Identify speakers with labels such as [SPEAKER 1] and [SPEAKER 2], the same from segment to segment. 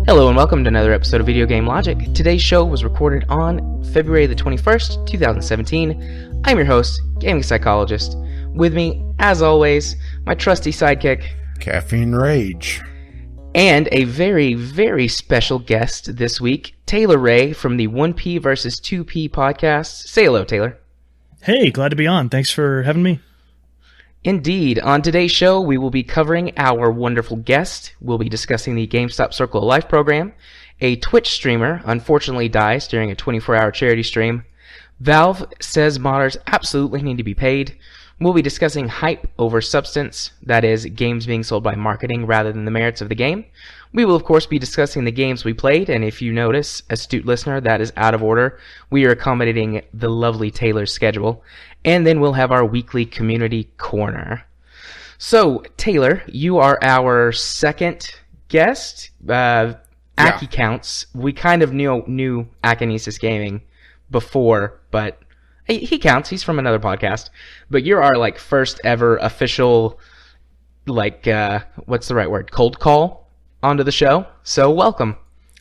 [SPEAKER 1] Hello and welcome to another episode of Video Game Logic. Today's show was recorded on February the 21st, 2017. I'm your host, Gaming Psychologist. With me, as always, my trusty sidekick,
[SPEAKER 2] Caffeine Rage.
[SPEAKER 1] And a very, very special guest this week, Taylor Ray from the 1P versus 2P podcast. Say hello, Taylor.
[SPEAKER 3] Hey, glad to be on. Thanks for having me.
[SPEAKER 1] Indeed. On today's show, we will be covering our wonderful guest. We'll be discussing the GameStop Circle of Life program. A Twitch streamer unfortunately dies during a 24-hour charity stream. Valve says modders absolutely need to be paid. We'll be discussing hype over substance, that is, games being sold by marketing rather than the merits of the game. We will, of course, be discussing the games we played, and if you notice, astute listener, that is out of order. We are accommodating the lovely Taylor's schedule. And then we'll have our weekly community corner. So, Taylor, you are our second guest. Aki counts. We kind of knew Akinesis Gaming before, but he counts. He's from another podcast. But you're our first ever official, what's the right word? Cold call onto the show. So welcome.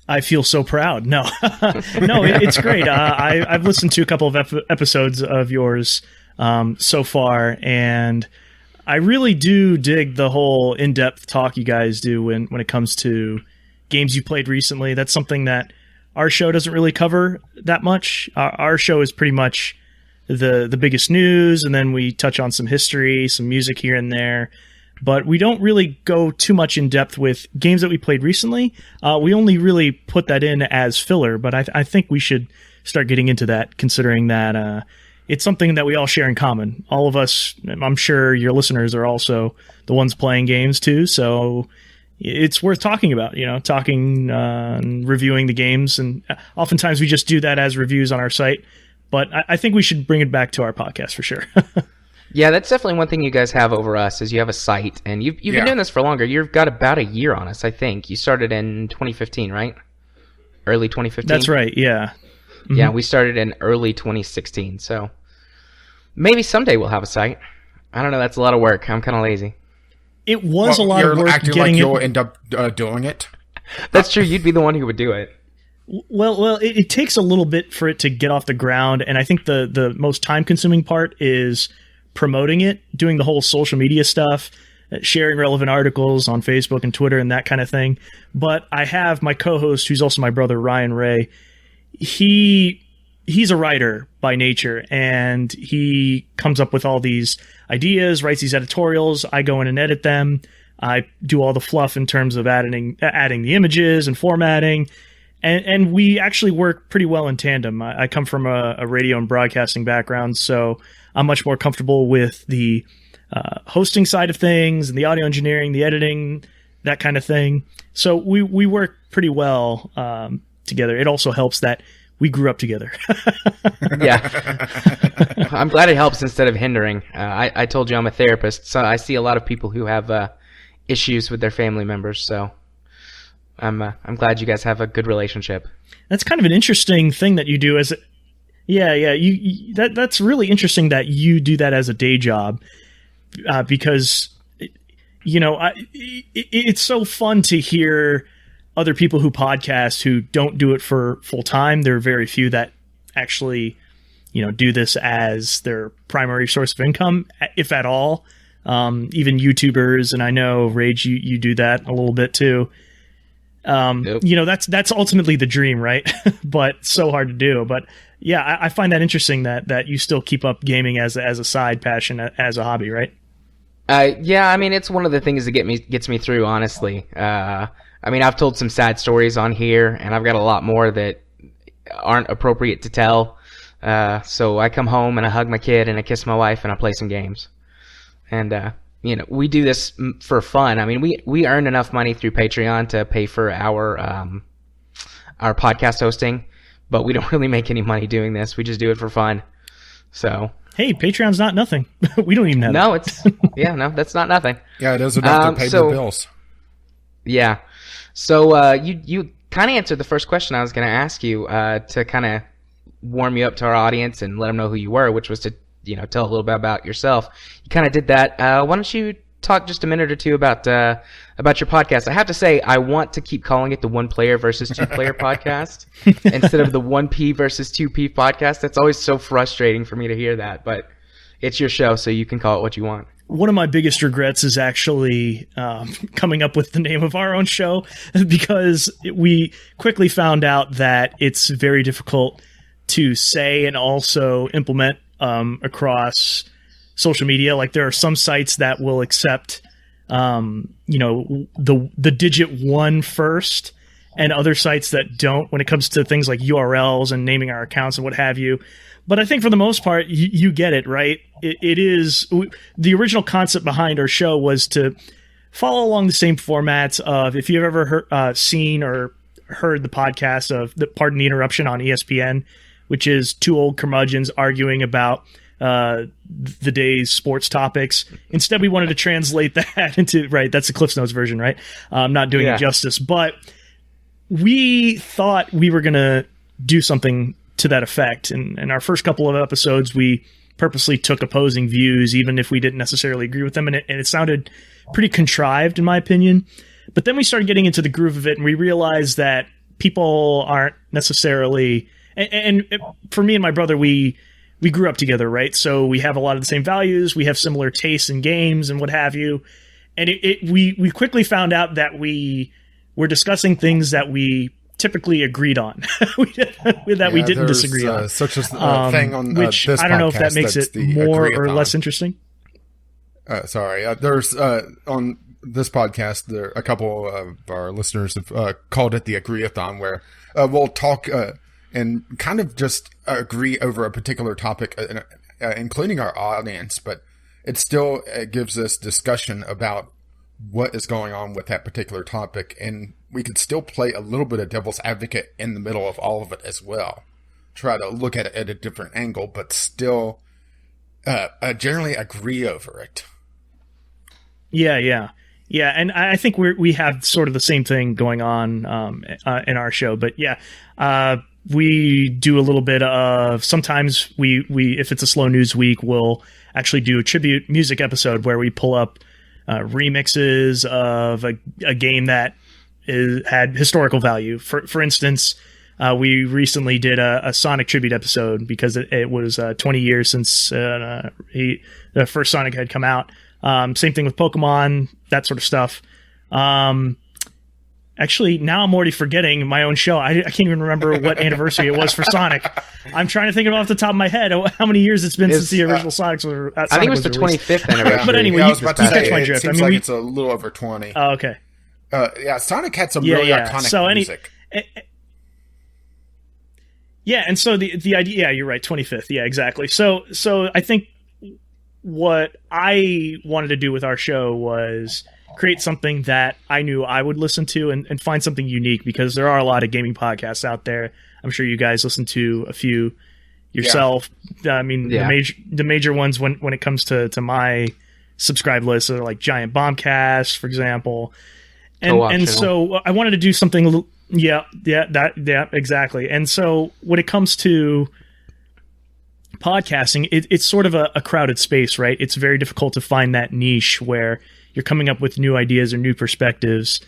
[SPEAKER 3] I feel so proud. No, no, it's great. I've listened to a couple of episodes of yours so far, and I really do dig the whole in-depth talk you guys do when it comes to games you played recently. That's something that our show doesn't really cover that much. Our show is pretty much the biggest news, and then we touch on some history, some music here and there. But we don't really go too much in depth with games that we played recently. We only really put that in as filler, but I think we should start getting into that, considering that it's something that we all share in common. All of us, I'm sure your listeners are also the ones playing games too, so it's worth talking about, and reviewing the games. And oftentimes we just do that as reviews on our site, but I think we should bring it back to our podcast for sure.
[SPEAKER 1] Yeah, that's definitely one thing you guys have over us is you have a site, and you've been doing this for longer. You've got about a year on us, I think. You started in 2015, right? Early 2015?
[SPEAKER 3] That's right, yeah. Mm-hmm.
[SPEAKER 1] Yeah, we started in early 2016, so maybe someday we'll have a site. I don't know, that's a lot of work. I'm kind of lazy.
[SPEAKER 3] It was a lot of work
[SPEAKER 2] acting
[SPEAKER 3] getting
[SPEAKER 2] like you'll end up doing it.
[SPEAKER 1] That's true, you'd be the one who would do it.
[SPEAKER 3] Well, it takes a little bit for it to get off the ground, and I think the most time-consuming part is promoting it, doing the whole social media stuff, sharing relevant articles on Facebook and Twitter and that kind of thing. But I have my co-host, who's also my brother, Ryan Ray. He's a writer by nature, and he comes up with all these ideas, writes these editorials. I go in and edit them. I do all the fluff in terms of adding the images and formatting. And we actually work pretty well in tandem. I come from a radio and broadcasting background, so I'm much more comfortable with the hosting side of things and the audio engineering, the editing, that kind of thing. So we work pretty well together. It also helps that we grew up together.
[SPEAKER 1] Yeah. I'm glad it helps instead of hindering. I told you I'm a therapist, so I see a lot of people who have issues with their family members, so I'm glad you guys have a good relationship.
[SPEAKER 3] That's kind of an interesting thing that you do as that's really interesting that you do that as a day job, because it's so fun to hear other people who podcast who don't do it for full time. There are very few that actually do this as their primary source of income, if at all. Even YouTubers, and I know Rage, you do that a little bit too. Nope. That's ultimately the dream, right? But so hard to do. But yeah, I find that interesting that you still keep up gaming as a side passion, as a hobby, right?
[SPEAKER 1] Yeah, I mean, it's one of the things that gets me through, honestly. I mean, I've told some sad stories on here, and I've got a lot more that aren't appropriate to tell. So I come home and I hug my kid and I kiss my wife and I play some games. And we do this for fun. I mean, we earn enough money through Patreon to pay for our podcast hosting, but we don't really make any money doing this. We just do it for fun. So
[SPEAKER 3] hey, Patreon's not nothing. We don't even have
[SPEAKER 1] no,
[SPEAKER 3] it.
[SPEAKER 1] That's not nothing.
[SPEAKER 2] Yeah, it is enough to pay the bills.
[SPEAKER 1] Yeah. So you kind of answered the first question I was going to ask you to kind of warm you up to our audience and let them know who you were, which was to tell a little bit about yourself. You kind of did that. Why don't you talk just a minute or two about your podcast? I have to say, I want to keep calling it the One Player versus Two Player Podcast instead of the 1P versus 2P podcast. That's always so frustrating for me to hear that, but it's your show, so you can call it what you want.
[SPEAKER 3] One of my biggest regrets is actually coming up with the name of our own show, because we quickly found out that it's very difficult to say and also implement across social media. Like, there are some sites that will accept the digit 1 first, and other sites that don't when it comes to things like URLs and naming our accounts and what have you. But I think for the most part, you get it, right? It is the original concept behind our show was to follow along the same formats of, if you've ever seen or heard the podcast of Pardon the Interruption on ESPN, which is two old curmudgeons arguing about the day's sports topics. Instead, we wanted to translate that into, right, that's the Cliffs Notes version, right? I'm not doing it justice, but we thought we were going to do something to that effect. And in our first couple of episodes, we purposely took opposing views, even if we didn't necessarily agree with them. And it sounded pretty contrived, in my opinion. But then we started getting into the groove of it, and we realized that people aren't necessarily... And for me and my brother, we grew up together, right? So we have a lot of the same values. We have similar tastes in games and what have you. And we quickly found out that we were discussing things that we typically agreed on, we didn't disagree on.
[SPEAKER 2] Such a thing on
[SPEAKER 3] which
[SPEAKER 2] this
[SPEAKER 3] I don't know
[SPEAKER 2] podcast,
[SPEAKER 3] if that makes it more or less interesting.
[SPEAKER 2] There's on this podcast, a couple of our listeners have called it the Agree-a-thon, where we'll talk and kind of just agree over a particular topic, including our audience, but it still gives us discussion about what is going on with that particular topic, and we could still play a little bit of devil's advocate in the middle of all of it as well. Try to look at it at a different angle, but still generally agree over it.
[SPEAKER 3] Yeah, and I think we have sort of the same thing going on in our show, but we do a little bit of, sometimes we if it's a slow news week, we'll actually do a tribute music episode where we pull up remixes of a game that had historical value. For instance, we recently did a Sonic tribute episode because it was 20 years since the first Sonic had come out. Same thing with Pokemon, that sort of stuff. Actually, now I'm already forgetting my own show. I can't even remember what anniversary it was for Sonic. I'm trying to think of it off the top of my head how many years it's been since the original Sonic was released.
[SPEAKER 1] I think it was the 25th anniversary.
[SPEAKER 3] But anyway,
[SPEAKER 2] I was about to say,
[SPEAKER 3] my drift.
[SPEAKER 2] It seems like it's a little over 20.
[SPEAKER 3] Oh, okay.
[SPEAKER 2] Sonic had some really iconic music.
[SPEAKER 3] And so the idea, you're right, 25th. Yeah, exactly. So I think what I wanted to do with our show was create something that I knew I would listen to and find something unique, because there are a lot of gaming podcasts out there. I'm sure you guys listen to a few yourself. I mean, the major ones when it comes to my subscribe list are like Giant Bombcast, for example. And so I wanted to do something. Exactly. And so when it comes to podcasting, it's sort of a crowded space, right? It's very difficult to find that niche where you're coming up with new ideas or new perspectives,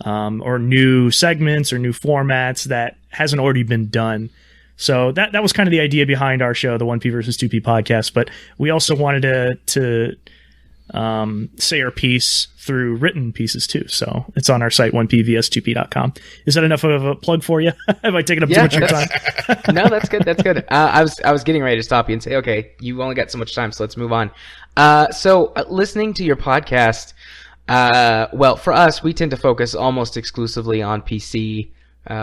[SPEAKER 3] or new segments or new formats that hasn't already been done. So that was kind of the idea behind our show, the 1P versus 2P podcast. But we also wanted to say our piece through written pieces too. So it's on our site, 1pvs2p.com. Is that enough of a plug for you? Have I taken up too much of your time?
[SPEAKER 1] No, that's good. That's good. I was getting ready to stop you and say, okay, you've only got so much time, so let's move on. So listening to your podcast, well, for us, we tend to focus almost exclusively on PC.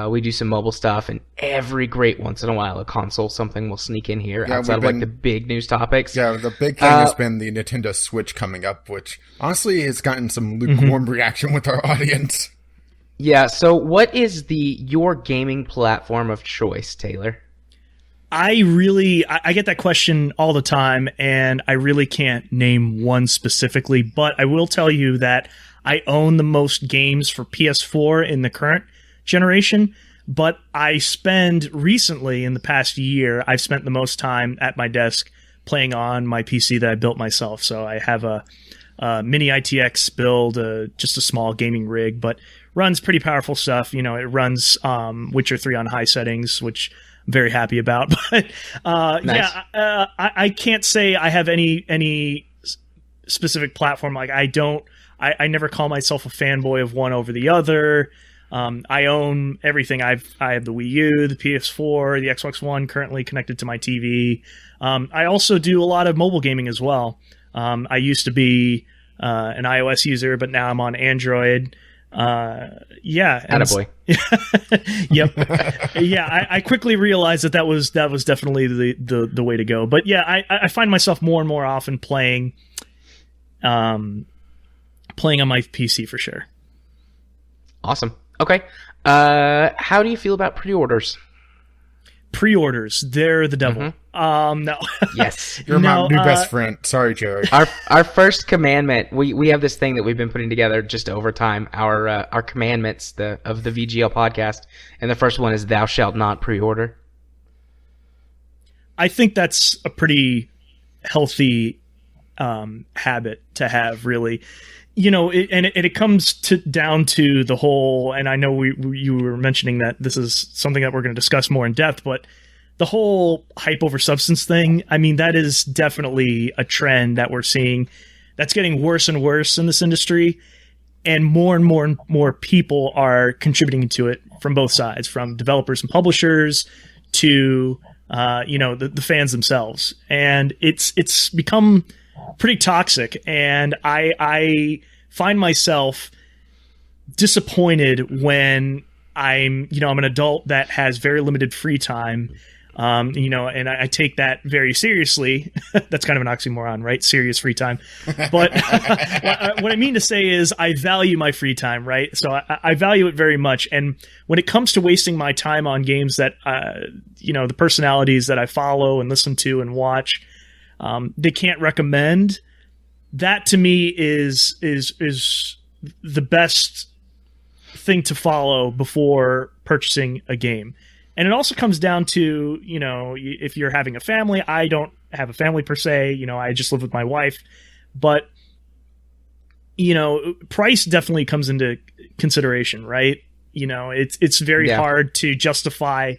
[SPEAKER 1] We do some mobile stuff, and every great once in a while, a console something will sneak in here outside of like the big news topics.
[SPEAKER 2] Yeah, the big thing has been the Nintendo Switch coming up, which honestly has gotten some lukewarm reaction with our audience.
[SPEAKER 1] Yeah, so what is your gaming platform of choice, Taylor?
[SPEAKER 3] I get that question all the time, and I really can't name one specifically, but I will tell you that I own the most games for PS4 in the current generation. But I spend recently, in the past year, I've spent the most time at my desk playing on my PC that I built myself. So I have a mini ITX build, just a small gaming rig, but runs pretty powerful stuff. It runs Witcher 3 on high settings, which I'm very happy about. But
[SPEAKER 1] Nice.
[SPEAKER 3] I can't say I have any specific platform. Like I never call myself a fanboy of one over the other. I own everything. I have the Wii U, the PS4, the Xbox One currently connected to my TV. I also do a lot of mobile gaming as well. I used to be an iOS user, but now I'm on Android.
[SPEAKER 1] Attaboy.
[SPEAKER 3] Yep. Yeah, I quickly realized that was definitely the way to go. But yeah, I find myself more and more often playing on my PC for sure.
[SPEAKER 1] Awesome. Okay. How do you feel about pre-orders?
[SPEAKER 3] Pre-orders, they're the devil. No.
[SPEAKER 1] Yes.
[SPEAKER 2] You're my new best friend. Sorry, Jerry.
[SPEAKER 1] Our first commandment, we have this thing that we've been putting together just over time, our commandments of the VGL podcast, and the first one is thou shalt not pre-order.
[SPEAKER 3] I think that's a pretty healthy habit to have, really. It comes down to the whole, and I know you were mentioning that this is something that we're going to discuss more in depth, but the whole hype over substance thing, I mean, that is definitely a trend that we're seeing that's getting worse and worse in this industry, and more people are contributing to it from both sides, from developers and publishers to the fans themselves, and it's become pretty toxic, and I find myself disappointed when I'm an adult that has very limited free time, and I take that very seriously. That's kind of an oxymoron, right? Serious free time. But what I mean to say is I value my free time, right? So I value it very much. And when it comes to wasting my time on games that, the personalities that I follow and listen to and watch, they can't recommend, that to me is the best thing to follow before purchasing a game. And it also comes down to, if you're having a family. I don't have a family per se, I just live with my wife, but price definitely comes into consideration, right? It's very hard to justify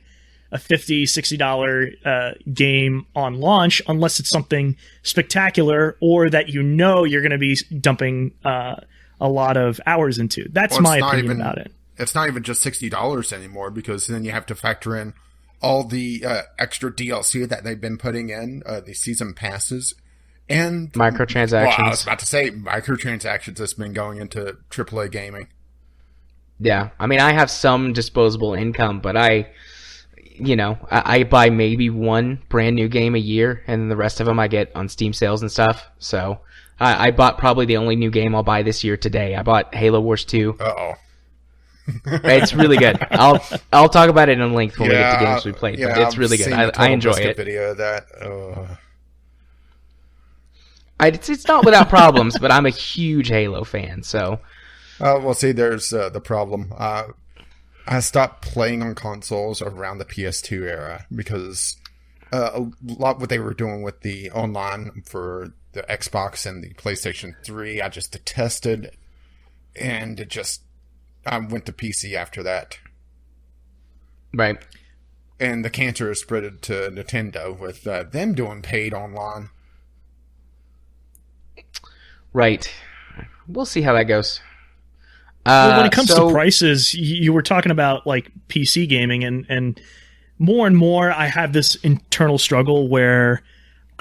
[SPEAKER 3] a $50, $60 game on launch unless it's something spectacular or that you're going to be dumping a lot of hours into. That's my opinion about it.
[SPEAKER 2] It's not even just $60 anymore, because then you have to factor in all the extra DLC that they've been putting in, the season passes, and
[SPEAKER 1] microtransactions.
[SPEAKER 2] Well, I was about to say microtransactions that's been going into AAA gaming.
[SPEAKER 1] Yeah, I mean, I have some disposable income, but I buy maybe one brand new game a year, and the rest of them I get on Steam sales and stuff. So I bought probably the only new game I'll buy this year today. I bought Halo Wars 2.
[SPEAKER 2] Uh-oh.
[SPEAKER 1] It's really good. I'll talk about it in length when we get to games we played, but it's really good. I enjoy it.
[SPEAKER 2] Video of that.
[SPEAKER 1] It's not without problems, but I'm a huge Halo fan, so.
[SPEAKER 2] Well, see, there's the problem. I stopped playing on consoles around the PS2 era because a lot what they were doing with the online for the Xbox and the PlayStation 3, I just detested, and I went to PC after that.
[SPEAKER 1] Right.
[SPEAKER 2] And the cancer is spread to Nintendo with them doing paid online.
[SPEAKER 3] Right.
[SPEAKER 1] We'll see how that goes.
[SPEAKER 3] Well, when it comes to prices, you were talking about like PC gaming, and more I have this internal struggle where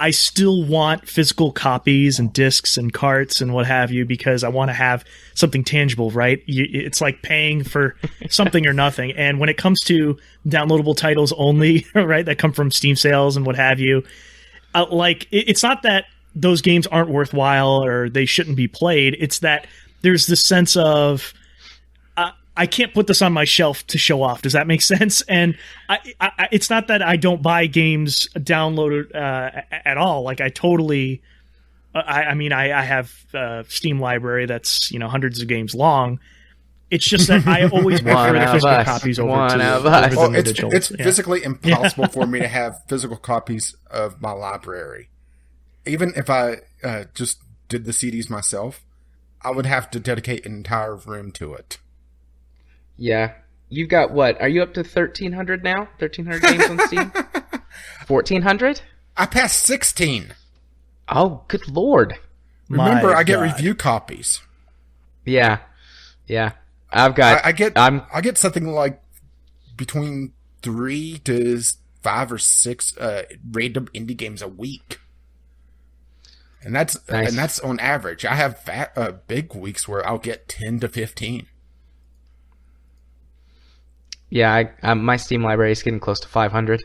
[SPEAKER 3] I still want physical copies and discs and carts and what have you, because I want to have something tangible, right? It's like paying for something or nothing. And when it comes to downloadable titles only, right, that come from Steam sales and what have you, it's not that those games aren't worthwhile or they shouldn't be played. It's that there's this sense of I can't put this on my shelf to show off. Does that make sense? And it's not that I don't buy games downloaded at all. Like I totally, I have a Steam library that's hundreds of games long, It's just that I always prefer the physical copies over the digital.
[SPEAKER 2] It's physically impossible for me to have physical copies of my library. Even if I just did the CDs myself, I would have to dedicate an entire room to it.
[SPEAKER 1] Yeah. You've got what? Are you up to 1,300 now? 1,300 games on Steam? 1,400?
[SPEAKER 2] I passed 16.
[SPEAKER 1] Oh, good Lord.
[SPEAKER 2] Remember, I get review copies.
[SPEAKER 1] Yeah. I've got...
[SPEAKER 2] I get something like between 3 to 5 or 6 random indie games a week. And that's
[SPEAKER 1] nice.
[SPEAKER 2] And that's on average. I have big weeks where I'll get 10 to 15.
[SPEAKER 1] Yeah, my Steam library is getting close to 500.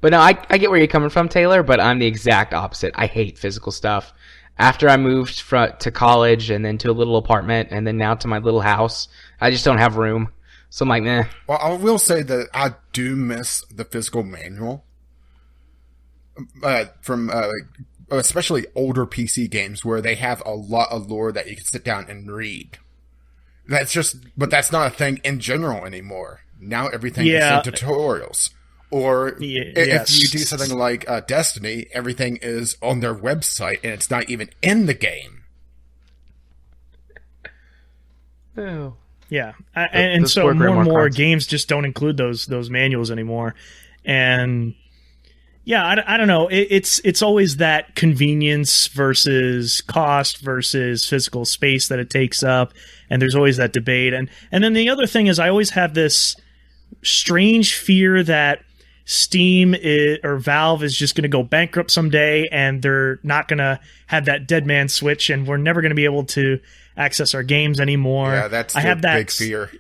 [SPEAKER 1] But no, I get where you're coming from, Taylor, but I'm the exact opposite. I hate physical stuff. After I moved to college and then to a little apartment and then now to my little house, I just don't have room. So I'm like, nah.
[SPEAKER 2] Well, I will say that I do miss the physical manual from especially older PC games where they have a lot of lore that you can sit down and read. But that's not a thing in general anymore. Now everything is in tutorials. Or if you do something like Destiny, everything is on their website and it's not even in the game.
[SPEAKER 1] Oh.
[SPEAKER 3] Yeah, and so more and more games just don't include those manuals anymore. And yeah, I don't know. It's always that convenience versus cost versus physical space that it takes up. And there's always that debate. And then the other thing is I always have this strange fear that Steam or Valve is just going to go bankrupt someday and they're not going to have that dead man switch and we're never going to be able to access our games anymore.
[SPEAKER 2] Yeah, that's the big fear.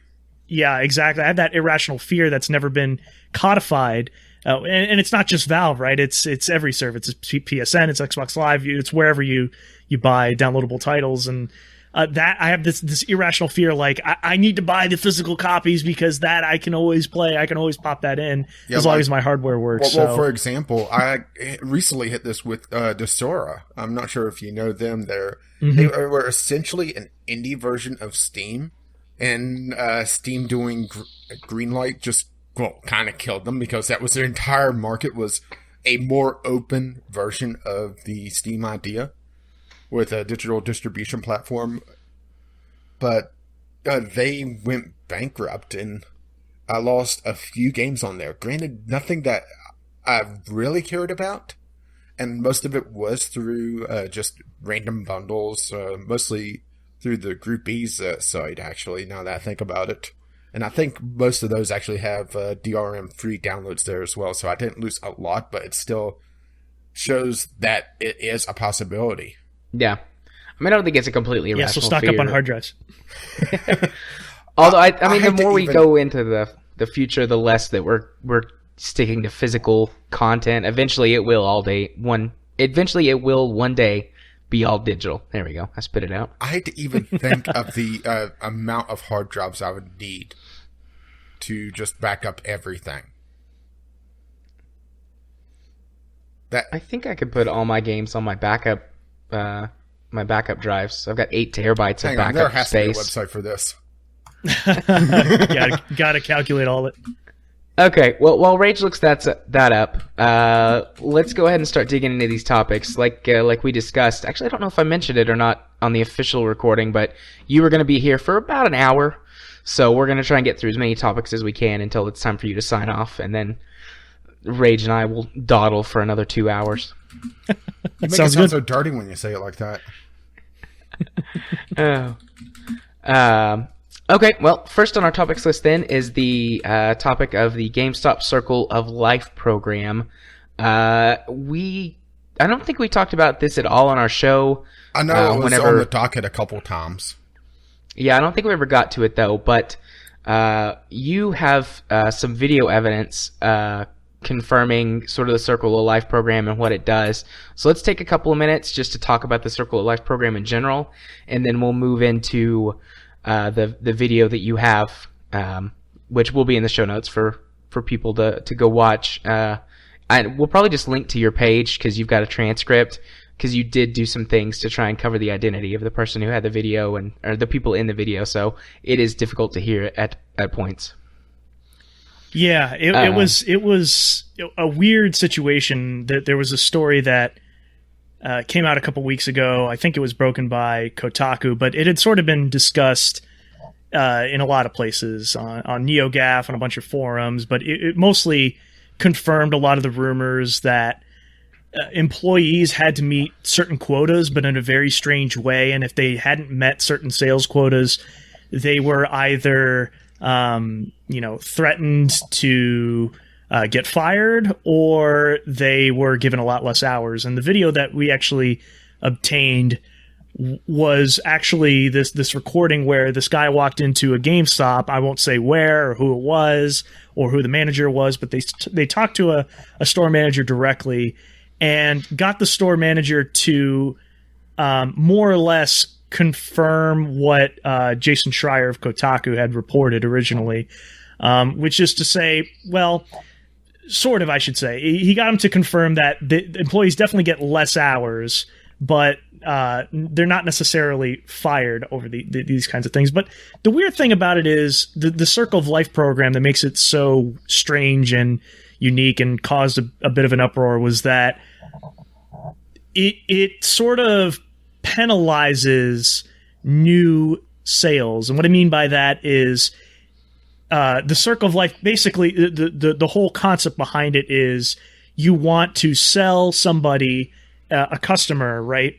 [SPEAKER 3] Yeah, exactly. I have that irrational fear that's never been codified. And it's not just Valve, right? It's every service. It's PSN, it's Xbox Live, it's wherever you buy downloadable titles. And that I have this irrational fear, like I need to buy the physical copies because that I can always play. I can always pop that in as long as my hardware works.
[SPEAKER 2] Well, for example, I recently hit this with Desora. I'm not sure if you know them. They were essentially an indie version of Steam, and Steam doing Greenlight just kind of killed them because that was their entire market was a more open version of the Steam idea with a digital distribution platform. But they went bankrupt and I lost a few games on there. Granted, nothing that I really cared about. And most of it was through just random bundles, mostly through the Groupies site, actually, now that I think about it. And I think most of those actually have DRM free downloads there as well. So I didn't lose a lot, but it still shows that it is a possibility.
[SPEAKER 1] Yeah. I mean, I don't think it's a completely irrational
[SPEAKER 3] so stock
[SPEAKER 1] fear.
[SPEAKER 3] up on hard drives.
[SPEAKER 1] Although, I mean, the more we go into the future, the less that we're sticking to physical content. Eventually, it will one day be all digital. There we go. I spit it out.
[SPEAKER 2] I hate to even think of the amount of hard drives I would need to just back up everything.
[SPEAKER 1] I think I could put all my games on my backup drives. I've got 8 terabytes of backup
[SPEAKER 2] there has
[SPEAKER 1] space.
[SPEAKER 2] To be a website for this.
[SPEAKER 3] Gotta calculate all it.
[SPEAKER 1] Okay, well, while Rage looks that up, let's go ahead and start digging into these topics. Like we discussed, actually, I don't know if I mentioned it or not on the official recording, but you were going to be here for about an hour, so we're going to try and get through as many topics as we can until it's time for you to sign off, and then Rage and I will dawdle for another 2 hours.
[SPEAKER 2] You make it sound so dirty when you say it like that.
[SPEAKER 1] Okay, well, first on our topics list then is the topic of the GameStop Circle of Life program. I don't think we talked about this at all on our show.
[SPEAKER 2] I know it was on the docket a couple times.
[SPEAKER 1] Yeah, I don't think we ever got to it though, but you have some video evidence confirming sort of the Circle of Life program and what it does. So let's take a couple of minutes just to talk about the Circle of Life program in general, and then we'll move into the video that you have, which will be in the show notes for people to go watch. We'll probably just link to your page because you've got a transcript because you did do some things to try and cover the identity of the person who had the video or the people in the video. So it is difficult to hear at points.
[SPEAKER 3] Yeah, it was a weird situation. There was a story that came out a couple weeks ago. I think it was broken by Kotaku, but it had sort of been discussed in a lot of places on NeoGAF and a bunch of forums, but it mostly confirmed a lot of the rumors that employees had to meet certain quotas, but in a very strange way. And if they hadn't met certain sales quotas, they were either threatened to get fired, or they were given a lot less hours. And the video that we actually obtained was actually this recording where this guy walked into a GameStop. I won't say where or who it was or who the manager was, but they talked to a store manager directly and got the store manager to more or less confirm what Jason Schreier of Kotaku had reported originally, which is to say, well, sort of, I should say. He got him to confirm that the employees definitely get less hours, but they're not necessarily fired over these kinds of things. But the weird thing about it is the Circle of Life program that makes it so strange and unique and caused a bit of an uproar was that it sort of penalizes new sales. And what I mean by that is the Circle of Life, basically the whole concept behind it is you want to sell somebody, a customer, right,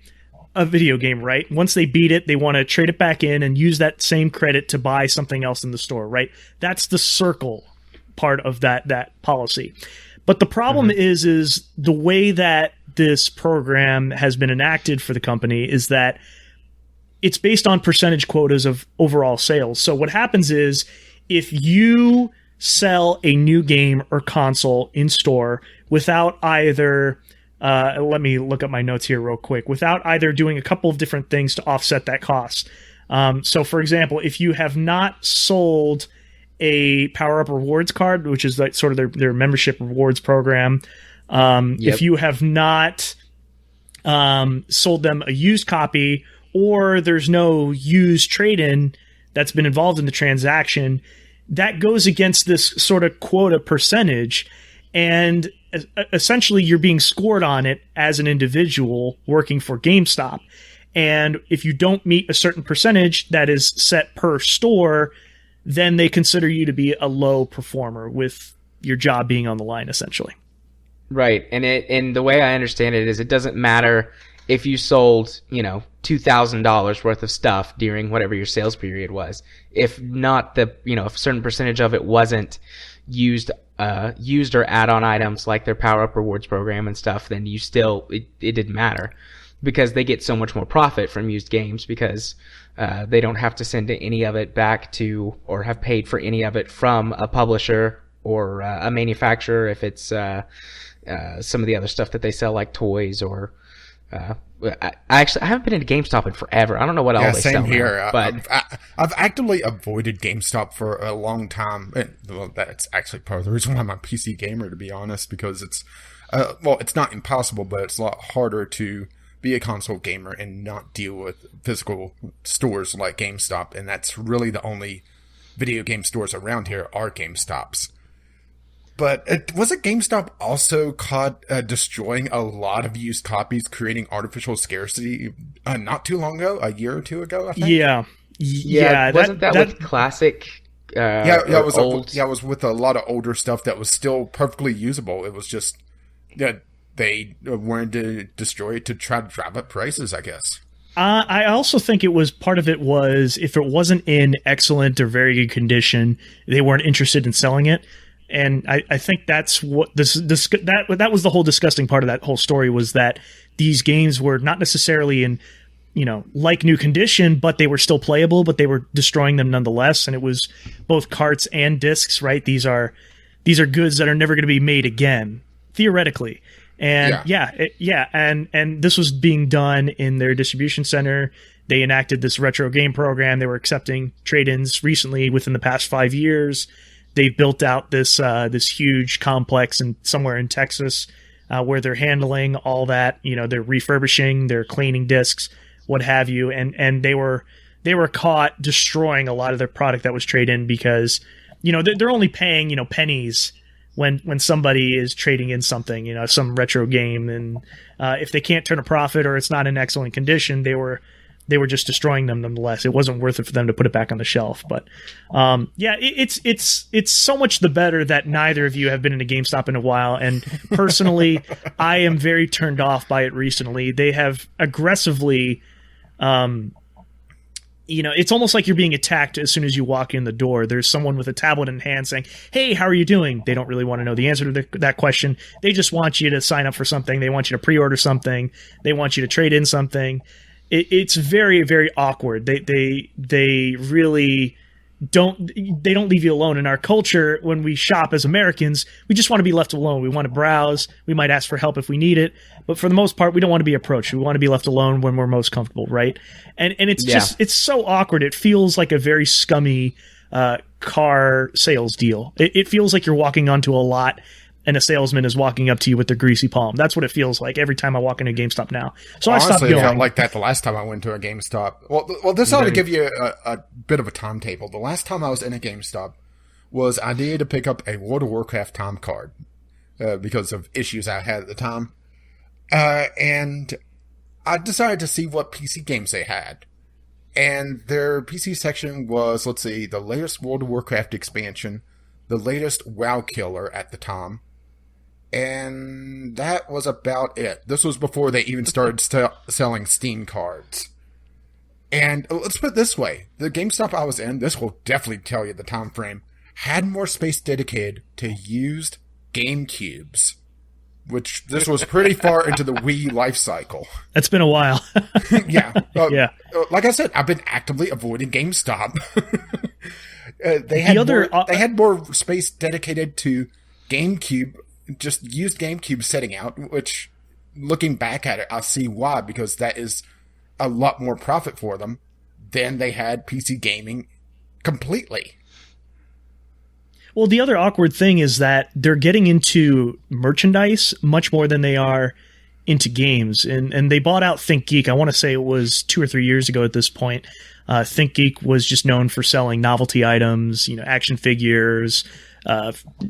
[SPEAKER 3] a video game, right? Once they beat it, they want to trade it back in and use that same credit to buy something else in the store, right? That's the circle part of that policy. But the problem is the way that this program has been enacted for the company is that it's based on percentage quotas of overall sales. So what happens is if you sell a new game or console in store without either let me look at my notes here real quick, without either doing a couple of different things to offset that cost. So for example, if you have not sold a PowerUp Rewards card, which is like sort of their membership rewards program, if you have not sold them a used copy, or there's no used trade-in that's been involved in the transaction, that goes against this sort of quota percentage, and essentially you're being scored on it as an individual working for GameStop. And if you don't meet a certain percentage that is set per store, then they consider you to be a low performer with your job being on the line, essentially.
[SPEAKER 1] Right. And the way I understand it is it doesn't matter if you sold, $2,000 worth of stuff during whatever your sales period was. If not if a certain percentage of it wasn't used or add-on items like their PowerUp Rewards program and stuff, then it didn't matter, because they get so much more profit from used games because they don't have to send any of it back to, or have paid for any of it from a publisher or a manufacturer if it's some of the other stuff that they sell, like toys or I haven't been into GameStop in forever. I don't know what all they sell.
[SPEAKER 2] Same here.
[SPEAKER 1] But
[SPEAKER 2] I've actively avoided GameStop for a long time. And, well, that's actually part of the reason why I'm a PC gamer, to be honest, because it's it's not impossible, but it's a lot harder to be a console gamer and not deal with physical stores like GameStop. And that's really the only video game stores around here are GameStops. But was it GameStop also caught destroying a lot of used copies, creating artificial scarcity not too long ago, a year or two ago, I think?
[SPEAKER 1] Yeah. Wasn't that with classic?
[SPEAKER 2] It was with a lot of older stuff that was still perfectly usable. It was just they wanted to destroy it to try to drive up prices, I guess.
[SPEAKER 3] I also think part of it was if it wasn't in excellent or very good condition, they weren't interested in selling it. And I think that's what that was the whole disgusting part of that whole story, was that these games were not necessarily in, like new condition, but they were still playable, but they were destroying them nonetheless. And it was both carts and discs, right? These are goods that are never going to be made again, theoretically. And and this was being done in their distribution center. They enacted this retro game program. They were accepting trade-ins recently within the past 5 years. They've built out this huge complex somewhere in Texas, where they're handling all that. They're refurbishing, they're cleaning discs, what have you, and they were caught destroying a lot of their product that was trade-in because they're only paying pennies when somebody is trading in something, some retro game, and if they can't turn a profit or it's not in excellent condition, they were just destroying them nonetheless. It wasn't worth it for them to put it back on the shelf. But it's so much the better that neither of you have been in a GameStop in a while. And personally, I am very turned off by it recently. They have aggressively, it's almost like you're being attacked as soon as you walk in the door. There's someone with a tablet in hand saying, "Hey, how are you doing?" They don't really want to know the answer to that question. They just want you to sign up for something. They want you to pre-order something. They want you to trade in something. It's very, very awkward. They really don't leave you alone. In our culture, when we shop as Americans, we just want to be left alone. We want to browse. We might ask for help if we need it, but for the most part, we don't want to be approached. We want to be left alone when we're most comfortable, right? And it's just, it's so awkward. It feels like a very scummy car sales deal. It feels like you're walking onto a lot and a salesman is walking up to you with their greasy palm. That's what it feels like every time I walk into a GameStop now. So
[SPEAKER 2] honestly,
[SPEAKER 3] I stopped going.
[SPEAKER 2] It felt like that the last time I went to a GameStop. Well, this ought to give you a bit of a timetable. The last time I was in a GameStop was I needed to pick up a World of Warcraft time card because of issues I had at the time. And I decided to see what PC games they had. And their PC section was, let's see, the latest World of Warcraft expansion, the latest WoW killer at the time, and that was about it. This was before they even started selling Steam cards. And let's put it this way. The GameStop I was in, this will definitely tell you the time frame, had more space dedicated to used GameCubes, which this was pretty far into the Wii life cycle.
[SPEAKER 3] That's been a while.
[SPEAKER 2] Yeah.
[SPEAKER 3] Yeah.
[SPEAKER 2] Like I said, I've been actively avoiding GameStop. They had more space dedicated to GameCube, just used GameCube setting out, which, looking back at it, I see why, because that is a lot more profit for them than they had PC gaming completely.
[SPEAKER 3] Well, the other awkward thing is that they're getting into merchandise much more than they are into games. And they bought out ThinkGeek. I want to say it was 2 or 3 years ago at this point. ThinkGeek was just known for selling novelty items, action figures,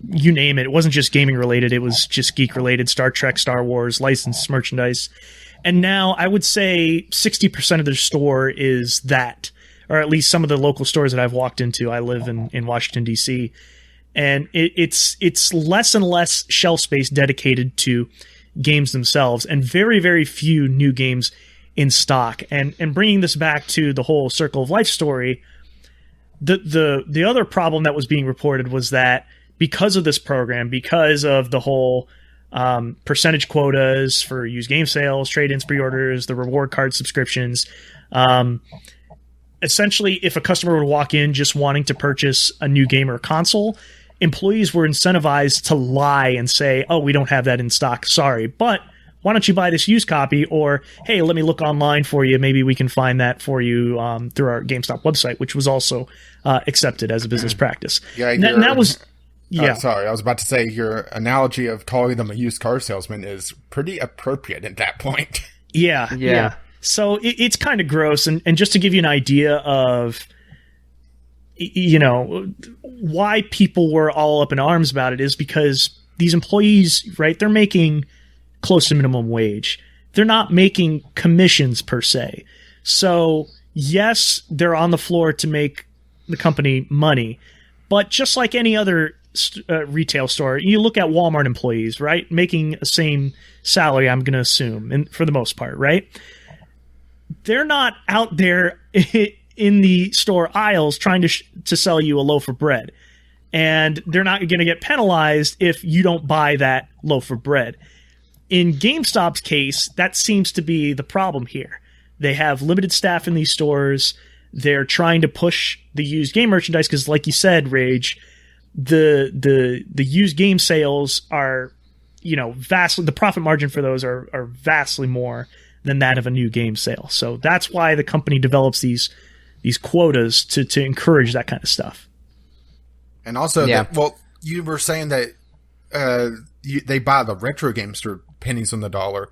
[SPEAKER 3] you name it. It wasn't just gaming related. It was just geek related, Star Trek, Star Wars, licensed merchandise. And now I would say 60% of their store is that, or at least some of the local stores that I've walked into. I live in Washington, D.C., and it's less and less shelf space dedicated to games themselves, and very, very few new games in stock. And bringing this back to the whole Circle of Life story, the other problem that was being reported was that because of this program, because of the whole percentage quotas for used game sales, trade-ins, pre-orders, the reward card subscriptions, essentially, if a customer would walk in just wanting to purchase a new game or console, employees were incentivized to lie and say, "Oh, we don't have that in stock. Sorry, but why don't you buy this used copy?" Or, "Hey, let me look online for you. Maybe we can find that for you through our GameStop website," which was also accepted as a business practice.
[SPEAKER 2] Yeah,
[SPEAKER 3] and that was... Yeah.
[SPEAKER 2] Sorry, I was about to say your analogy of calling them a used car salesman is pretty appropriate at that point.
[SPEAKER 3] Yeah. So it's kind of gross. And just to give you an idea of, why people were all up in arms about it is because these employees, right, they're making close to minimum wage. They're not making commissions per se. So yes, they're on the floor to make the company money, but just like any other retail store, you look at Walmart employees, right, making the same salary, I'm going to assume, and for the most part, right? They're not out there in the store aisles trying to sell you a loaf of bread, and they're not going to get penalized if you don't buy that loaf of bread. In GameStop's case, that seems to be the problem here. They have limited staff in these stores. They're trying to push the used game merchandise because, like you said, Rage, the used game sales are, vastly, the profit margin for those are vastly more than that of a new game sale. So that's why the company develops these quotas to encourage that kind of stuff.
[SPEAKER 2] And also, you were saying that they buy the retro games for pennies on the dollar.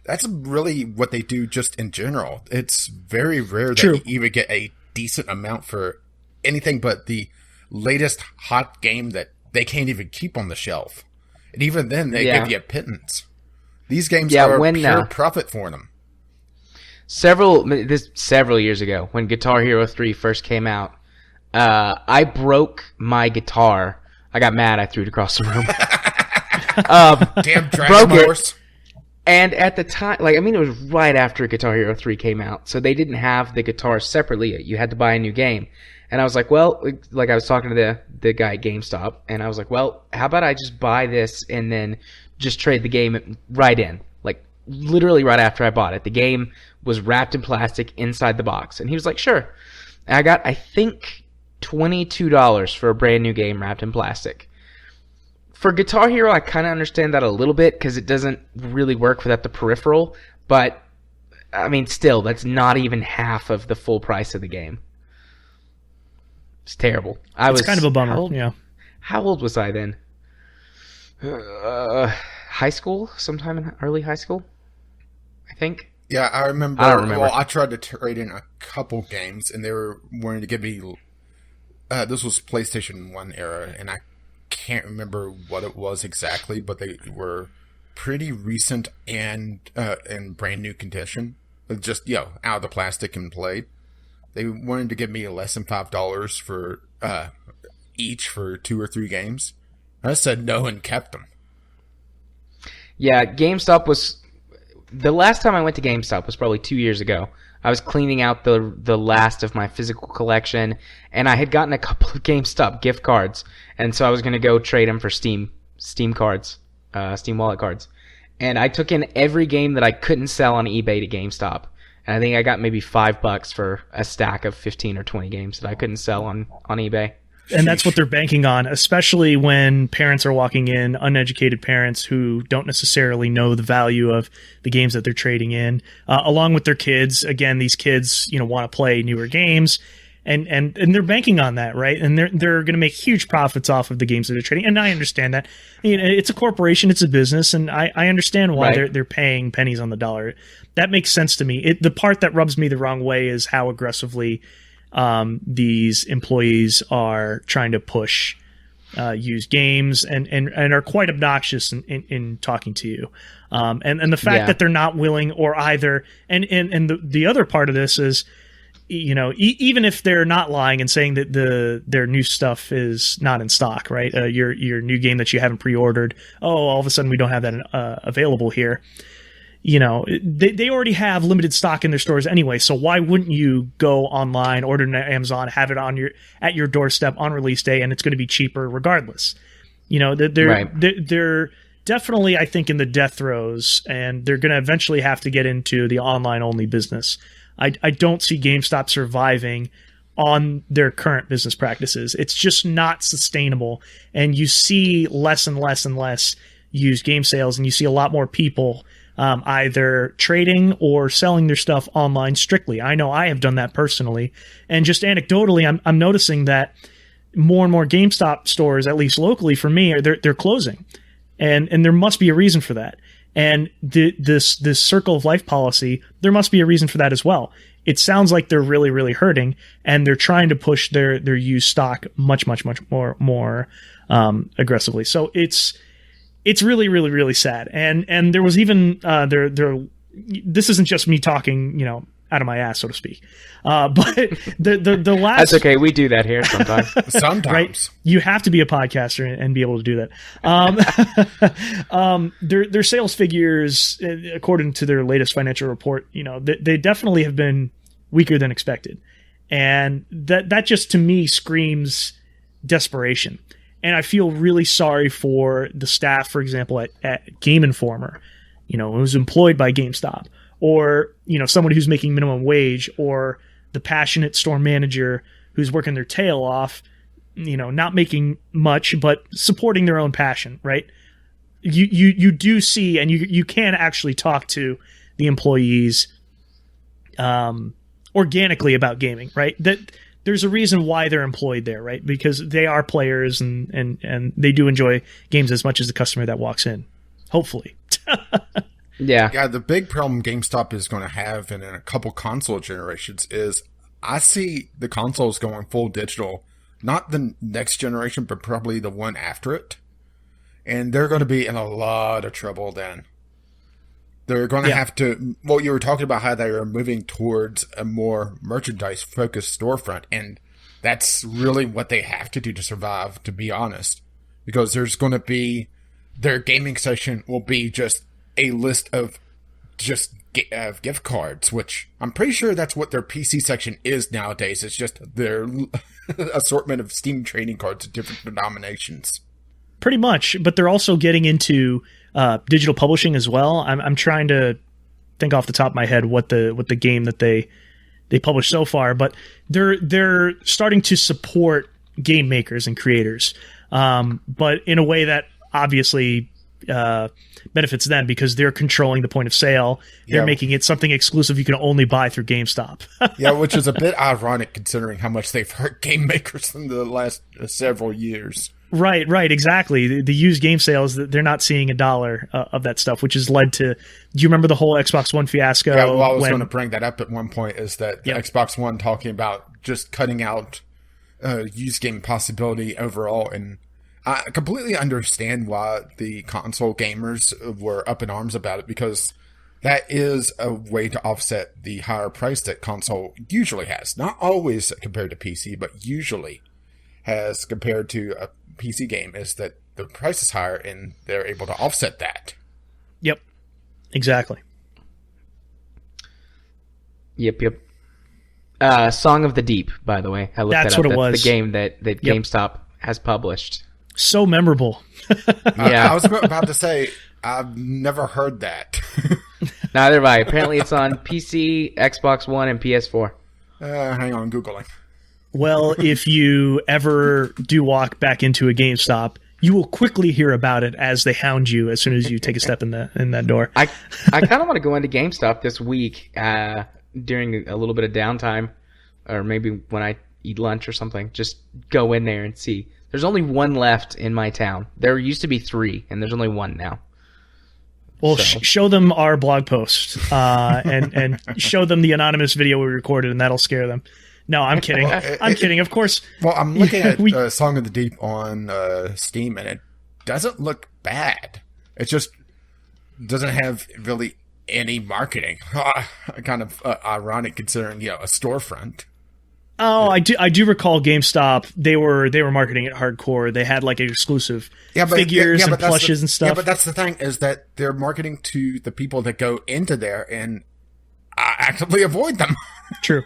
[SPEAKER 2] That's really what they do just in general. It's very rare that you even get a decent amount for anything but the latest hot game that they can't even keep on the shelf. And even then, they give you a pittance. These games are pure profit for them.
[SPEAKER 1] Several years ago, when Guitar Hero 3 first came out, I broke my guitar. I got mad. I threw it across the room.
[SPEAKER 2] Damn Dragon Force.
[SPEAKER 1] And at the time, it was right after Guitar Hero 3 came out, so they didn't have the guitars separately. You had to buy a new game. And I was like, well, I was talking to the guy at GameStop, and I was like, well, how about I just buy this and then just trade the game right in? Literally right after I bought it. The game was wrapped in plastic inside the box. And he was like, sure. And I got, I think, $22 for a brand new game wrapped in plastic. For Guitar Hero, I kind of understand that a little bit because it doesn't really work without the peripheral. But, still, that's not even half of the full price of the game. It's terrible.
[SPEAKER 3] It's kind of a bummer,
[SPEAKER 1] How old was I then? High school? Sometime in early high school? I think.
[SPEAKER 2] Yeah, I remember.
[SPEAKER 1] I don't remember.
[SPEAKER 2] Well, I tried to trade in a couple games, and they were wanting to give me... this was PlayStation 1 era, and I can't remember what it was exactly, but they were pretty recent and in brand new condition. Just, out of the plastic and played. They wanted to give me less than $5 for each for 2 or 3 games. I said no and kept them.
[SPEAKER 1] Yeah, GameStop was... The last time I went to GameStop was probably 2 years ago. I was cleaning out the last of my physical collection, and I had gotten a couple of GameStop gift cards, and so I was going to go trade them for Steam cards, Steam Wallet cards. And I took in every game that I couldn't sell on eBay to GameStop. And I think I got maybe $5 for a stack of 15 or 20 games that I couldn't sell on eBay.
[SPEAKER 3] And that's what they're banking on, especially when parents are walking in, uneducated parents who don't necessarily know the value of the games that they're trading in, along with their kids. Again, these kids, want to play newer games, and they're banking on that, right? And they're going to make huge profits off of the games that they're trading. And I understand that. It's a corporation, it's a business, and I understand why they're paying pennies on the dollar. That makes sense to me. The part that rubs me the wrong way is how aggressively these employees are trying to push used games and are quite obnoxious in talking to you. And the fact that they're not willing or either, and the other part of this is, even if they're not lying and saying that their new stuff is not in stock, right? Your new game that you haven't pre-ordered, all of a sudden we don't have that available here. They already have limited stock in their stores anyway, so why wouldn't you go online, order it on Amazon, have it at your doorstep on release day, and it's going to be cheaper regardless? They're definitely, I think, in the death throes, and they're going to eventually have to get into the online-only business. I don't see GameStop surviving on their current business practices. It's just not sustainable, and you see less and less and less used game sales, and you see a lot more people either trading or selling their stuff online strictly. I know I have done that personally, and just anecdotally, I'm noticing that more and more GameStop stores, at least locally for me, they're closing, and there must be a reason for that. And this circle of life policy, there must be a reason for that as well. It sounds like they're really, really hurting, and they're trying to push their used stock much more aggressively. So it's really, really, really sad. And there was even this isn't just me talking, out of my ass, so to speak. But the last...
[SPEAKER 1] That's okay. We do that here sometimes.
[SPEAKER 2] Sometimes. Right?
[SPEAKER 3] You have to be a podcaster and be able to do that. Their sales figures, according to their latest financial report, they definitely have been weaker than expected. And that just, to me, screams desperation. And I feel really sorry for the staff, for example, at Game Informer, who's employed by GameStop, or, someone who's making minimum wage, or the passionate store manager who's working their tail off, not making much, but supporting their own passion, right? You do see, and you can actually talk to the employees organically about gaming, right? That there's a reason why they're employed there, right? Because they are players and they do enjoy games as much as the customer that walks in. Hopefully.
[SPEAKER 2] Yeah, the big problem GameStop is going to have in a couple console generations is I see the consoles going full digital, not the next generation, but probably the one after it. And they're going to be in a lot of trouble then. They're going to have to, well, you were talking about how they are moving towards a more merchandise-focused storefront, and that's really what they have to do to survive, to be honest. Because there's going to be, their gaming section will be just a list of just gift cards, which I'm pretty sure that's what their PC section is nowadays. It's just their assortment of Steam trading cards of different denominations.
[SPEAKER 3] Pretty much, but they're also getting into digital publishing as well. I'm trying to think off the top of my head what the game that they published so far, but they're starting to support game makers and creators, but in a way that obviously benefits them because they're controlling the point of sale. They're making it something exclusive you can only buy through GameStop.
[SPEAKER 2] Yeah, which is a bit ironic considering how much they've hurt game makers in the last several years.
[SPEAKER 3] Right, exactly. The used game sales, they're not seeing $1 of that stuff, which has led to. Do you remember the whole Xbox One fiasco?
[SPEAKER 2] Yeah, well, I was going to bring that up at one point. Is that the Xbox One talking about just cutting out used game possibility overall, and I completely understand why the console gamers were up in arms about it, because that is a way to offset the higher price that console usually has. Not always compared to PC, but usually has compared to a PC game, is that the price is higher and they're able to offset that.
[SPEAKER 3] Yep. Exactly.
[SPEAKER 1] Yep. Song of the Deep, by the way. I looked
[SPEAKER 3] That's
[SPEAKER 1] that up.
[SPEAKER 3] what it was.
[SPEAKER 1] The game that GameStop has published.
[SPEAKER 3] So memorable.
[SPEAKER 2] Yeah, I was about to say, I've never heard that.
[SPEAKER 1] Neither have I. Apparently it's on PC, Xbox One, and PS4.
[SPEAKER 2] Hang on, Googling.
[SPEAKER 3] Well, if you ever do walk back into a GameStop, you will quickly hear about it as they hound you as soon as you take a step in that door.
[SPEAKER 1] I kind of want to go into GameStop this week during a little bit of downtime, or maybe when I eat lunch or something. Just go in there and see. There's only one left in my town. There used to be 3, and there's only 1 now.
[SPEAKER 3] Well, show them our blog post and show them the anonymous video we recorded, and that'll scare them. No, I'm kidding. I'm kidding, of course.
[SPEAKER 2] Well, I'm looking at Song of the Deep on Steam, and it doesn't look bad. It just doesn't have really any marketing. Kind of ironic considering, a storefront.
[SPEAKER 3] Oh, I do recall GameStop. They were marketing it hardcore. They had like exclusive figures and plushes and stuff.
[SPEAKER 2] Yeah, but that's the thing, is that they're marketing to the people that go into there and actively avoid them.
[SPEAKER 3] True.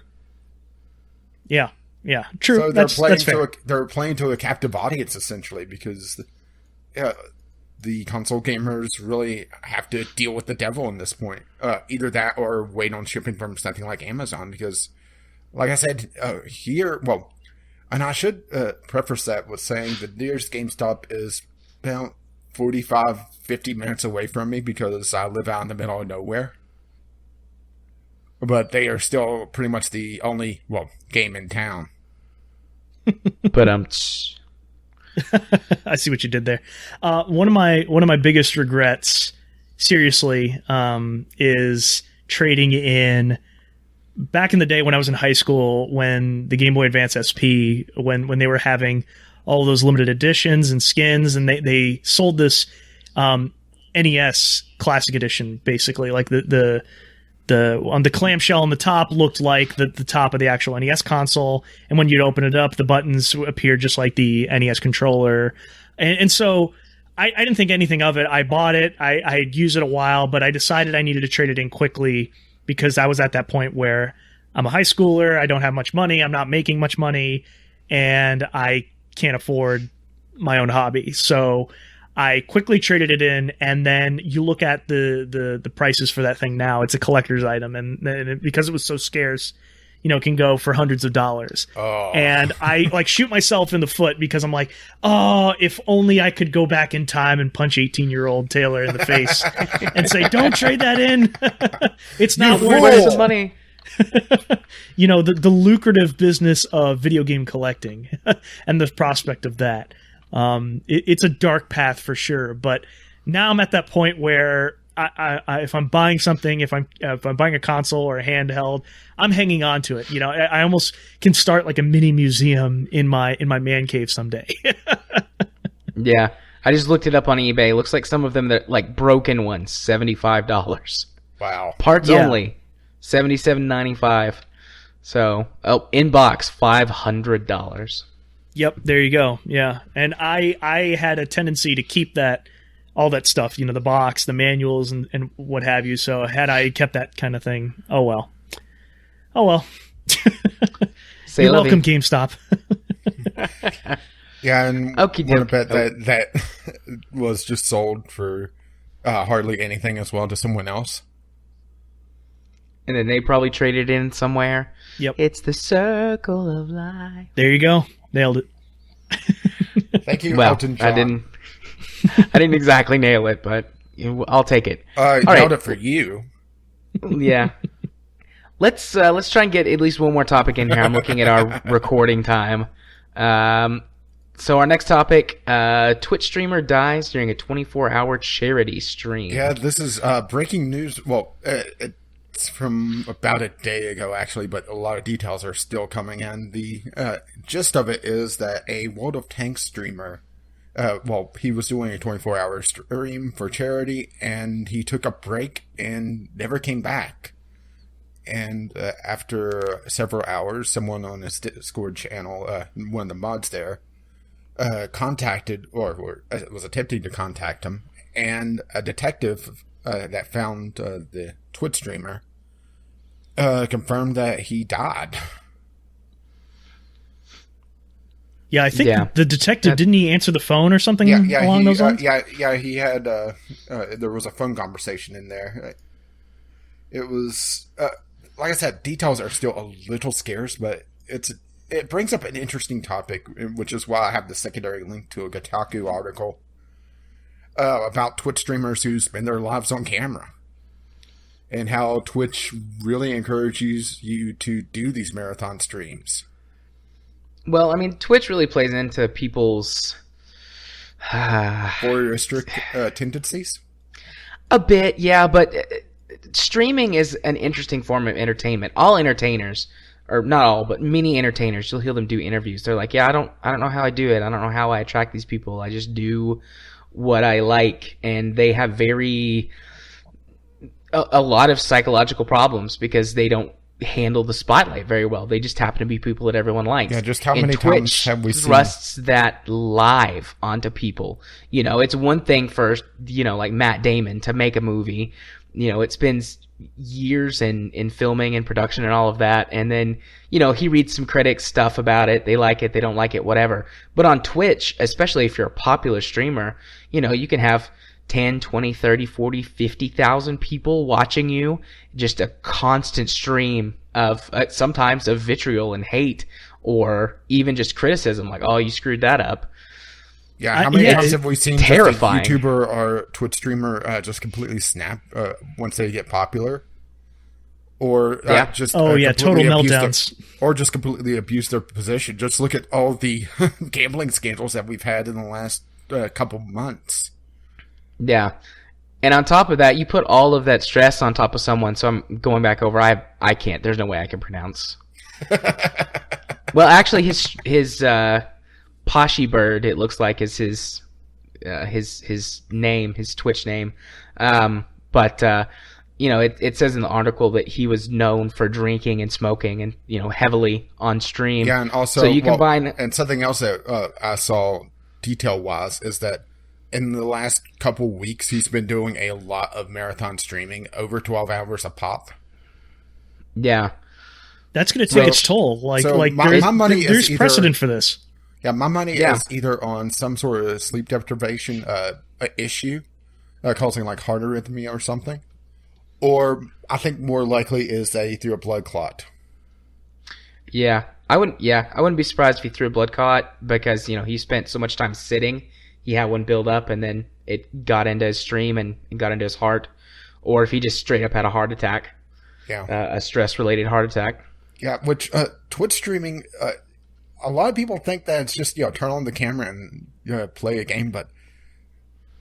[SPEAKER 3] Yeah, true.
[SPEAKER 2] So
[SPEAKER 3] that's fair.
[SPEAKER 2] They're playing to a captive audience essentially, because the console gamers really have to deal with the devil in this point. Either that or wait on shipping from something like Amazon, because, like I said, and I should preface that with saying the nearest GameStop is about 45-50 minutes away from me, because I live out in the middle of nowhere. But they are still pretty much the only, game in town.
[SPEAKER 1] But
[SPEAKER 3] I see what you did there. One of my biggest regrets, seriously, is trading in. Back in the day when I was in high school, when the Game Boy Advance SP, when they were having all those limited editions and skins, and they sold this NES Classic Edition, basically, like the on the clamshell on the top looked like the top of the actual NES console, and when you'd open it up, the buttons appeared just like the NES controller, and so I didn't think anything of it. I bought it. I'd used it a while, but I decided I needed to trade it in quickly, because I was at that point where I'm a high schooler, I don't have much money, I'm not making much money, and I can't afford my own hobby. So I quickly traded it in, and then you look at the prices for that thing now, it's a collector's item, and because it was so scarce, it can go for hundreds of dollars.
[SPEAKER 2] Oh.
[SPEAKER 3] And I shoot myself in the foot, because I'm like, if only I could go back in time and punch 18-year-old Taylor in the face and say, don't trade that in. It's not worth
[SPEAKER 1] the money.
[SPEAKER 3] the lucrative business of video game collecting and the prospect of that. It's a dark path for sure. But now I'm at that point where if I'm buying something, if I'm buying a console or a handheld, I'm hanging on to it. I almost can start like a mini museum in my man cave someday.
[SPEAKER 1] Yeah, I just looked it up on eBay. Looks like some of them that like broken ones, $75.
[SPEAKER 2] Wow.
[SPEAKER 1] Parts only, $77.95. So, in box, $500.
[SPEAKER 3] Yep, there you go. Yeah, and I had a tendency to keep all that stuff, the box, the manuals, and what have you. So had I kept that kind of thing, oh well. You're welcome, GameStop.
[SPEAKER 2] Yeah, and
[SPEAKER 1] okay,
[SPEAKER 2] want to bet that was just sold for hardly anything as well to someone else.
[SPEAKER 1] And then they probably traded in somewhere.
[SPEAKER 3] Yep.
[SPEAKER 1] It's the circle of life.
[SPEAKER 3] There you go. Nailed it.
[SPEAKER 2] Thank you,
[SPEAKER 1] well,
[SPEAKER 2] Elton John.
[SPEAKER 1] I didn't exactly nail it, but I'll take it.
[SPEAKER 2] Nailed it for you.
[SPEAKER 1] Yeah. Let's try and get at least one more topic in here. I'm looking at our recording time. So our next topic, Twitch streamer dies during a 24-hour charity stream.
[SPEAKER 2] Yeah, this is breaking news. Well, it's from about a day ago, actually, but a lot of details are still coming in. The gist of it is that a World of Tanks streamer, he was doing a 24-hour stream for charity, and he took a break and never came back. And after several hours, someone on his Discord channel, one of the mods there, contacted or was attempting to contact him, and a detective that found the Twitch streamer confirmed that he died.
[SPEAKER 3] Yeah, I think the detective, didn't he answer the phone or something along those lines?
[SPEAKER 2] Yeah, he had, there was a phone conversation in there. It was, like I said, details are still a little scarce, but it brings up an interesting topic, which is why I have the secondary link to a Kotaku article about Twitch streamers who spend their lives on camera, and how Twitch really encourages you to do these marathon streams.
[SPEAKER 1] Well, I mean, Twitch really plays into people's
[SPEAKER 2] voyeuristic tendencies.
[SPEAKER 1] A bit, yeah, but streaming is an interesting form of entertainment. All entertainers, or not all, but many entertainers, you'll hear them do interviews. They're like, yeah, I don't know how I do it. I don't know how I attract these people. I just do what I like. And they have a lot of psychological problems because they don't handle the spotlight very well. They just happen to be people that everyone likes.
[SPEAKER 2] Yeah, just how many times have we seen
[SPEAKER 1] thrusts that live onto people? It's one thing for, like Matt Damon to make a movie. It spends years in filming and production and all of that, and then he reads some critics stuff about it. They like it, they don't like it, whatever. But on Twitch, especially if you're a popular streamer, you can have 10, 20, 30, 40, 50,000 people watching you, just a constant stream of sometimes of vitriol and hate, or even just criticism, like, oh, you screwed that up.
[SPEAKER 2] Yeah, how many times have we seen
[SPEAKER 1] terrifying.
[SPEAKER 2] Just a YouTuber or Twitch streamer just completely snap once they get popular? Or just
[SPEAKER 3] total meltdowns.
[SPEAKER 2] Or just completely abuse their position. Just look at all the gambling scandals that we've had in the last couple months. Yeah.
[SPEAKER 1] And on top of that, you put all of that stress on top of someone. So I'm going back over. I can't. There's no way I can pronounce. Well, actually, his Poshy Bird, it looks like, is his name, his Twitch name. But it says in the article that he was known for drinking and smoking and heavily on stream.
[SPEAKER 2] Yeah, and also
[SPEAKER 1] so you combine
[SPEAKER 2] and something else that I saw detail-wise is that in the last couple weeks, he's been doing a lot of marathon streaming, over 12 hours a pop.
[SPEAKER 1] Yeah.
[SPEAKER 3] That's going to take its toll. There's precedent for this.
[SPEAKER 2] Yeah, my money is either on some sort of sleep deprivation issue, causing like heart arrhythmia or something, or I think more likely is that he threw a blood clot.
[SPEAKER 1] Yeah, I wouldn't be surprised if he threw a blood clot because he spent so much time sitting. He had one build up, and then it got into his stream and got into his heart, or if he just straight up had a heart attack.
[SPEAKER 2] Yeah.
[SPEAKER 1] a stress-related heart attack.
[SPEAKER 2] Yeah, which Twitch streaming, a lot of people think that it's just, turn on the camera and play a game, but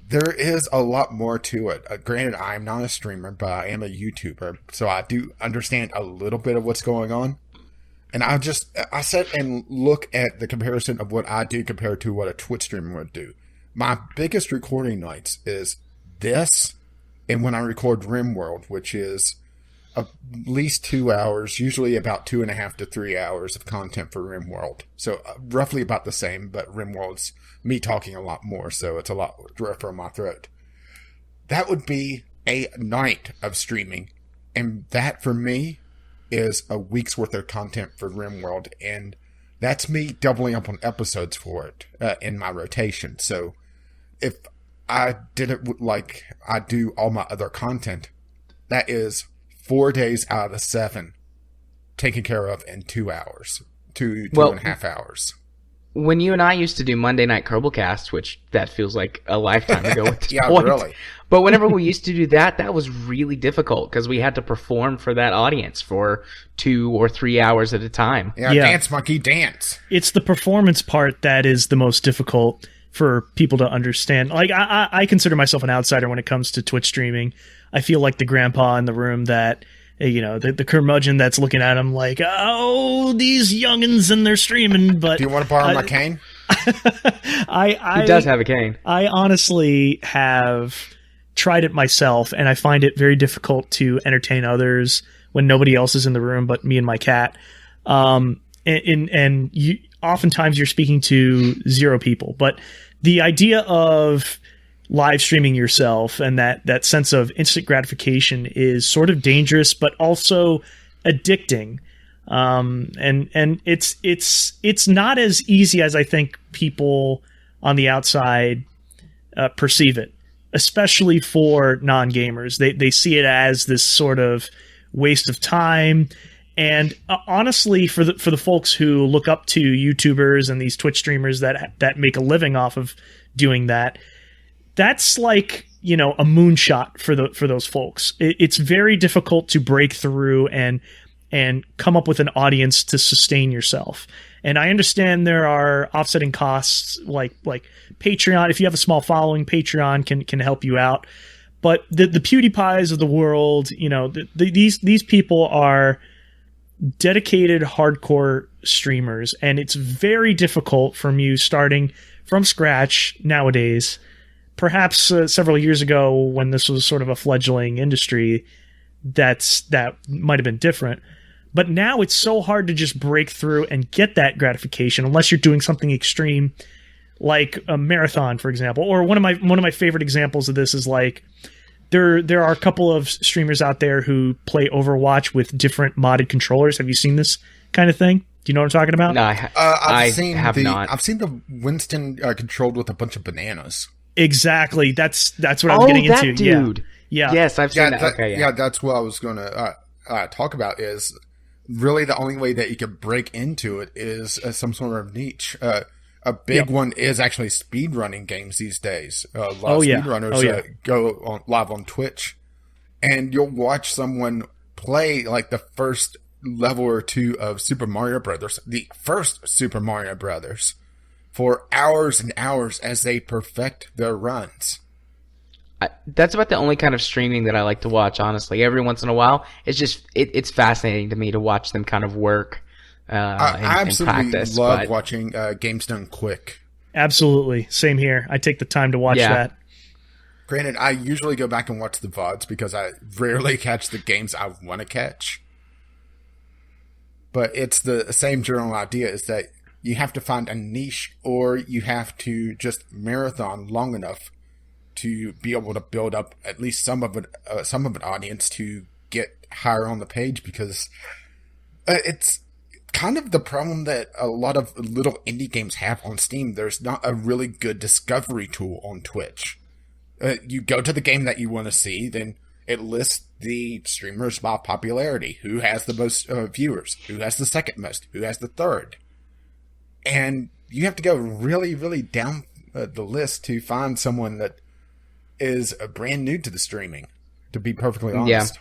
[SPEAKER 2] there is a lot more to it. Granted, I'm not a streamer, but I am a YouTuber, so I do understand a little bit of what's going on. And I sit and look at the comparison of what I do compared to what a Twitch streamer would do. My biggest recording nights is this, and when I record RimWorld, which is at least 2 hours, usually about 2.5 to 3 hours of content for RimWorld. So roughly about the same, but RimWorld's me talking a lot more, so it's a lot rougher on my throat. That would be a night of streaming, and that for me is a week's worth of content for RimWorld, and that's me doubling up on episodes for it in my rotation. So if I did it like I do all my other content, that is 4 days out of the 7 taken care of in 2 hours, two and a half hours.
[SPEAKER 1] When you and I used to do Monday Night Kerbal-Cast, which that feels like a lifetime ago at this
[SPEAKER 2] yeah,
[SPEAKER 1] point.
[SPEAKER 2] Really.
[SPEAKER 1] But whenever we used to do that, that was really difficult because we had to perform for that audience for 2 or 3 hours at a time.
[SPEAKER 2] Yeah, dance, monkey, dance.
[SPEAKER 3] It's the performance part that is the most difficult for people to understand. Like, I consider myself an outsider when it comes to Twitch streaming. I feel like the grandpa in the room that, the curmudgeon that's looking at him like, oh, these youngins and they're streaming. But
[SPEAKER 2] do you want to borrow my cane?
[SPEAKER 1] He does have a cane.
[SPEAKER 3] I honestly have tried it myself, and I find it very difficult to entertain others when nobody else is in the room but me and my cat. And you, oftentimes you're speaking to 0 people, but the idea of live streaming yourself and that sense of instant gratification is sort of dangerous, but also addicting. And it's not as easy as I think people on the outside perceive it, especially for non-gamers. They see it as this sort of waste of time. And honestly, for the folks who look up to YouTubers and these Twitch streamers that make a living off of doing that, that's like, a moonshot for those folks. It's very difficult to break through and come up with an audience to sustain yourself. And I understand there are offsetting costs like Patreon. If you have a small following, Patreon can help you out. But the PewDiePies of the world, these people are dedicated hardcore streamers, and it's very difficult from you starting from scratch nowadays. Perhaps several years ago, when this was sort of a fledgling industry, that might have been different. But now it's so hard to just break through and get that gratification unless you're doing something extreme, like a marathon, for example. Or one of my favorite examples of this is like there are a couple of streamers out there who play Overwatch with different modded controllers. Have you seen this kind of thing? Do you know what I'm talking about?
[SPEAKER 1] No, I have not.
[SPEAKER 2] I've seen the Winston controlled with a bunch of bananas.
[SPEAKER 3] Exactly. That's what I was getting into.
[SPEAKER 1] That dude.
[SPEAKER 3] Yeah.
[SPEAKER 1] Yes, I've seen that. Okay,
[SPEAKER 2] yeah, that's what I was going to talk about. Is really the only way that you can break into it is some sort of niche. A big one is actually speedrunning games these days. A lot of speedrunners go live on Twitch, and you'll watch someone play like the first level or 2 of Super Mario Brothers, the first Super Mario Brothers, for hours and hours as they perfect their runs.
[SPEAKER 1] That's about the only kind of streaming that I like to watch, honestly. Every once in a while, it's fascinating to me to watch them kind of work
[SPEAKER 2] I absolutely
[SPEAKER 1] practice.
[SPEAKER 2] Love watching games done quick.
[SPEAKER 3] Absolutely. Same here. I take the time to watch that.
[SPEAKER 2] Granted, I usually go back and watch the VODs because I rarely catch the games I want to catch. But it's the same general idea, is that you have to find a niche, or you have to just marathon long enough to be able to build up at least some of an audience to get higher on the page, because it's kind of the problem that a lot of little indie games have on Steam. There's not a really good discovery tool on Twitch. You go to the game that you want to see, then it lists the streamers by popularity. Who has the most viewers? Who has the second most? Who has the third? And you have to go really, really down the list to find someone that is brand new to the streaming, to be perfectly honest.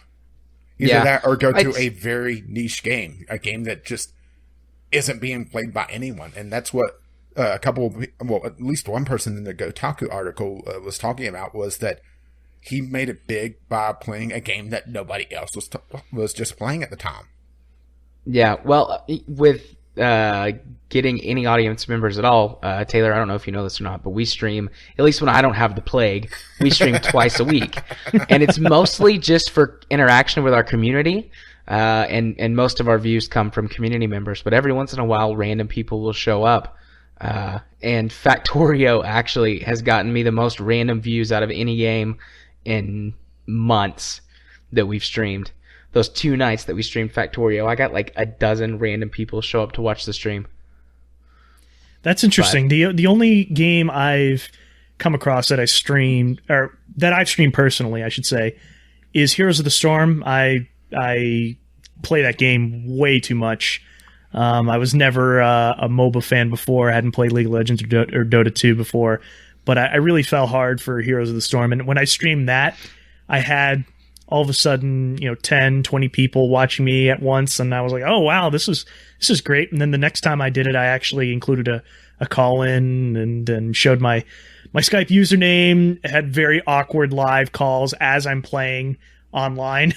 [SPEAKER 2] Either that or go to a very niche game, a game that just isn't being played by anyone. And that's what at least one person in the Gotaku article was talking about, was that he made it big by playing a game that nobody else was just playing at the time.
[SPEAKER 1] Yeah, well, with getting any audience members at all, Taylor, I don't know if you know this or not, but we stream, at least when I don't have the plague, we stream twice a week. And it's mostly just for interaction with our community, and most of our views come from community members. But every once in a while, random people will show up. And Factorio actually has gotten me the most random views out of any game in months that we've streamed. Those 2 nights that we streamed Factorio, I got like a dozen random people show up to watch the stream.
[SPEAKER 3] That's interesting. The only game I've come across that I streamed, or that I've streamed personally, I should say, is Heroes of the Storm. I play that game way too much. I was never a MOBA fan before. I hadn't played League of Legends or Dota 2 before, but I really fell hard for Heroes of the Storm. And when I streamed that, I had all of a sudden, 10, 20 people watching me at once. And I was like, oh, wow, this is great. And then the next time I did it, I actually included a call in and showed my Skype username, had very awkward live calls as I'm playing online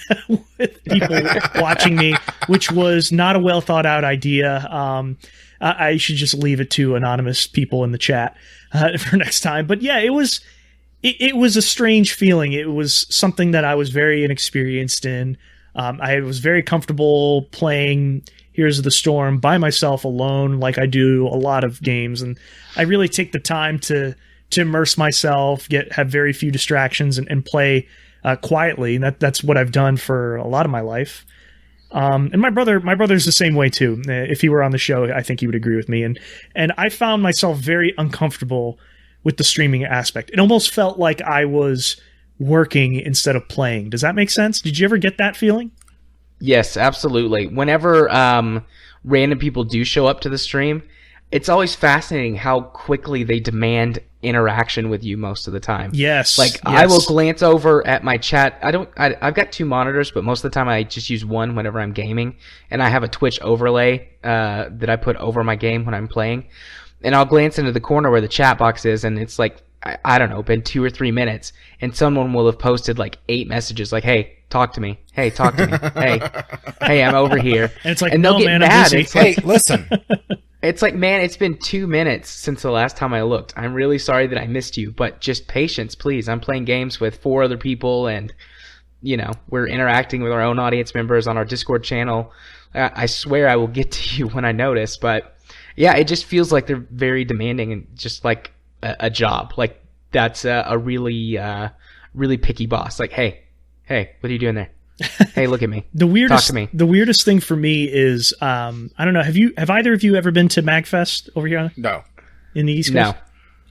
[SPEAKER 3] with people watching me, which was not a well thought out idea. I should just leave it to anonymous people in the chat for next time. But yeah, it was a strange feeling. It was something that I was very inexperienced in. I was very comfortable playing Heroes of the Storm by myself alone, like I do a lot of games, and I really take the time to immerse myself, have very few distractions, and play quietly. And that's what I've done for a lot of my life. And my brother's the same way too. If he were on the show, I think he would agree with me. And I found myself very uncomfortable with the streaming aspect. It almost felt like I was working instead of playing. Does that make sense? Did you ever get that feeling?
[SPEAKER 1] Yes, absolutely. Whenever random people do show up to the stream, it's always fascinating how quickly they demand interaction with you most of the time.
[SPEAKER 3] Yes.
[SPEAKER 1] I will glance over at my chat. I've got 2 monitors, but most of the time I just use one whenever I'm gaming, and I have a Twitch overlay that I put over my game when I'm playing. And I'll glance into the corner where the chat box is, and it's like, I don't know, been 2 or 3 minutes, and someone will have posted like 8 messages like, hey, talk to me. Hey, talk to me. Hey, I'm over here.
[SPEAKER 3] And it's like,
[SPEAKER 1] and they'll get mad.
[SPEAKER 3] I'm
[SPEAKER 1] busy. It's
[SPEAKER 2] hey, listen.
[SPEAKER 1] It's like, man, it's been 2 minutes since the last time I looked. I'm really sorry that I missed you, but just patience, please. I'm playing games with 4 other people, and, we're interacting with our own audience members on our Discord channel. I swear I will get to you when I notice, but yeah, it just feels like they're very demanding and just like a job. Like that's a really, really picky boss. Like, hey, what are you doing there? Hey, look at me. Talk to me.
[SPEAKER 3] The weirdest thing for me is, I don't know. Have either of you ever been to MagFest over here?
[SPEAKER 2] No.
[SPEAKER 3] In the East Coast?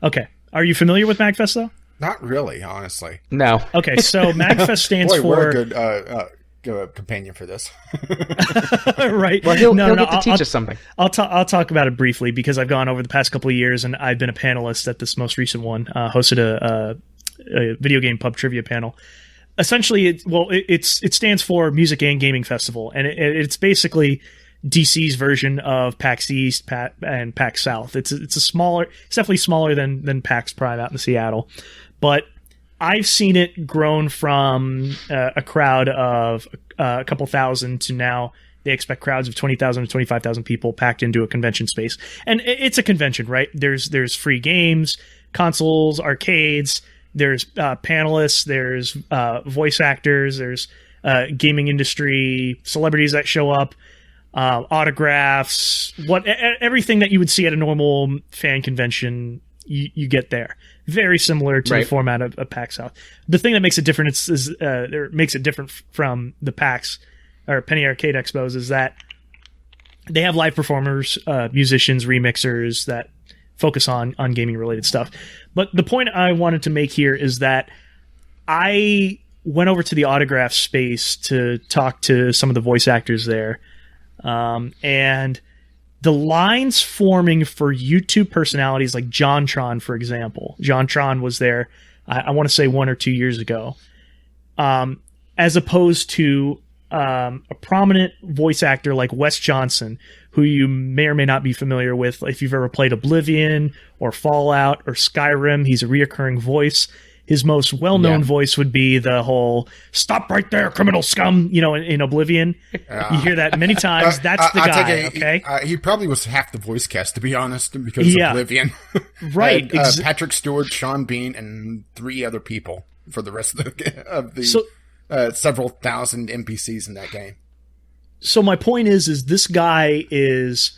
[SPEAKER 1] No.
[SPEAKER 3] Okay. Are you familiar with MagFest though?
[SPEAKER 2] Not really, honestly.
[SPEAKER 1] No.
[SPEAKER 3] Okay, so MagFest stands for.
[SPEAKER 2] We're a good companion for this.
[SPEAKER 3] Right.
[SPEAKER 1] Well, he'll get to teach us something.
[SPEAKER 3] I'll talk about it briefly because I've gone over the past couple of years and I've been a panelist at this most recent one. Hosted a video game pub trivia panel. Essentially, it stands for Music and Gaming Festival, and it's basically DC's version of PAX East and PAX South. It's definitely smaller than PAX Prime out in Seattle, but I've seen it grown from a crowd of a couple thousand to now they expect crowds of 20,000 to 25,000 people packed into a convention space. And it's a convention, right? There's free games, consoles, arcades, there's panelists, there's voice actors, there's gaming industry, celebrities that show up, autographs, everything that you would see at a normal fan convention, you get there. Very similar to the format of PAX South. The thing that makes it different makes it different from the PAX or Penny Arcade Expos is that they have live performers, musicians, remixers that focus on gaming related stuff. But the point I wanted to make here is that I went over to the autograph space to talk to some of the voice actors there, and the lines forming for YouTube personalities like JonTron, for example. JonTron was there, I want to say 1 or 2 years ago, as opposed to a prominent voice actor like Wes Johnson, who you may or may not be familiar with if you've ever played Oblivion or Fallout or Skyrim. He's a reoccurring voice. His most well-known voice would be the whole "Stop right there, criminal scum!" In Oblivion. You hear that many times. That's the guy. Okay,
[SPEAKER 2] he probably was half the voice cast, to be honest, because of Oblivion.
[SPEAKER 3] Right.
[SPEAKER 2] Patrick Stewart, Sean Bean, and 3 other people for the rest of the several thousand NPCs in that game.
[SPEAKER 3] So my point is this guy is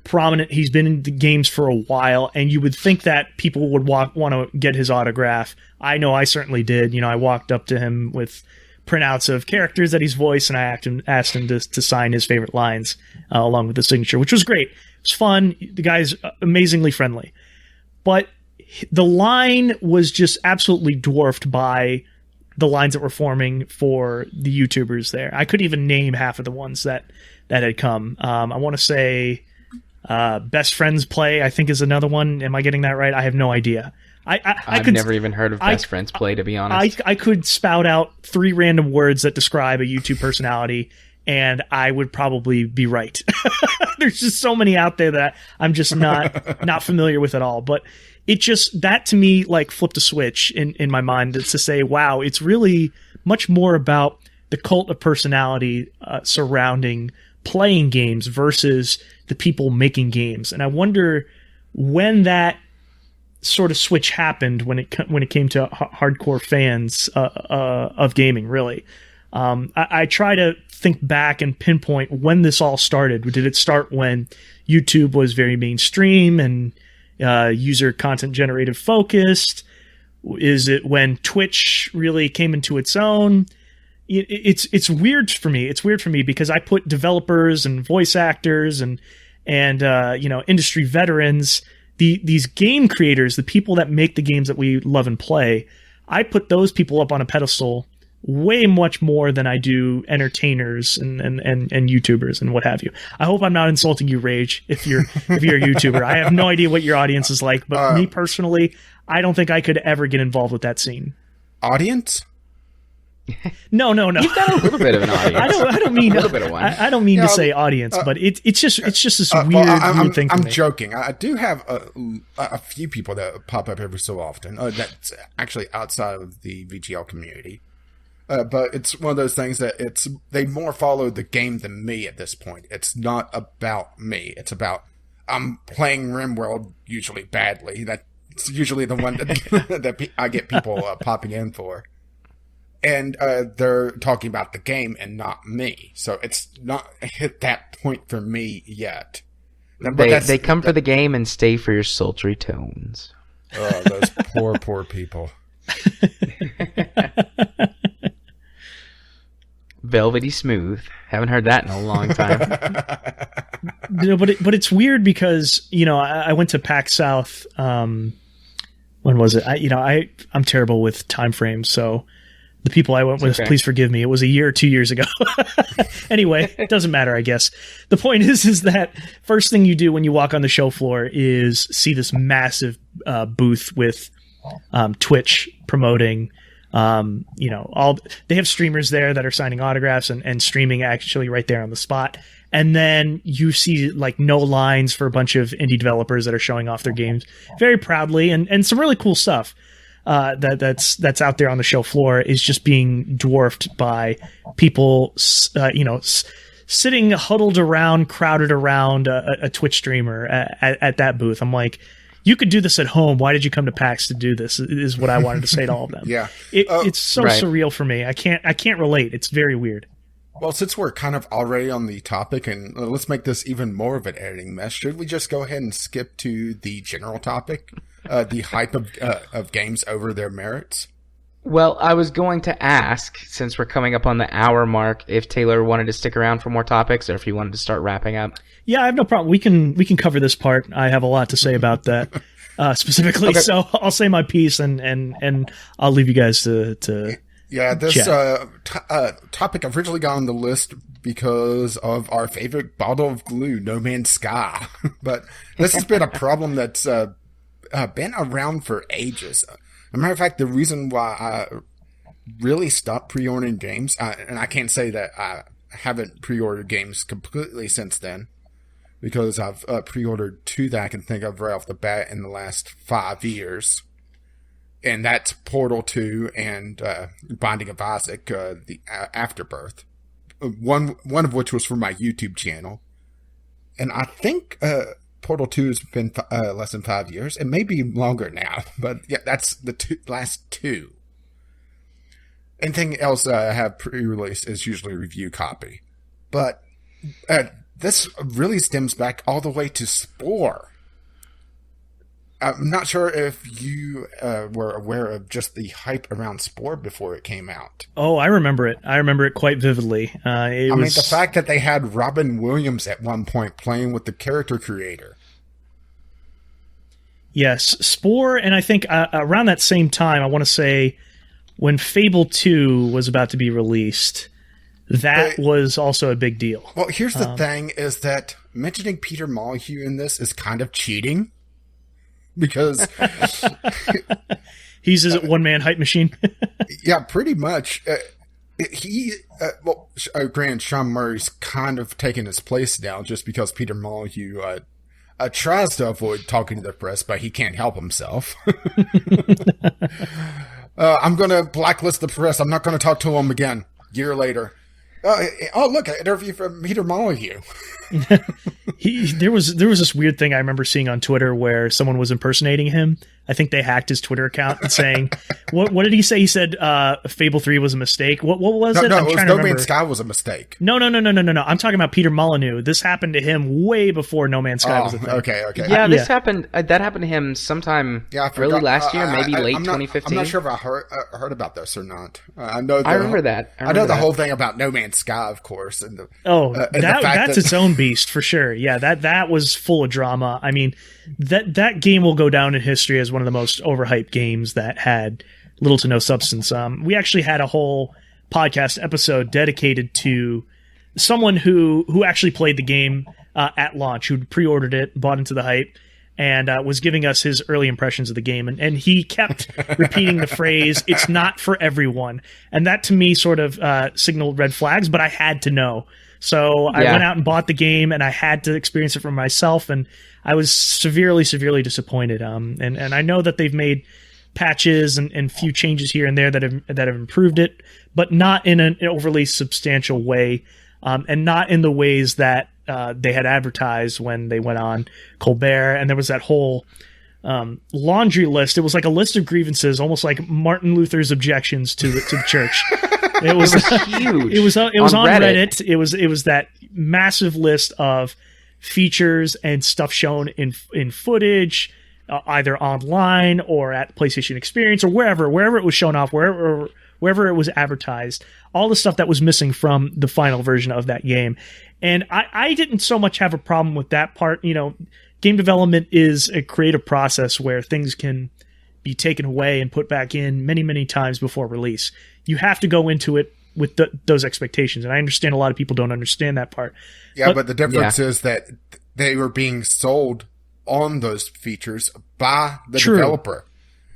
[SPEAKER 3] prominent. He's been in the games for a while, and you would think that people would want to get his autograph. I know I certainly did. I walked up to him with printouts of characters that he's voiced, and I asked him to sign his favorite lines along with the signature, which was great. It was fun. The guy's amazingly friendly. But the line was just absolutely dwarfed by the lines that were forming for the YouTubers there. I couldn't even name half of the ones that had come. I want to say Best Friends Play, I think, is another one. Am I getting that right? I have no idea.
[SPEAKER 1] I've never even heard of Best Friends Play, to be honest.
[SPEAKER 3] I could spout out 3 random words that describe a YouTube personality, and I would probably be right. There's just so many out there that I'm just not familiar with at all. But it just, that to me, like, flipped a switch in my mind. It's to say, wow, it's really much more about the cult of personality surrounding playing games versus the people making games. And I wonder when that sort of switch happened when it came to hardcore fans of gaming, really. I try to think back and pinpoint when this all started. Did it start when YouTube was very mainstream and user content generated focused? Is it when Twitch really came into its own? It's weird for me. It's weird for me because I put developers and voice actors and industry veterans, these game creators, the people that make the games that we love and play. I put those people up on a pedestal way much more than I do entertainers and YouTubers and what have you. I hope I'm not insulting you, Rage, if you're a YouTuber. I have no idea what your audience is like, but me personally, I don't think I could ever get involved with that scene.
[SPEAKER 2] Audience?
[SPEAKER 3] No.
[SPEAKER 1] You've got a little bit of an audience.
[SPEAKER 3] I don't mean
[SPEAKER 1] a little bit of one.
[SPEAKER 3] I don't mean to say audience, but it's just this weird thing.
[SPEAKER 2] I'm joking. I do have a few people that pop up every so often. That's actually outside of the VGL community. But it's one of those things that they more follow the game than me at this point. It's not about me. It's about I'm playing RimWorld usually badly. That's usually the one that I get people popping in for. And they're talking about the game and not me. So it's not hit that point for me yet.
[SPEAKER 1] But they come for the game and stay for your sultry tones.
[SPEAKER 2] Oh, those poor people.
[SPEAKER 1] Velvety smooth. Haven't heard that in a long time.
[SPEAKER 3] But it's weird because, I went to PAX South. When was it? I'm terrible with time frames, so the people I went with, please forgive me. It was a year or 2 years ago. Anyway, it doesn't matter, I guess. The point is that first thing you do when you walk on the show floor is see this massive booth with Twitch promoting. They have streamers there that are signing autographs and streaming actually right there on the spot. And then you see like no lines for a bunch of indie developers that are showing off their games very proudly and some really cool stuff. That's out there on the show floor is just being dwarfed by people, sitting huddled around, crowded around a Twitch streamer at that booth. I'm like, you could do this at home. Why did you come to PAX to do this? Is what I wanted to say to all of them.
[SPEAKER 2] Yeah,
[SPEAKER 3] it's so surreal for me. I can't relate. It's very weird.
[SPEAKER 2] Well, since we're kind of already on the topic, and let's make this even more of an editing mess, should we just go ahead and skip to the general topic, the hype of games over their merits?
[SPEAKER 1] Well, I was going to ask, since we're coming up on the hour mark, if Taylor wanted to stick around for more topics, or if he wanted to start wrapping up. Yeah,
[SPEAKER 3] I have no problem. We can cover this part. I have a lot to say about that specifically, okay. So I'll say my piece, and I'll leave you guys to
[SPEAKER 2] Yeah, this topic originally got on the list because of our favorite bottle of glue, No Man's Sky. But this has been a problem that's been around for ages. As a matter of fact, the reason why really stopped pre-ordering games, and I can't say that I haven't pre-ordered games completely since then, because I've pre-ordered 2 that I can think of right off the bat in the last 5 years. And that's Portal 2 and Binding of Isaac, the Afterbirth. One of which was for my YouTube channel. And I think Portal 2 has been less than 5 years. It may be longer now, but yeah, that's the last 2. Anything else I have pre-released is usually a review copy. But this really stems back all the way to Spore. I'm not sure if you were aware of just the hype around Spore before it came out.
[SPEAKER 3] Oh, I remember it. I remember it quite vividly.
[SPEAKER 2] I mean, the fact that they had Robin Williams at one point playing with the character creator.
[SPEAKER 3] Yes, Spore, and I think around that same time, I want to say, when Fable 2 was about to be released, that was also a big deal.
[SPEAKER 2] Well, here's the thing, is that mentioning Peter Molyneux in this is kind of cheating. Because
[SPEAKER 3] he's a one-man hype machine.
[SPEAKER 2] Yeah, pretty much. Granted, Sean Murray's kind of taken his place now just because Peter Molyneux tries to avoid talking to the press, but he can't help himself. I'm going to blacklist the press. I'm not going to talk to him again. Year later. Look, an interview from Peter Molyneux.
[SPEAKER 3] There was this weird thing I remember seeing on Twitter where someone was impersonating him. I think they hacked his Twitter account and saying, what did he say? He said Fable 3 was a mistake. What was it?
[SPEAKER 2] No, it was No Man's Sky was a mistake.
[SPEAKER 3] No. I'm talking about Peter Molyneux. This happened to him way before No Man's Sky was a thing.
[SPEAKER 2] Okay.
[SPEAKER 1] Yeah, this happened. That happened to him sometime early last year, maybe late 2015.
[SPEAKER 2] I'm not sure if I heard about this or not. I remember
[SPEAKER 1] that.
[SPEAKER 2] I know the whole thing about No Man's Sky, of course. And
[SPEAKER 3] that's its own beast for sure. Yeah, that was full of drama. I mean, that game will go down in history as one of the most overhyped games that had little to no substance. We actually had a whole podcast episode dedicated to someone who actually played the game at launch, who pre-ordered it, bought into the hype, and was giving us his early impressions of the game. And he kept repeating the phrase, "It's not for everyone." And that to me sort of signaled red flags, but I had to know. So I went out and bought the game, and I had to experience it for myself, and I was severely, severely disappointed. And I know that they've made patches and few changes here and there that have improved it, but not in an overly substantial way, and not in the ways that they had advertised when they went on Colbert. And there was that whole laundry list. It was like a list of grievances, almost like Martin Luther's objections to the church. It was
[SPEAKER 1] huge.
[SPEAKER 3] It was on Reddit. It was that massive list of features and stuff shown in footage, either online or at PlayStation Experience or wherever it was shown off, wherever it was advertised. All the stuff that was missing from the final version of that game. And I didn't so much have a problem with that part. You know, game development is a creative process where things can be taken away and put back in many, many times before release. You have to go into it with those expectations. And I understand a lot of people don't understand that part.
[SPEAKER 2] Yeah, but the difference is that they were being sold on those features by the developer.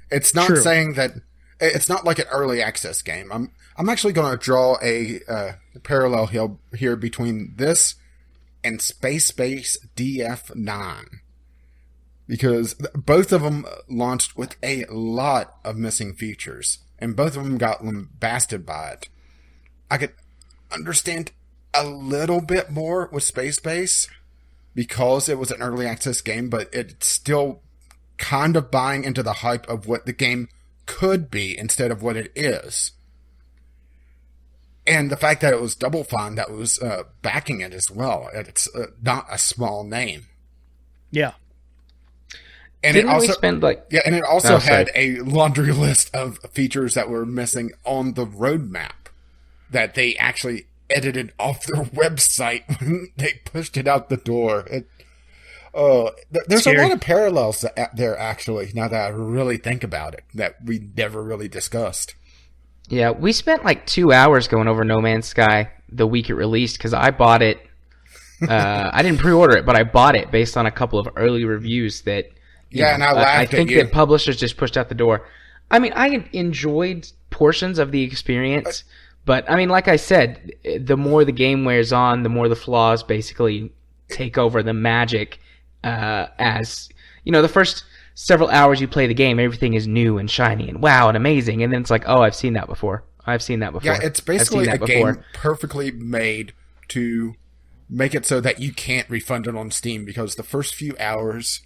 [SPEAKER 2] It's not saying that it's not like an early access game. I'm actually going to draw a parallel here between this and Space DF9. Because both of them launched with a lot of missing features. And both of them got lambasted by it. I could understand a little bit more with Space Base because it was an early access game, but it's still kind of buying into the hype of what the game could be instead of what it is. And the fact that it was Double Fine that was backing it as well. It's not a small name.
[SPEAKER 3] Yeah.
[SPEAKER 2] And it also had a laundry list of features that were missing on the roadmap that they actually edited off their website when they pushed it out the door. There's a lot of parallels there, actually, now that I really think about it, that we never really discussed.
[SPEAKER 1] Yeah, we spent like 2 hours going over No Man's Sky the week it released because I bought it. I didn't pre-order it, but I bought it based on a couple of early reviews that...
[SPEAKER 2] and I laughed
[SPEAKER 1] I think
[SPEAKER 2] at you.
[SPEAKER 1] that publishers just pushed out the door. I mean, I enjoyed portions of the experience. But I mean, like I said, the more the game wears on, the more the flaws basically take over the magic. As you know, the first several hours you play the game, everything is new and shiny and wow and amazing, and then it's like, oh, I've seen that before. Yeah,
[SPEAKER 2] it's basically a game perfectly made to make it so that you can't refund it on Steam, because the first few hours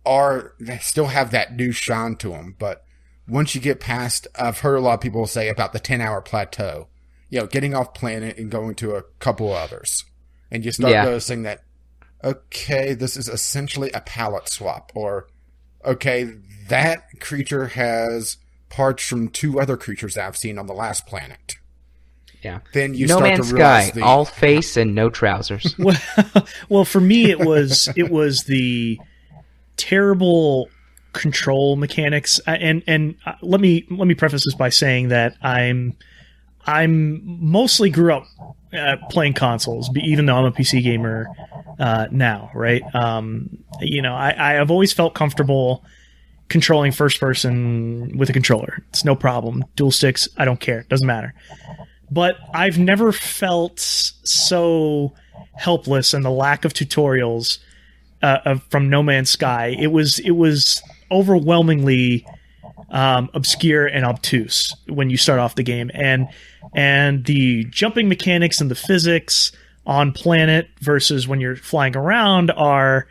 [SPEAKER 2] they still have that new shine to them. But once you get past, I've heard a lot of people say about the 10-hour plateau, getting off planet and going to a couple others, and you start noticing that, okay, this is essentially a palette swap, or okay, that creature has parts from 2 other creatures that I've seen on the last planet.
[SPEAKER 1] Yeah.
[SPEAKER 2] Then you
[SPEAKER 1] No
[SPEAKER 2] start
[SPEAKER 1] Man's
[SPEAKER 2] to realize
[SPEAKER 1] Sky, all face and no trousers.
[SPEAKER 3] Well, for me, it was the terrible control mechanics, and let me preface this by saying that I'm mostly grew up playing consoles, even though I'm a PC gamer now, right? I have always felt comfortable controlling first person with a controller. It's no problem. Dual sticks, I don't care. Doesn't matter. But I've never felt so helpless, and the lack of tutorials from No Man's Sky. It was overwhelmingly obscure and obtuse when you start off the game, and the jumping mechanics and the physics on planet versus when you're flying around are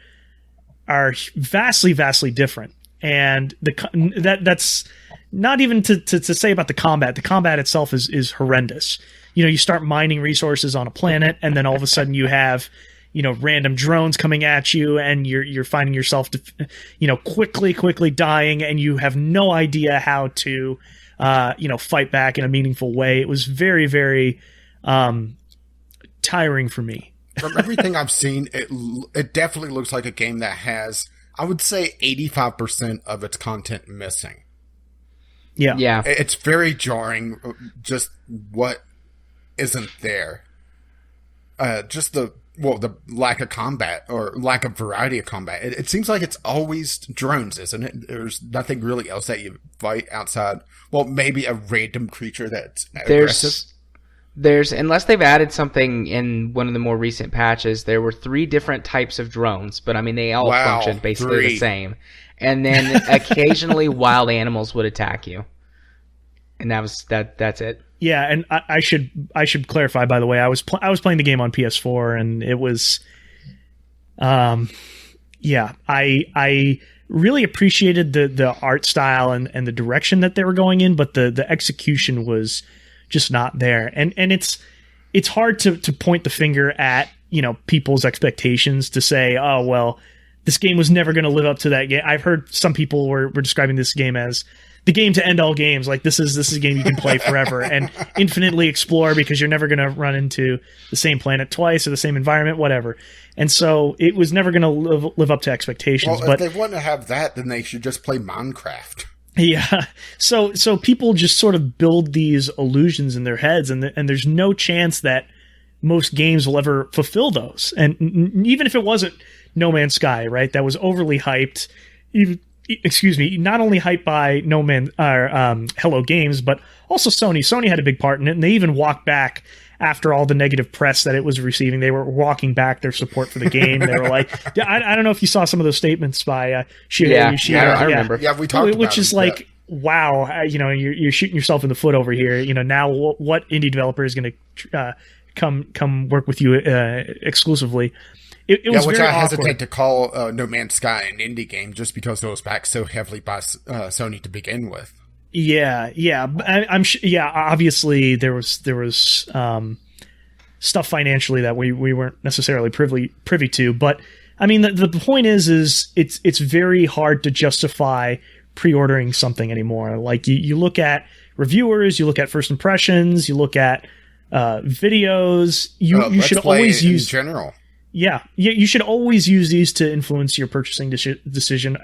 [SPEAKER 3] vastly different. And that's not even to say about the combat. The combat itself is horrendous. You start mining resources on a planet, and then all of a sudden you have random drones coming at you, and you're finding yourself quickly dying, and you have no idea how to fight back in a meaningful way. It was very, very tiring for me.
[SPEAKER 2] From everything I've seen, it definitely looks like a game that has, I would say, 85% of its content missing.
[SPEAKER 1] Yeah.
[SPEAKER 2] It's very jarring, just what isn't there. Just the lack of combat, or lack of variety of combat. It seems like it's always drones, isn't it? There's nothing really else that you fight outside. Well, maybe a random creature that's aggressive.
[SPEAKER 1] There's, unless they've added something in one of the more recent patches, there were 3 different types of drones, but I mean, they all functioned basically the same. And then occasionally wild animals would attack you. And that's it.
[SPEAKER 3] Yeah, and I should clarify, by the way, I was playing the game on PS4, and it was, I really appreciated the art style and the direction that they were going in, but the execution was just not there. And it's hard to point the finger at people's expectations to say, oh well, this game was never going to live up to that game. I've heard some people were describing this game as the game to end all games. Like this is a game you can play forever and infinitely explore, because you're never going to run into the same planet twice or the same environment, whatever. And so it was never going to live up to expectations.
[SPEAKER 2] Well,
[SPEAKER 3] but
[SPEAKER 2] if they want to have that, then they should just play Minecraft.
[SPEAKER 3] Yeah. So people just sort of build these illusions in their heads, and there's no chance that most games will ever fulfill those. And even if it wasn't No Man's Sky, right, that was overly hyped, not only hyped by Hello Games, but also Sony. Sony had a big part in it, and they even walked back after all the negative press that it was receiving. They were walking back their support for the game. They were like, I don't know if you saw some of those statements by Shigeru Yoshida.
[SPEAKER 1] I remember.
[SPEAKER 2] Yeah, we talked about
[SPEAKER 3] which is like, wow, you're shooting yourself in the foot over here. Now what indie developer is going to come work with you exclusively? It was
[SPEAKER 2] which
[SPEAKER 3] very
[SPEAKER 2] I
[SPEAKER 3] awkward.
[SPEAKER 2] hesitate to call No Man's Sky an indie game, just because it was backed so heavily by Sony to begin with.
[SPEAKER 3] Yeah. I'm obviously there was stuff financially that we weren't necessarily privy to, but I mean the point is it's very hard to justify pre-ordering something anymore. Like you look at reviewers, you look at first impressions, you look at videos. You should always use
[SPEAKER 2] in general.
[SPEAKER 3] Yeah, you should always use these to influence your purchasing decision.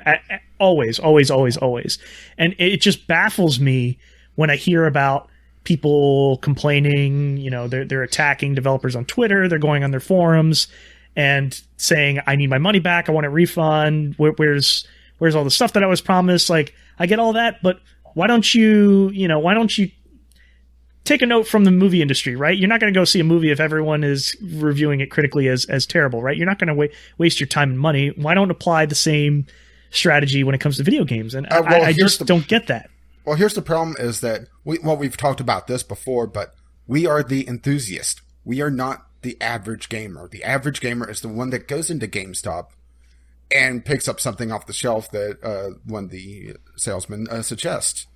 [SPEAKER 3] Always. And it just baffles me when I hear about people complaining. They're attacking developers on Twitter. They're going on their forums and saying, "I need my money back. I want a refund. Where's all the stuff that I was promised?" Like, I get all that, but why don't you take a note from the movie industry, right? You're not going to go see a movie if everyone is reviewing it critically as terrible, right? You're not going to waste your time and money. Why don't apply the same strategy when it comes to video games? And I just don't get that.
[SPEAKER 2] Well, here's the problem is that we've talked about this before, but we are the enthusiast. We are not the average gamer. The average gamer is the one that goes into GameStop and picks up something off the shelf that when the salesman suggests.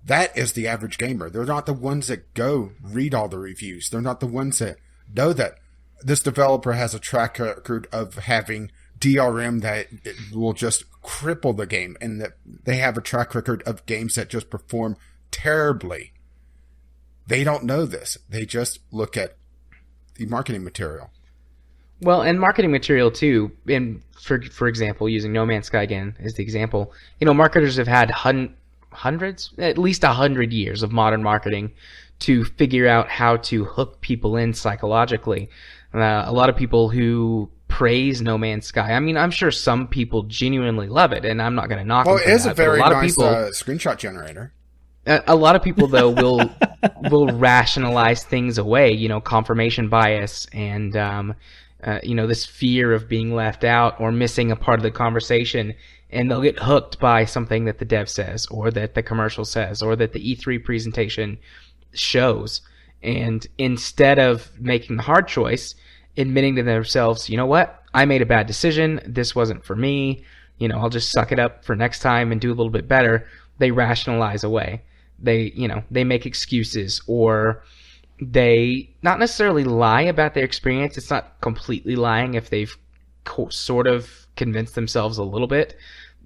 [SPEAKER 2] That is the average gamer. They're not the ones that go read all the reviews. They're not the ones that know that this developer has a track record of having DRM that will just cripple the game, and that they have a track record of games that just perform terribly. They don't know this. They just look at the marketing material.
[SPEAKER 1] Well, and marketing material too, for example, using No Man's Sky again as the example, marketers have had hundreds, at least 100 years of modern marketing to figure out how to hook people in psychologically. A lot of people who praise No Man's Sky, I mean, I'm sure some people genuinely love it, and I'm not going to knock them for that.
[SPEAKER 2] Well, it is a very nice screenshot generator.
[SPEAKER 1] A lot of people, though, will rationalize things away, confirmation bias and, this fear of being left out or missing a part of the conversation. And they'll get hooked by something that the dev says, or that the commercial says, or that the E3 presentation shows. And instead of making the hard choice, admitting to themselves, you know what, I made a bad decision, this wasn't for me, I'll just suck it up for next time and do a little bit better, they rationalize away. They make excuses, or they not necessarily lie about their experience. It's not completely lying if they've sort of convinced themselves a little bit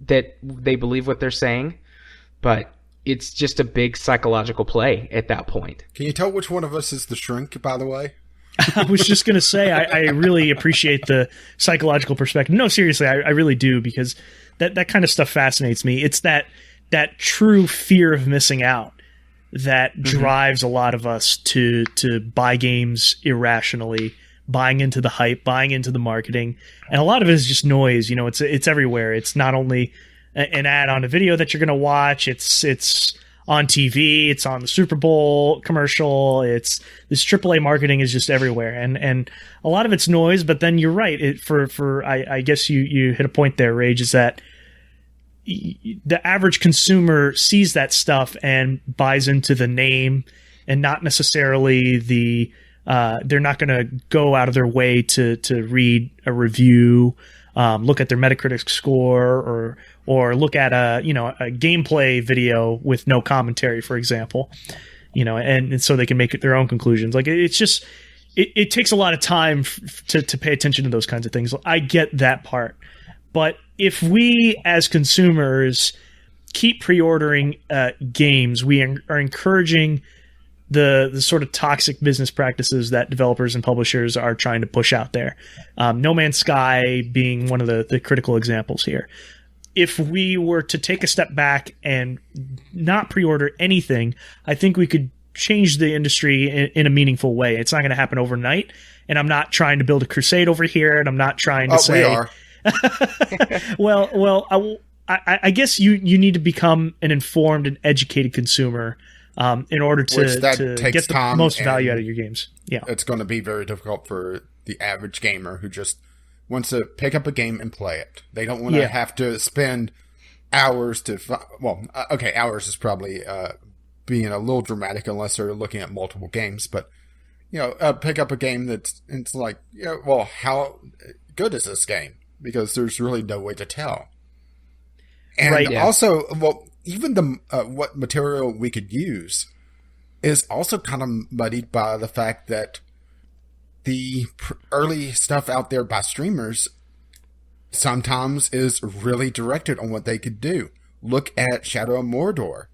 [SPEAKER 1] that they believe what they're saying, but it's just a big psychological play at that point.
[SPEAKER 2] Can you tell which one of us is the shrink, by the way?
[SPEAKER 3] I was just going to say, I really appreciate the psychological perspective. No, seriously, I really do, because that kind of stuff fascinates me. It's that true fear of missing out that drives a lot of us to buy games irrationally, buying into the hype, buying into the marketing. And a lot of it is just noise. It's everywhere. It's not only an ad on a video that you're going to watch. It's on TV. It's on the Super Bowl commercial. It's this AAA marketing is just everywhere. And a lot of it's noise, but then you're right. I guess you hit a point there, Rage, is that the average consumer sees that stuff and buys into the name, and not necessarily they're not going to go out of their way to read a review, look at their Metacritic score, or look at a gameplay video with no commentary, for example, and so they can make their own conclusions. Like, it's just it takes a lot of time to pay attention to those kinds of things. I get that part, but if we as consumers keep pre-ordering games, we are encouraging the sort of toxic business practices that developers and publishers are trying to push out there. No Man's Sky being one of the critical examples here. If we were to take a step back and not pre-order anything, I think we could change the industry in a meaningful way. It's not going to happen overnight, and I'm not trying to build a crusade over here, and I'm not trying to say...
[SPEAKER 2] We are.
[SPEAKER 3] I guess you need to become an informed and educated consumer in order to get the most value out of your games. Yeah,
[SPEAKER 2] it's going to be very difficult for the average gamer who just wants to pick up a game and play it. They don't want to have to spend hours to... hours is probably being a little dramatic unless they're looking at multiple games, but pick up a game that's... It's like, how good is this game? Because there's really no way to tell. And also, even the what material we could use is also kind of muddied by the fact that the early stuff out there by streamers sometimes is really directed on what they could do. Look at Shadow of Mordor.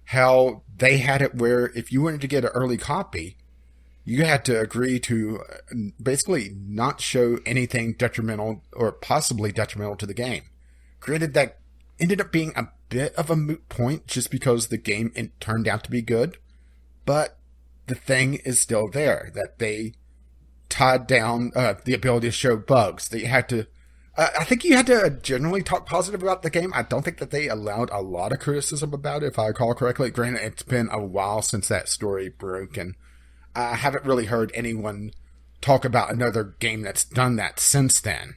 [SPEAKER 2] How they had it where if you wanted to get an early copy, you had to agree to basically not show anything detrimental or possibly detrimental to the game. Granted, that ended up being a bit of a moot point just because the game turned out to be good. But the thing is still there, that they tied down the ability to show bugs. They had to I think you had to generally talk positive about the game. I don't think that they allowed a lot of criticism about it, if I recall correctly. Granted, it's been a while since that story broke, and I haven't really heard anyone talk about another game that's done that since then.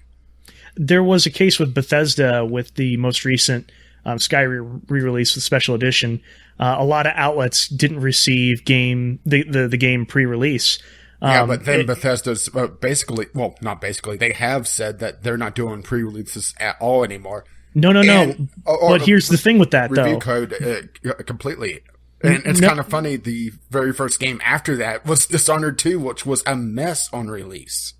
[SPEAKER 3] There was a case with Bethesda with the most recent Sky re-release with Special Edition. A lot of outlets didn't receive the game pre-release.
[SPEAKER 2] But then Bethesda's they have said that they're not doing pre-releases at all anymore.
[SPEAKER 3] No. But here's the thing with that,
[SPEAKER 2] review code completely. And it's kind of funny, the very first game after that was Dishonored 2, which was a mess on release.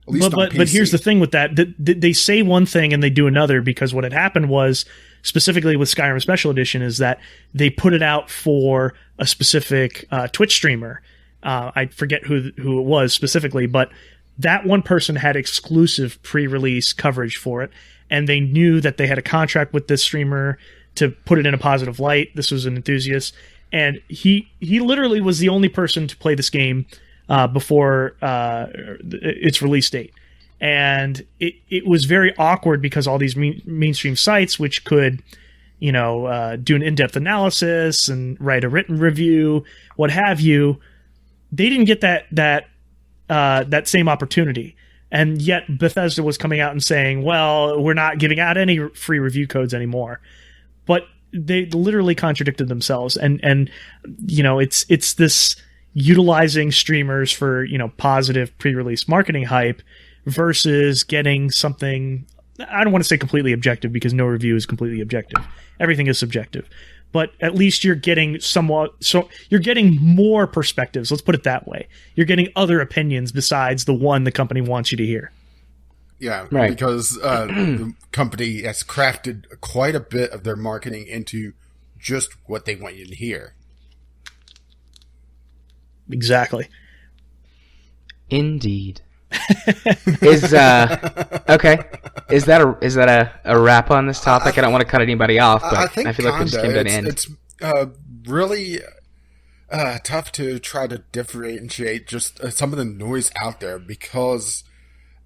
[SPEAKER 2] At least on PC.
[SPEAKER 3] But here's the thing with that. They say one thing and they do another, because what had happened was, specifically with Skyrim Special Edition, is that they put it out for a specific Twitch streamer. I forget who it was specifically, but that one person had exclusive pre-release coverage for it, and they knew that they had a contract with this streamer to put it in a positive light. This was an enthusiast, and he literally was the only person to play this game before its release date. And it was very awkward, because all these mainstream sites, which could, do an in-depth analysis and write a written review, what have you, they didn't get that same opportunity. And yet Bethesda was coming out and saying, well, we're not giving out any free review codes anymore. But they literally contradicted themselves. And it's this utilizing streamers for, positive pre-release marketing hype versus getting something, I don't want to say completely objective, because no review is completely objective. Everything is subjective. But at least you're getting you're getting more perspectives. Let's put it that way. You're getting other opinions besides the one the company wants you to hear.
[SPEAKER 2] Yeah, right. Because the company has crafted quite a bit of their marketing into just what they want you to hear.
[SPEAKER 3] Exactly.
[SPEAKER 1] Indeed. Okay. Is that a wrap on this topic? I don't want to cut anybody off, but I feel like we just came to an end.
[SPEAKER 2] It's really tough to try to differentiate just some of the noise out there, because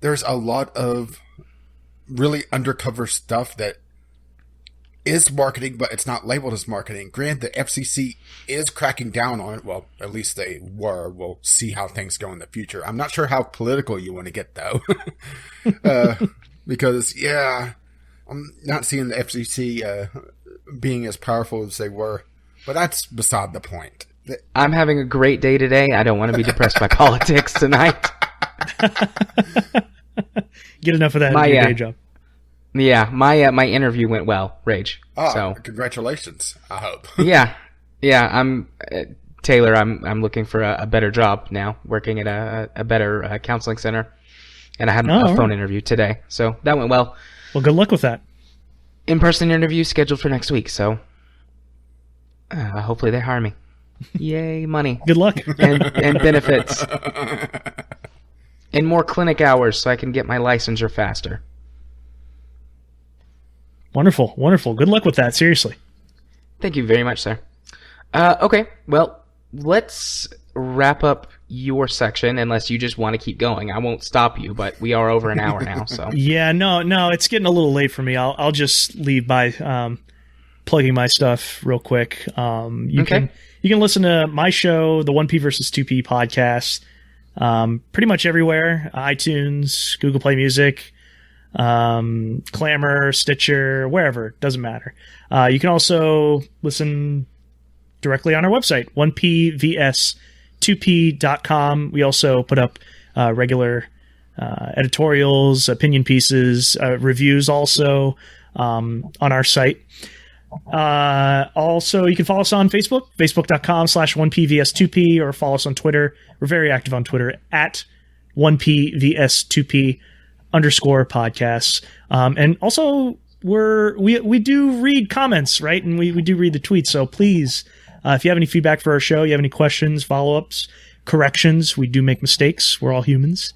[SPEAKER 2] there's a lot of really undercover stuff that is marketing, but it's not labeled as marketing. Granted, the FCC is cracking down on it. Well, at least they were. We'll see how things go in the future. I'm not sure how political you want to get, though. Because, I'm not seeing the FCC being as powerful as they were. But that's beside the point.
[SPEAKER 1] I'm having a great day today. I don't want to be depressed by politics tonight.
[SPEAKER 3] Get enough of that in your day job.
[SPEAKER 1] Yeah, my interview went well, Rage.
[SPEAKER 2] Oh,
[SPEAKER 1] so
[SPEAKER 2] congratulations! I hope.
[SPEAKER 1] yeah. I'm Taylor. I'm looking for a better job now, working at a better counseling center, and I had a phone interview today, so that went well.
[SPEAKER 3] Well, good luck with that.
[SPEAKER 1] In-person interview scheduled for next week, so hopefully they hire me. Yay, money!
[SPEAKER 3] Good luck
[SPEAKER 1] and benefits, and more clinic hours, so I can get my licensure faster.
[SPEAKER 3] Wonderful. Good luck with that, seriously.
[SPEAKER 1] Thank you very much, sir. Okay, well, let's wrap up your section, unless you just want to keep going. I won't stop you, but we are over an hour now, so.
[SPEAKER 3] Yeah, no, it's getting a little late for me. I'll just leave by plugging my stuff real quick. You can listen to my show, the 1P versus 2P podcast, pretty much everywhere. iTunes, Google Play Music, Clamor, Stitcher, wherever, doesn't matter. You can also listen directly on our website, 1pvs2p.com. We also put up regular editorials, opinion pieces, reviews also on our site. Also, you can follow us on Facebook, facebook.com/1pvs2p, or follow us on Twitter. We're very active on Twitter at 1pvs2p _podcasts. And also we do read comments, right? And we do read the tweets. So please, if you have any feedback for our show, you have any questions, follow-ups, corrections, we do make mistakes. We're all humans.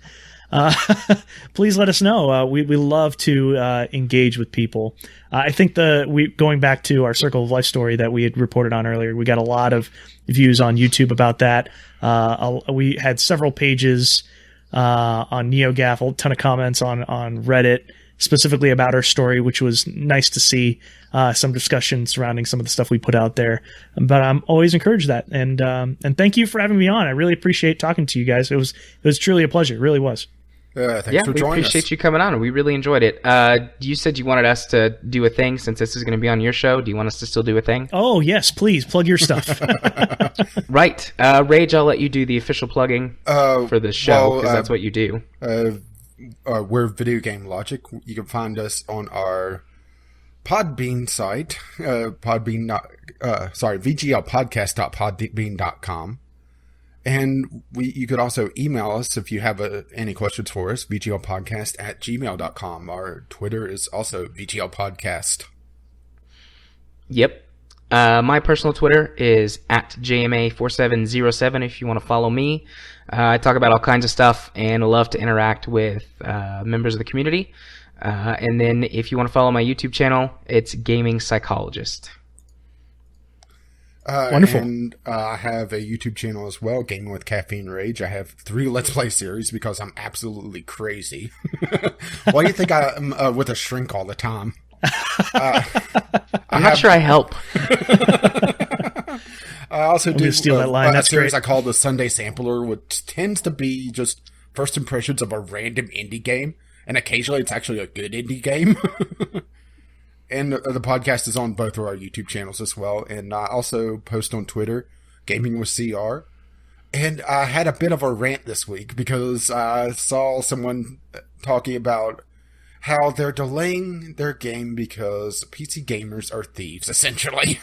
[SPEAKER 3] Please let us know. We love to engage with people. I think going back to our Circle of Life story that we had reported on earlier, we got a lot of views on YouTube about that. We had several pages on NeoGAF, a ton of comments on Reddit, specifically about our story, which was nice to see. Some discussion surrounding some of the stuff we put out there. But I'm always encouraged that. And thank you for having me on. I really appreciate talking to you guys. It was truly a pleasure. It really was.
[SPEAKER 2] Thanks for joining us.
[SPEAKER 1] We appreciate you coming on. We really enjoyed it. You said you wanted us to do a thing since this is going to be on your show. Do you want us to still do a thing?
[SPEAKER 3] Oh, yes. Please plug your stuff.
[SPEAKER 1] Right. Rage, I'll let you do the official plugging for the show because that's what you do.
[SPEAKER 2] We're Video Game Logic. You can find us on our Podbean site, VGLpodcast.podbean.com. And you could also email us if you have any questions for us, VGLpodcast@gmail.com. Our Twitter is also VGL Podcast.
[SPEAKER 1] Yep. My personal Twitter is @JMA4707 if you want to follow me. I talk about all kinds of stuff and love to interact with members of the community. And then if you want to follow my YouTube channel, it's Gaming Psychologist.
[SPEAKER 3] Wonderful.
[SPEAKER 2] And I have a YouTube channel as well, Gaming with Caffeine Rage. I have 3 Let's Play series because I'm absolutely crazy. Why do you think I'm with a shrink all the time?
[SPEAKER 1] I'm not sure I help.
[SPEAKER 2] I also do
[SPEAKER 3] steal that line. That's
[SPEAKER 2] a series
[SPEAKER 3] great.
[SPEAKER 2] I call the Sunday Sampler, which tends to be just first impressions of a random indie game, and occasionally it's actually a good indie game. And the podcast is on both of our YouTube channels as well, and I also post on Twitter, Gaming with CR. And I had a bit of a rant this week because I saw someone talking about how they're delaying their game because PC gamers are thieves, essentially.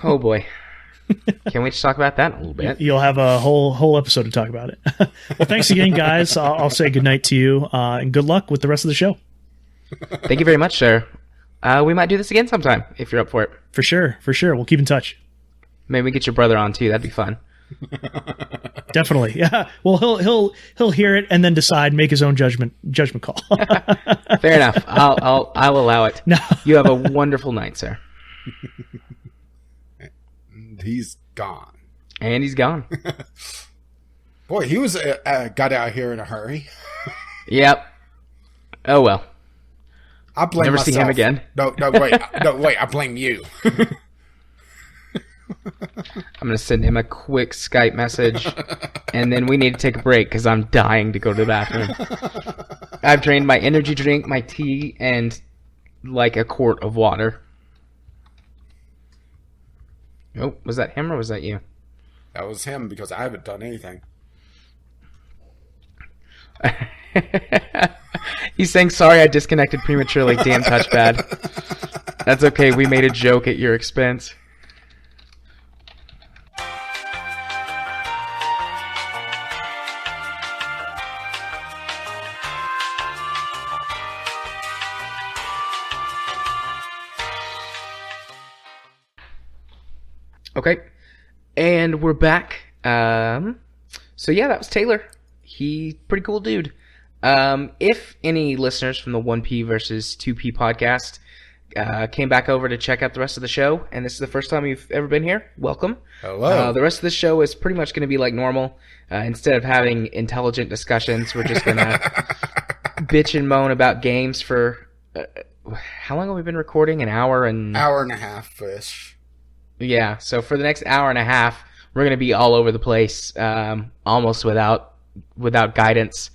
[SPEAKER 1] Oh boy. Can't wait to talk about that in a little bit.
[SPEAKER 3] You'll have a whole episode to talk about it. Well, thanks again, guys. I'll say goodnight to you, and good luck with the rest of the show.
[SPEAKER 1] Thank you very much, sir. We might do this again sometime if you're up for it.
[SPEAKER 3] For sure. We'll keep in touch.
[SPEAKER 1] Maybe we get your brother on too. That'd be fun.
[SPEAKER 3] Definitely. Yeah. Well, he'll hear it and then decide, make his own judgment call.
[SPEAKER 1] Fair enough. I'll allow it.
[SPEAKER 3] No.
[SPEAKER 1] You have a wonderful night, sir.
[SPEAKER 2] He's gone.
[SPEAKER 1] And he's gone.
[SPEAKER 2] Boy, he was got out here in a hurry.
[SPEAKER 1] Yep. Oh well.
[SPEAKER 2] I blame
[SPEAKER 1] Never
[SPEAKER 2] myself.
[SPEAKER 1] see him again.
[SPEAKER 2] No, wait. I blame you.
[SPEAKER 1] I'm going to send him a quick Skype message, and then we need to take a break because I'm dying to go to the bathroom. I've drained my energy drink, my tea, and like a quart of water. Oh, was that him or was that you?
[SPEAKER 2] That was him because I haven't done anything.
[SPEAKER 1] He's saying, sorry I disconnected prematurely, damn touchpad. That's okay, we made a joke at your expense. Okay, and we're back. So yeah, that was Taylor. He's pretty cool dude. If any listeners from the 1P versus 2P podcast came back over to check out the rest of the show, and this is the first time you've ever been here, welcome.
[SPEAKER 2] Hello.
[SPEAKER 1] The rest of the show is pretty much going to be like normal. Instead of having intelligent discussions, we're just going to bitch and moan about games for... how long have we been recording? An hour and
[SPEAKER 2] a half-ish.
[SPEAKER 1] Yeah, so for the next hour and a half, we're going to be all over the place, almost without guidance,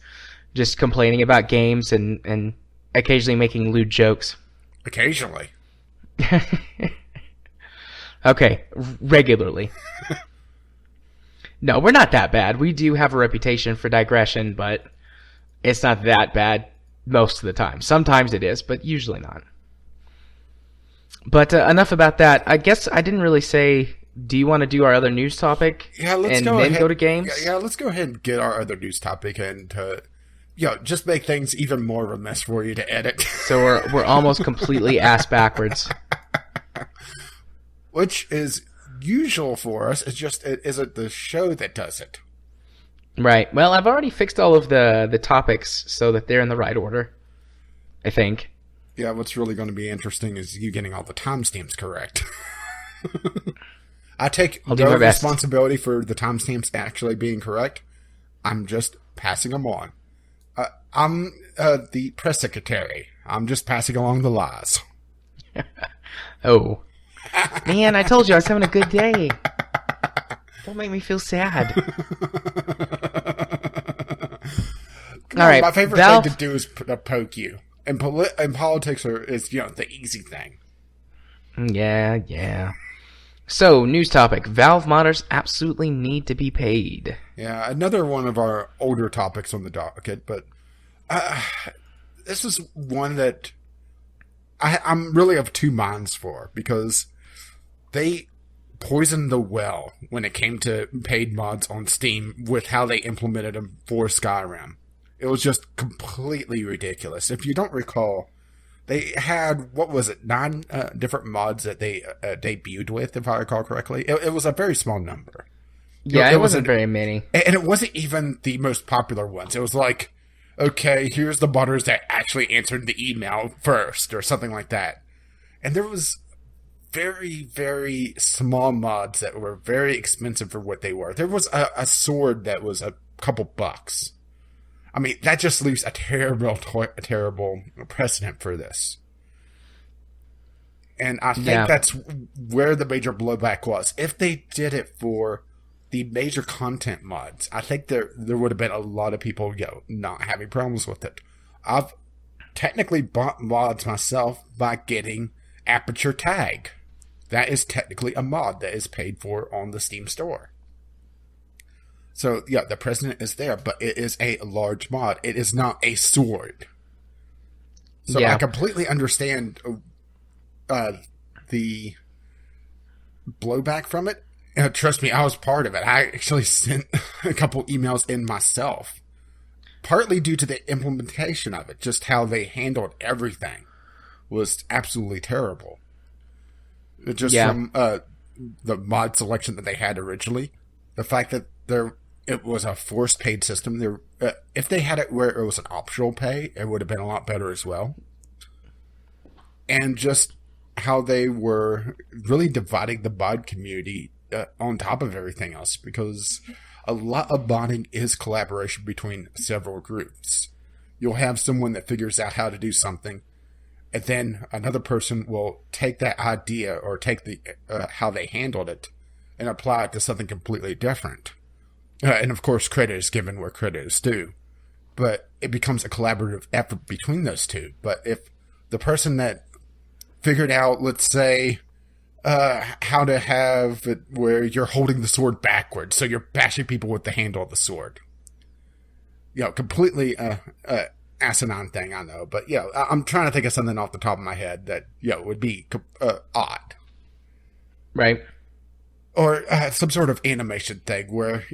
[SPEAKER 1] just complaining about games and occasionally making lewd jokes.
[SPEAKER 2] Occasionally.
[SPEAKER 1] Okay, regularly. No, we're not that bad. We do have a reputation for digression, but it's not that bad most of the time. Sometimes it is, but usually not. But enough about that. I guess I didn't really say, do you want to do our other news topic?
[SPEAKER 2] Yeah, let's
[SPEAKER 1] and
[SPEAKER 2] go
[SPEAKER 1] then
[SPEAKER 2] ahead.
[SPEAKER 1] Go to games?
[SPEAKER 2] Yeah, let's go ahead and get our other news topic and just make things even more of a mess for you to edit.
[SPEAKER 1] So we're almost completely ass backwards.
[SPEAKER 2] Which is usual for us. It's just it isn't the show that does it.
[SPEAKER 1] Right. Well, I've already fixed all of the topics so that they're in the right order, I think.
[SPEAKER 2] Yeah, what's really going to be interesting is you getting all the timestamps correct. I take no responsibility for the timestamps actually being correct. I'm just passing them on. I'm the press secretary. I'm just passing along the lies.
[SPEAKER 1] Oh. Man, I told you I was having a good day. Don't make me feel sad. All right,
[SPEAKER 2] my favorite
[SPEAKER 1] Valve...
[SPEAKER 2] thing to do is poke you. And politics is the easy thing.
[SPEAKER 1] Yeah. So, news topic. Valve modders absolutely need to be paid.
[SPEAKER 2] Yeah, another one of our older topics on the docket, but this is one that I'm really of two minds for, because they poisoned the well when it came to paid mods on Steam with how they implemented them for Skyrim. It was just completely ridiculous. If you don't recall, they had, 9 different mods that they debuted with, if I recall correctly. It was a very small number.
[SPEAKER 1] Yeah, it wasn't very many.
[SPEAKER 2] And it wasn't even the most popular ones. It was like, okay, here's the modders that actually answered the email first, or something like that. And there was very, very small mods that were very expensive for what they were. There was a sword that was a couple bucks. I mean, that just leaves a terrible precedent for this. And I think that's where the major blowback was. If they did it for the major content mods, I think there would have been a lot of people not having problems with it. I've technically bought mods myself by getting Aperture Tag. That is technically a mod that is paid for on the Steam store. So, yeah, the precedent is there, but it is a large mod. It is not a sword. So I completely understand the blowback from it. Trust me, I was part of it. I actually sent a couple emails in myself, partly due to the implementation of it. Just how they handled everything was absolutely terrible. Just from the mod selection that they had originally, the fact that it was a forced paid system. If they had it where it was an optional pay, it would have been a lot better as well. And just how they were really dividing the mod community on top of everything else, because a lot of modding is collaboration between several groups. You'll have someone that figures out how to do something, and then another person will take that idea or take the how they handled it and apply it to something completely different. And of course, credit is given where credit is due. But it becomes a collaborative effort between those two. But if the person that figured out, let's say, how to have it where you're holding the sword backwards, so you're bashing people with the handle of the sword. Completely asinine thing, I know. But, I'm trying to think of something off the top of my head that, would be odd.
[SPEAKER 1] Right.
[SPEAKER 2] Or some sort of animation thing where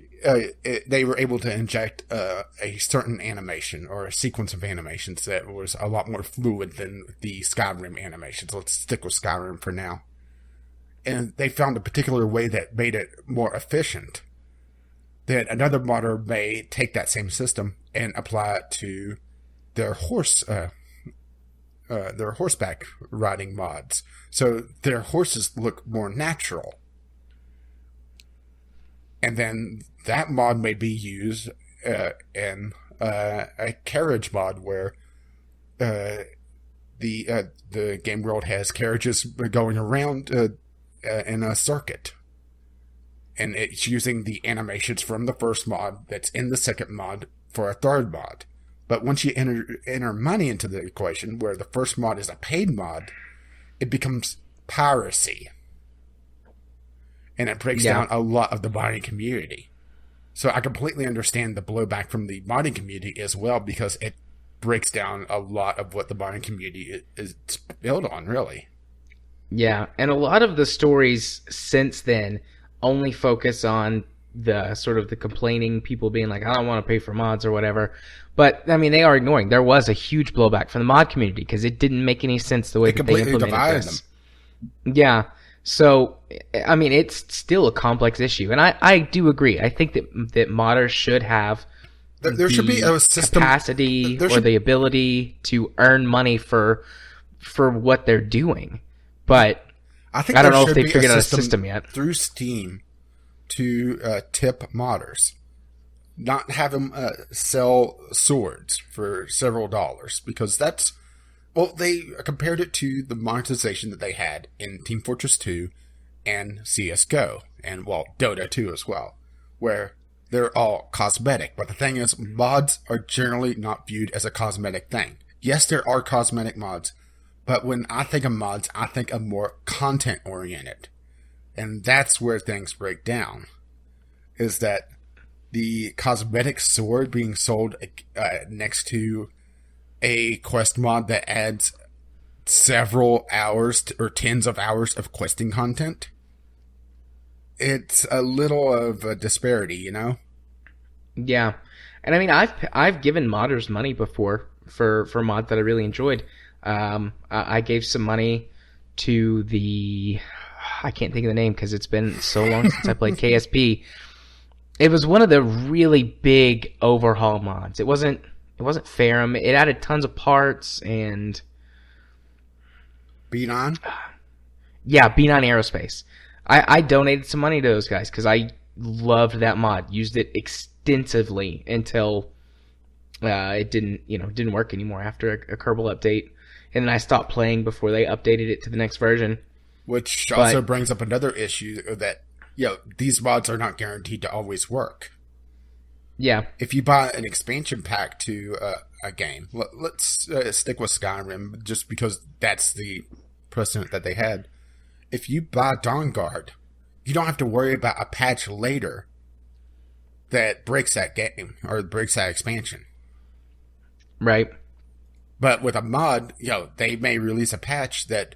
[SPEAKER 2] they were able to inject a certain animation or a sequence of animations that was a lot more fluid than the Skyrim animations. Let's stick with Skyrim for now. And they found a particular way that made it more efficient. Then another modder may take that same system and apply it to their horseback riding mods. So their horses look more natural. And then that mod may be used in a carriage mod where the game world has carriages going around in a circuit. And it's using the animations from the first mod that's in the second mod for a third mod. But once you enter money into the equation, where the first mod is a paid mod, it becomes piracy. And it breaks down a lot of the modding community. So I completely understand the blowback from the modding community as well, because it breaks down a lot of what the modding community is built on, really.
[SPEAKER 1] Yeah, and a lot of the stories since then only focus on the sort of the complaining people being like, I don't want to pay for mods or whatever. But, I mean, they are ignoring. There was a huge blowback from the mod community because it didn't make any sense the way that they implemented this. Yeah. So, I mean, it's still a complex issue. And I do agree. I think that modders should have
[SPEAKER 2] there should be a system,
[SPEAKER 1] capacity or the ability to earn money for what they're doing. But I don't know if they figured out a system yet.
[SPEAKER 2] Through Steam to tip modders. not have them sell swords for several dollars, because that's, well, they compared it to the monetization that they had in Team Fortress 2 and CSGO, and, well, Dota 2 as well, where they're all cosmetic. But the thing is, mods are generally not viewed as a cosmetic thing. Yes, there are cosmetic mods, but when I think of mods, I think of more content-oriented. And that's where things break down, is that the cosmetic sword being sold next to a quest mod that adds several hours or tens of hours of questing content, it's a little of a disparity, you know?
[SPEAKER 1] Yeah. And I mean, I've given modders money before for mods that I really enjoyed. I gave some money to I can't think of the name because it's been so long since I played KSP. It was one of the really big overhaul mods. It wasn't Ferrum. It added tons of parts and
[SPEAKER 2] B9?
[SPEAKER 1] Yeah, B9 Aerospace. I donated some money to those guys because I loved that mod. Used it extensively until it didn't work anymore after a Kerbal update, and then I stopped playing before they updated it to the next version.
[SPEAKER 2] Which also brings up another issue that these mods are not guaranteed to always work.
[SPEAKER 1] Yeah.
[SPEAKER 2] If you buy an expansion pack to a game, let's stick with Skyrim just because that's the precedent that they had. If you buy Dawnguard, you don't have to worry about a patch later that breaks that game or breaks that expansion.
[SPEAKER 1] Right.
[SPEAKER 2] But with a mod, they may release a patch that,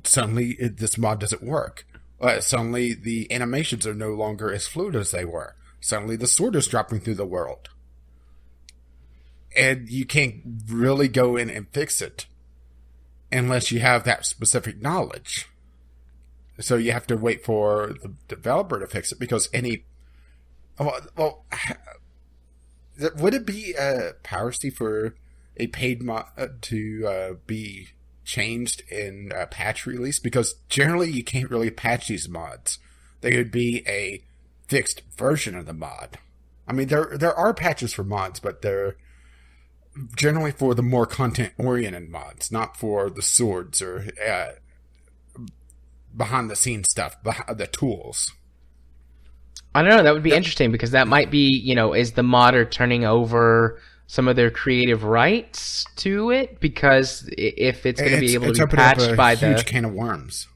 [SPEAKER 2] suddenly this mod doesn't work. Suddenly the animations are no longer as fluid as they were. Suddenly the sword is dropping through the world. And you can't really go in and fix it unless you have that specific knowledge. So you have to wait for the developer to fix it, because would it be piracy for a paid mod to be changed in a patch release? Because generally you can't really patch these mods. They would be a fixed version of the mod. I mean, there are patches for mods, but they're generally for the more content-oriented mods, not for the swords or behind-the-scenes stuff, the tools.
[SPEAKER 1] I don't know. That would be interesting, because that might be, is the modder turning over some of their creative rights to it? Because if it's going to be able to be patched by the
[SPEAKER 2] huge can of worms.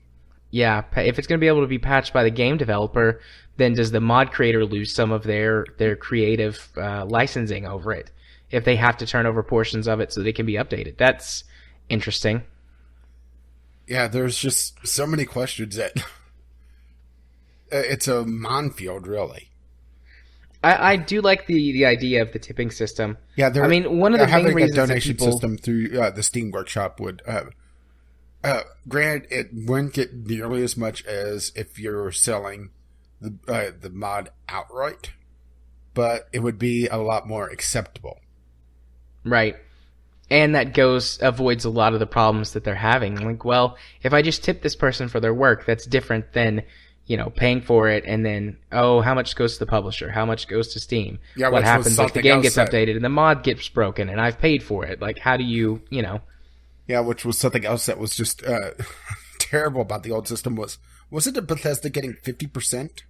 [SPEAKER 1] Yeah, if it's going to be able to be patched by the game developer, then does the mod creator lose some of their creative licensing over it if they have to turn over portions of it so they can be updated? That's interesting.
[SPEAKER 2] Yeah, there's just so many questions that it's a minefield, really.
[SPEAKER 1] I do like the idea of the tipping system.
[SPEAKER 2] Yeah,
[SPEAKER 1] I mean, one of the main reasons
[SPEAKER 2] a donation
[SPEAKER 1] that people
[SPEAKER 2] system through the Steam Workshop would, granted, it wouldn't get nearly as much as if you're selling the mod outright, but it would be a lot more acceptable.
[SPEAKER 1] Right. And that avoids a lot of the problems that they're having. Like, well, if I just tip this person for their work, that's different than, paying for it and then, how much goes to the publisher? How much goes to Steam?
[SPEAKER 2] Yeah,
[SPEAKER 1] what happens if the game gets updated and the mod gets broken and I've paid for it? Like, how do you,
[SPEAKER 2] Yeah, which was something else that was just terrible about the old system was it Bethesda getting 50%?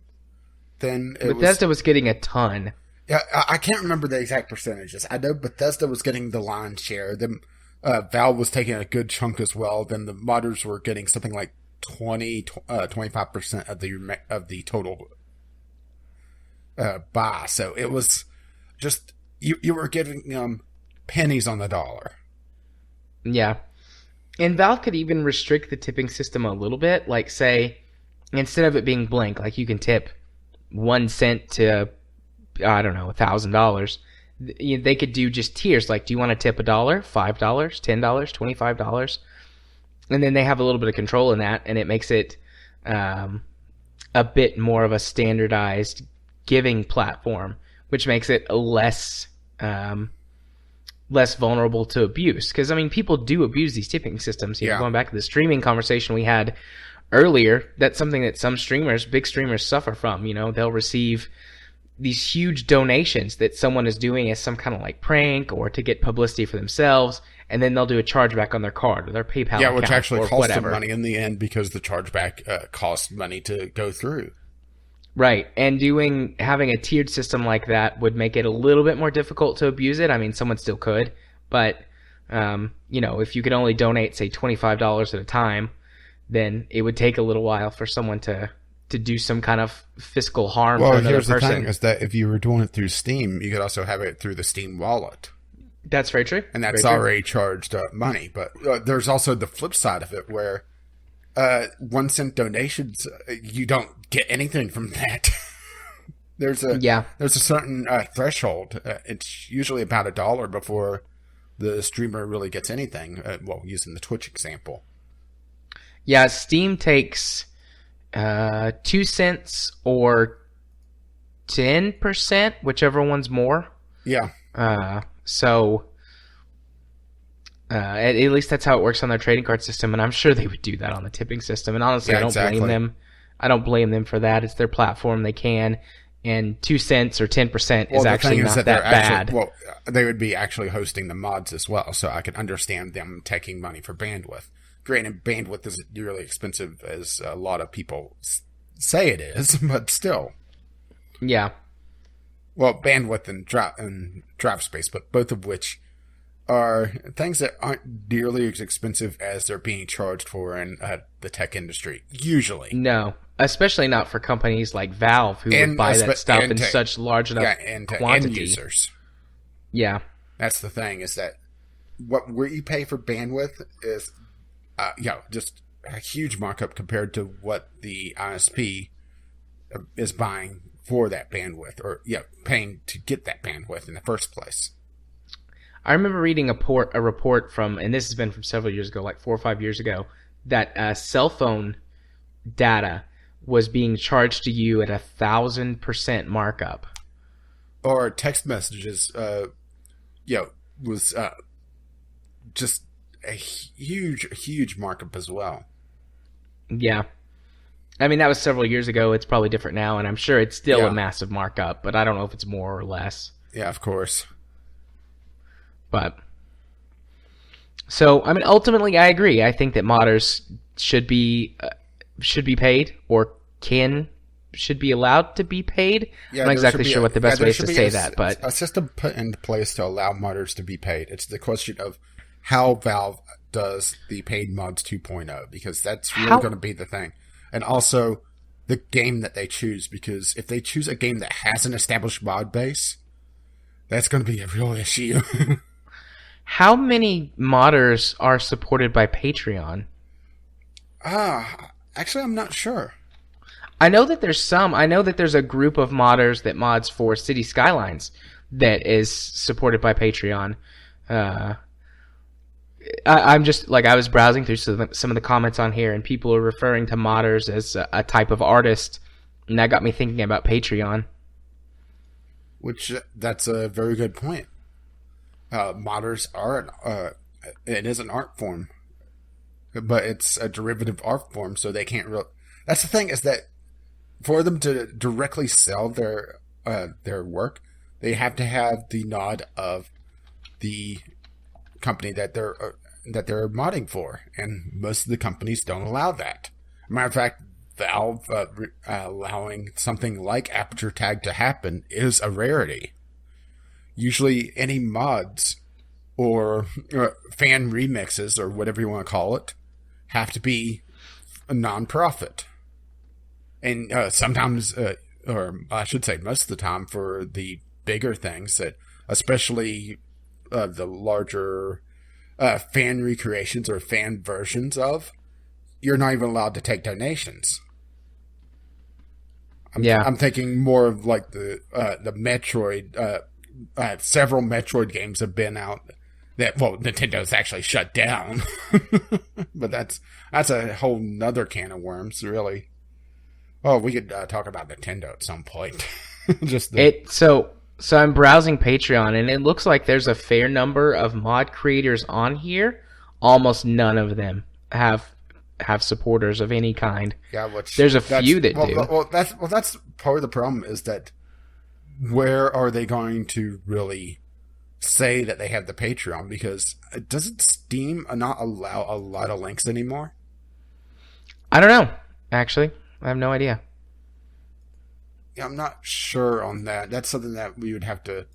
[SPEAKER 2] Then
[SPEAKER 1] Bethesda was getting a ton.
[SPEAKER 2] Yeah, I can't remember the exact percentages. I know Bethesda was getting the lion's share. Then Valve was taking a good chunk as well. Then the modders were getting something like 25% of the total buy. So it was just you were giving pennies on the dollar.
[SPEAKER 1] Yeah, and Valve could even restrict the tipping system a little bit. Like, say, instead of it being blank, like you can tip 1 cent to, I don't know, $1,000. They could do just tiers. Like, do you want to tip $1, $5, $10, $25? And then they have a little bit of control in that, and it makes it a bit more of a standardized giving platform, which makes it less vulnerable to abuse. Because, I mean, people do abuse these tipping systems. Going back to the streaming conversation we had earlier, that's something that some streamers, big streamers, suffer from. They'll receive these huge donations that someone is doing as some kind of like prank or to get publicity for themselves, and then they'll do a chargeback on their card or their PayPal account,
[SPEAKER 2] which actually
[SPEAKER 1] or
[SPEAKER 2] costs
[SPEAKER 1] whatever.
[SPEAKER 2] them money in the end because the chargeback costs money to go through.
[SPEAKER 1] Right, and having a tiered system like that would make it a little bit more difficult to abuse it. I mean, someone still could, but if you could only donate, say, $25 at a time, then it would take a little while for someone to do some kind of fiscal harm to another person. Well, here's the thing,
[SPEAKER 2] is that if you were doing it through Steam, you could also have it through the Steam wallet.
[SPEAKER 1] That's very true.
[SPEAKER 2] And that's already charged money. But there's also the flip side of it where 1 cent donations, you don't get anything from that. There's a certain threshold. It's usually about $1 before the streamer really gets anything. Using the Twitch example.
[SPEAKER 1] Yeah, Steam takes 2 cents or 10%, whichever one's more.
[SPEAKER 2] Yeah.
[SPEAKER 1] So at least that's how it works on their trading card system, and I'm sure they would do that on the tipping system. And honestly, I don't blame them. I don't blame them for that. It's their platform; they can. And 2 cents or 10% is actually not that bad.
[SPEAKER 2] They would be actually hosting the mods as well, so I can understand them taking money for bandwidth. Granted, bandwidth isn't nearly expensive as a lot of people say it is, but still.
[SPEAKER 1] Yeah.
[SPEAKER 2] Well, bandwidth and drive space, but both of which are things that aren't nearly as expensive as they're being charged for in the tech industry, usually.
[SPEAKER 1] No, especially not for companies like Valve, who would buy that stuff in such large enough quantity.
[SPEAKER 2] End users.
[SPEAKER 1] Yeah.
[SPEAKER 2] That's the thing, is that where you pay for bandwidth is just a huge markup compared to what the ISP is buying for that bandwidth, or paying to get that bandwidth in the first place.
[SPEAKER 1] I remember reading a report from, and this has been from several years ago, like 4 or 5 years ago, that cell phone data was being charged to you at 1,000% markup.
[SPEAKER 2] Or text messages, was just a huge markup as well.
[SPEAKER 1] Yeah. I mean, that was several years ago. It's probably different now, and I'm sure it's still a massive markup, but I don't know if it's more or less.
[SPEAKER 2] Yeah, of course.
[SPEAKER 1] But so, I mean, ultimately, I agree. I think that modders should be paid, or should be allowed to be paid.
[SPEAKER 2] Yeah,
[SPEAKER 1] I'm not exactly sure what the best way is to say that, but
[SPEAKER 2] a system put into place to allow modders to be paid. It's the question of how Valve does the paid mods 2.0, because that's really going to be the thing. And also the game that they choose, because if they choose a game that has an established mod base, that's going to be a real issue.
[SPEAKER 1] How many modders are supported by Patreon?
[SPEAKER 2] Actually, I'm not sure.
[SPEAKER 1] I know that there's some. I know that there's a group of modders that mods for City Skylines that is supported by Patreon. I'm just, like, I was browsing through some of the comments on here, and people are referring to modders as a type of artist, and that got me thinking about Patreon.
[SPEAKER 2] Which, that's a very good point. Modders are it is an art form, but it's a derivative art form, so they can't really. That's the thing, is that for them to directly sell their work, they have to have the nod of the company that they're modding for, and most of the companies don't allow that. Matter of fact, Valve allowing something like Aperture Tag to happen is a rarity. Usually any mods or fan remixes, or whatever you want to call it, have to be a non-profit. And sometimes, or I should say most of the time, for the bigger things, that especially the larger fan recreations or fan versions of, you're not even allowed to take donations. I'm thinking more of like the Metroid. Several Metroid games have been out that, Nintendo's actually shut down. But that's a whole nother can of worms, really. Oh, we could talk about Nintendo at some point. So I'm browsing Patreon, and it looks like there's a fair number of mod creators on here. Almost none of them have supporters of any kind. Yeah,
[SPEAKER 1] there's a few that do.
[SPEAKER 2] Well, that's part of the problem, is that where are they going to really say that they have the Patreon? Because doesn't Steam not allow a lot of links anymore?
[SPEAKER 1] I don't know, actually. I have no idea.
[SPEAKER 2] Yeah, I'm not sure on that. That's something that we'd have to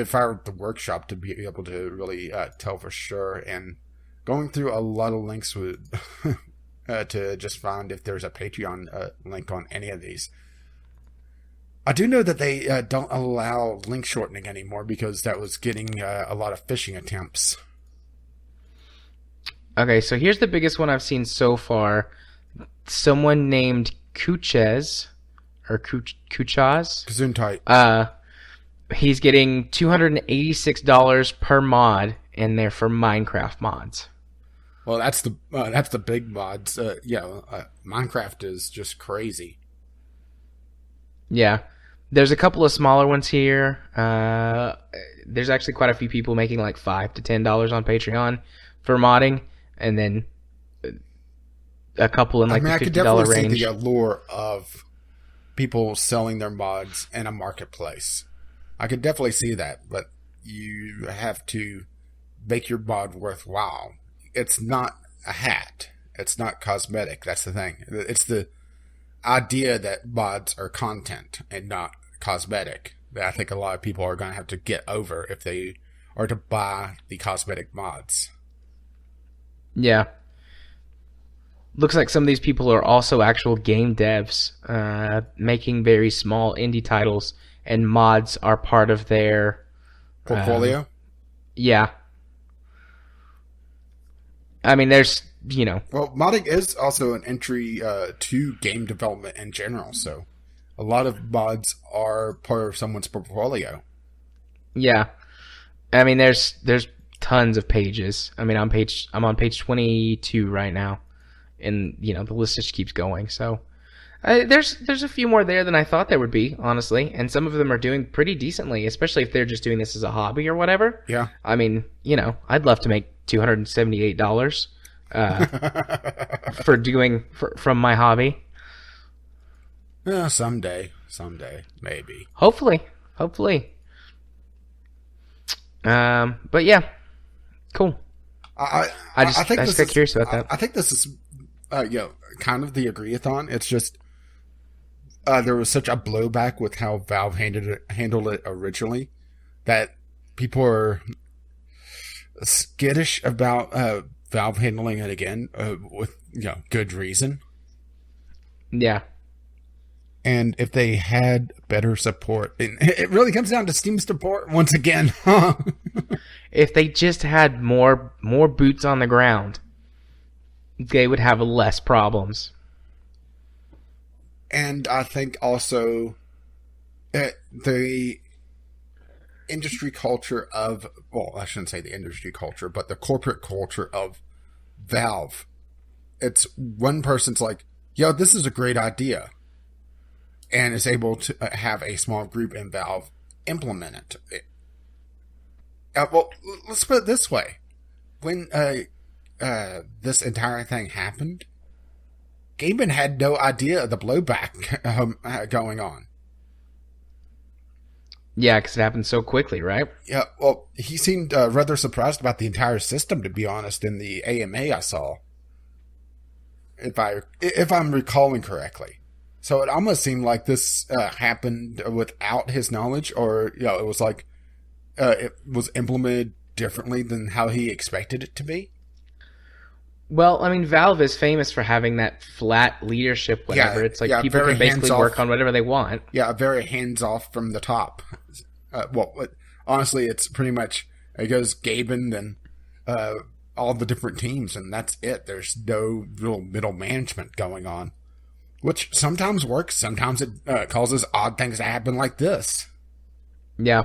[SPEAKER 2] fire the workshop to be able to really tell for sure. And going through a lot of links would to just find if there's a Patreon link on any of these. I do know that they don't allow link shortening anymore because that was getting a lot of phishing attempts.
[SPEAKER 1] Okay, so here's the biggest one I've seen so far. Someone named Kuchez, or Kuchaz.
[SPEAKER 2] Gesundheit.
[SPEAKER 1] He's getting $286 per mod, and they're for Minecraft mods.
[SPEAKER 2] Well, that's the big mods. Minecraft is just crazy.
[SPEAKER 1] Yeah. There's a couple of smaller ones here. There's actually quite a few people making like $5 to $10 on Patreon for modding, and then a couple in like the $50 range. I could definitely
[SPEAKER 2] see the allure of people selling their mods in a marketplace. I could definitely see that, but you have to make your mod worthwhile. It's not a hat. It's not cosmetic. That's the thing. It's the idea that mods are content and not cosmetic that I think a lot of people are going to have to get over if they are to buy the cosmetic mods.
[SPEAKER 1] Yeah. Looks like some of these people are also actual game devs, making very small indie titles, and mods are part of their
[SPEAKER 2] portfolio.
[SPEAKER 1] Yeah. I mean, there's,
[SPEAKER 2] Well, modding is also an entry to game development in general, so a lot of mods are part of someone's portfolio.
[SPEAKER 1] Yeah. I mean, there's tons of pages. I mean, I'm on page 22 right now, and the list just keeps going. So there's a few more there than I thought there would be, honestly, and some of them are doing pretty decently, especially if they're just doing this as a hobby or whatever.
[SPEAKER 2] Yeah.
[SPEAKER 1] I mean, I'd love to make $278 from my hobby.
[SPEAKER 2] Yeah, someday, maybe.
[SPEAKER 1] Hopefully. But yeah, cool.
[SPEAKER 2] I
[SPEAKER 1] just got curious about that.
[SPEAKER 2] I think this is, kind of the agree-a-thon. It's just there was such a blowback with how Valve handled it originally that people are skittish about Valve handling it again with good reason.
[SPEAKER 1] Yeah.
[SPEAKER 2] And if they had better support, and it really comes down to Steam support once again.
[SPEAKER 1] If they just had more boots on the ground, they would have less problems.
[SPEAKER 2] And I think also the industry culture of, well, I shouldn't say the industry culture, but the corporate culture of Valve. It's one person's like, yo, this is a great idea, and is able to have a small group in Valve implement it. Well, let's put it this way. When this entire thing happened, Gaiman had no idea of the blowback going on.
[SPEAKER 1] Yeah, because it happened so quickly, right?
[SPEAKER 2] Yeah, well, he seemed rather surprised about the entire system, to be honest, in the AMA I saw. If I'm recalling correctly. So it almost seemed like this happened without his knowledge, or it was like it was implemented differently than how he expected it to be.
[SPEAKER 1] Well, I mean, Valve is famous for having that flat leadership, whatever. It's like people can basically work on whatever they want.
[SPEAKER 2] Yeah, very hands-off from the top. Honestly, it's pretty much, it goes Gaben, then all the different teams, and that's it. There's no real middle management going on. Which sometimes works, sometimes it causes odd things to happen like this.
[SPEAKER 1] Yeah.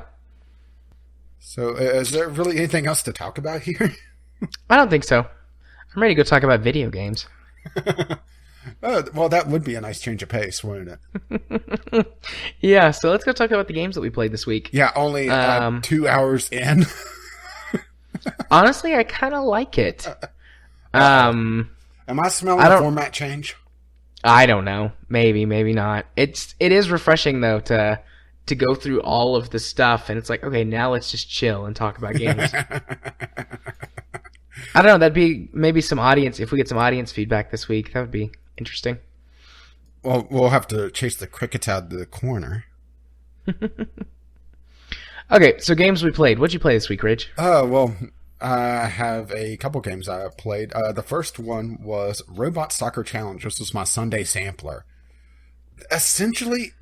[SPEAKER 2] So, is there really anything else to talk about here?
[SPEAKER 1] I don't think so. I'm ready to go talk about video games.
[SPEAKER 2] Well, that would be a nice change of pace, wouldn't it?
[SPEAKER 1] Yeah, so let's go talk about the games that we played this week.
[SPEAKER 2] Yeah, only 2 hours in.
[SPEAKER 1] Honestly, I kind of like it.
[SPEAKER 2] Am I smelling a format change?
[SPEAKER 1] I don't know. Maybe, maybe not. It is refreshing though to to go through all of the stuff, and it's like, okay, now let's just chill and talk about games. I don't know. That'd be maybe some audience. If we get some audience feedback this week, that would be interesting.
[SPEAKER 2] Well, we'll have to chase the crickets out of the corner.
[SPEAKER 1] Okay, so games we played. What'd you play this week, Rich?
[SPEAKER 2] Well, I have a couple games I played. The first one was Robot Soccer Challenge. This was my Sunday sampler. Essentially,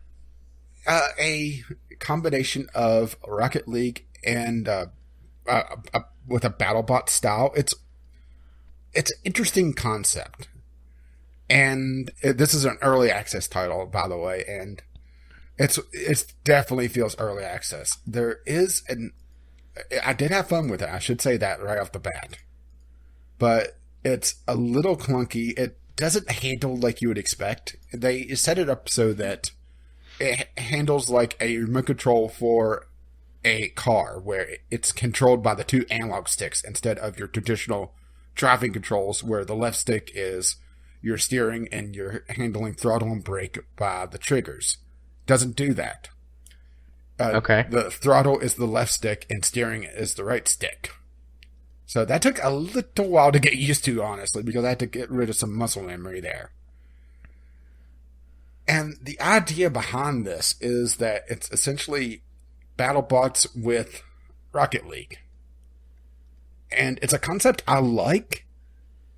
[SPEAKER 2] a combination of Rocket League and with a BattleBot style. It's an interesting concept, and this is an early access title, by the way, and it definitely feels early access. I did have fun with it. I should say that right off the bat, but it's a little clunky. It doesn't handle like you would expect. They set it up so that it handles like a remote control for a car, where it's controlled by the two analog sticks instead of your traditional driving controls, where the left stick is your steering and you're handling throttle and brake by the triggers. Doesn't do that.
[SPEAKER 1] Okay.
[SPEAKER 2] The throttle is the left stick and steering is the right stick. So that took a little while to get used to, honestly, because I had to get rid of some muscle memory there. And the idea behind this is that it's essentially BattleBots with Rocket League. And it's a concept I like.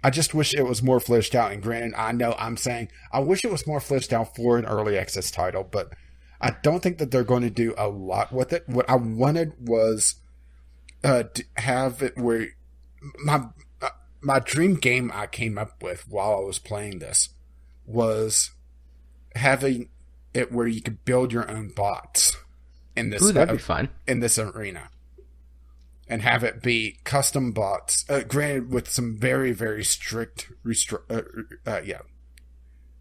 [SPEAKER 2] I just wish it was more fleshed out. And granted, I know I'm saying I wish it was more fleshed out for an early access title, but I don't think that they're going to do a lot with it. What I wanted was to have it where my dream game I came up with while I was playing this was having it where you could build your own bots in this.
[SPEAKER 1] Ooh, that'd be fun.
[SPEAKER 2] In this arena, and have it be custom bots, granted with some very, very strict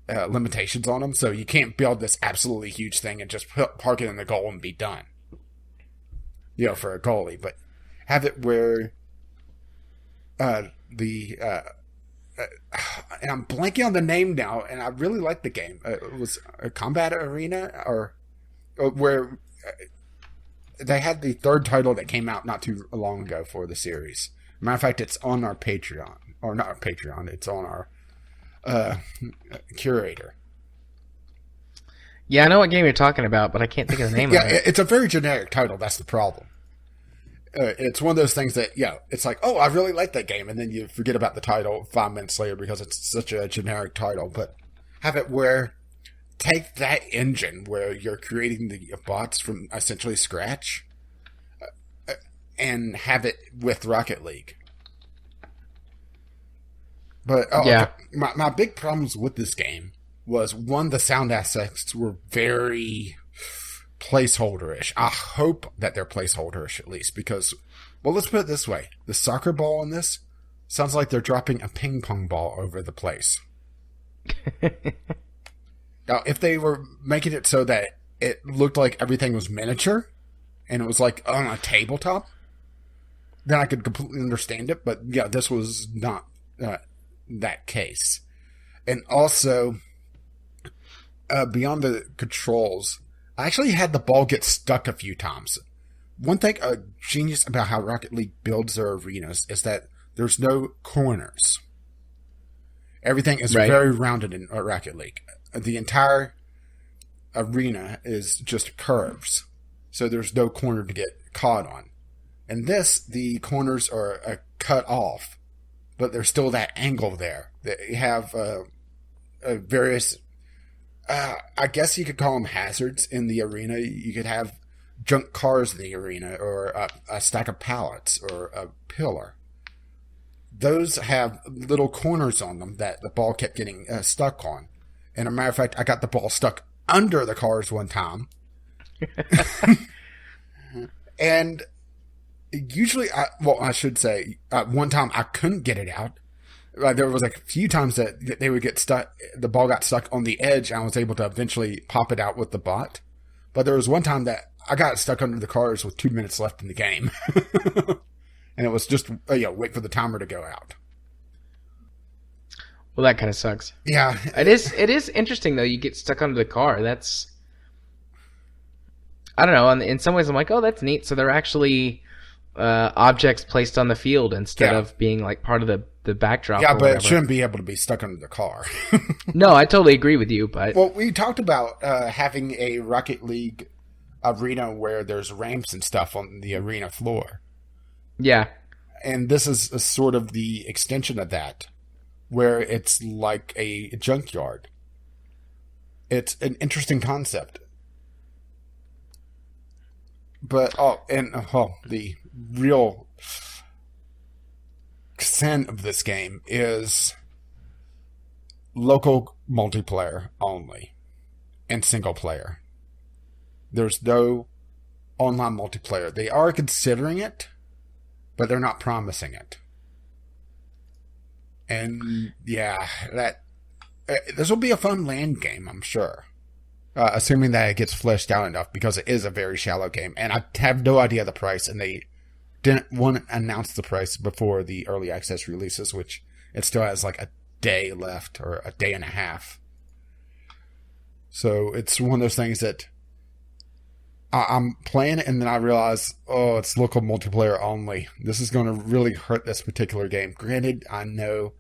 [SPEAKER 2] limitations on them. So you can't build this absolutely huge thing and just park it in the goal and be done. For a goalie, but have it where and I'm blanking on the name now, and I really like the game. It was a Combat Arena, or where they had the third title that came out not too long ago for the series. Matter of fact, it's on our Patreon, or not our Patreon. It's on our curator.
[SPEAKER 1] Yeah, I know what game you're talking about, but I can't think of the name of it.
[SPEAKER 2] Yeah, it's a very generic title. That's the problem. It's one of those things that, it's like, oh, I really like that game, and then you forget about the title 5 minutes later because it's such a generic title. But have it where, take that engine where you're creating the bots from essentially scratch, and have it with Rocket League. But my big problems with this game was, one, the sound aspects were very placeholder-ish. I hope that they're placeholder-ish at least, because, well, let's put it this way. The soccer ball in this sounds like they're dropping a ping pong ball over the place. Now, if they were making it so that it looked like everything was miniature and it was like on a tabletop, then I could completely understand it. But yeah, this was not that case. And also, beyond the controls, I actually had the ball get stuck a few times. One thing, genius about how Rocket League builds their arenas is that there's no corners. Everything is very rounded in Rocket League. The entire arena is just curves, so there's no corner to get caught on. And this, the corners are cut off, but there's still that angle there. They have various, I guess you could call them hazards in the arena. You could have junk cars in the arena, or a stack of pallets, or a pillar. Those have little corners on them that the ball kept getting stuck on. And a matter of fact, I got the ball stuck under the cars one time. And usually, I should say, one time I couldn't get it out. There was like a few times that they would get stuck. The ball got stuck on the edge, and I was able to eventually pop it out with the bot. But there was one time that I got stuck under the cars with 2 minutes left in the game. And it was just, wait for the timer to go out.
[SPEAKER 1] Well, that kind of sucks.
[SPEAKER 2] Yeah.
[SPEAKER 1] It is interesting, though. You get stuck under the car. I don't know. In some ways, I'm like, oh, that's neat. So they're actually objects placed on the field instead of being like part of the backdrop.
[SPEAKER 2] Yeah,
[SPEAKER 1] or
[SPEAKER 2] but
[SPEAKER 1] whatever.
[SPEAKER 2] it shouldn't be able to be stuck under the car.
[SPEAKER 1] No, I totally agree with you. But
[SPEAKER 2] well, we talked about having a Rocket League arena where there's ramps and stuff on the arena floor.
[SPEAKER 1] Yeah.
[SPEAKER 2] And this is a sort of the extension of that, where it's like a junkyard. It's an interesting concept. But, the real sin of this game is local multiplayer only and single player. There's no online multiplayer. They are considering it, but they're not promising it. And yeah, this will be a fun land game, I'm sure. Assuming that it gets fleshed out enough, because it is a very shallow game. And I have no idea the price, and they didn't want to announce the price before the early access releases, which it still has like a day left, or a day and a half. So it's one of those things that I'm playing it, and then I realize, oh, it's local multiplayer only. This is going to really hurt this particular game. Granted, I know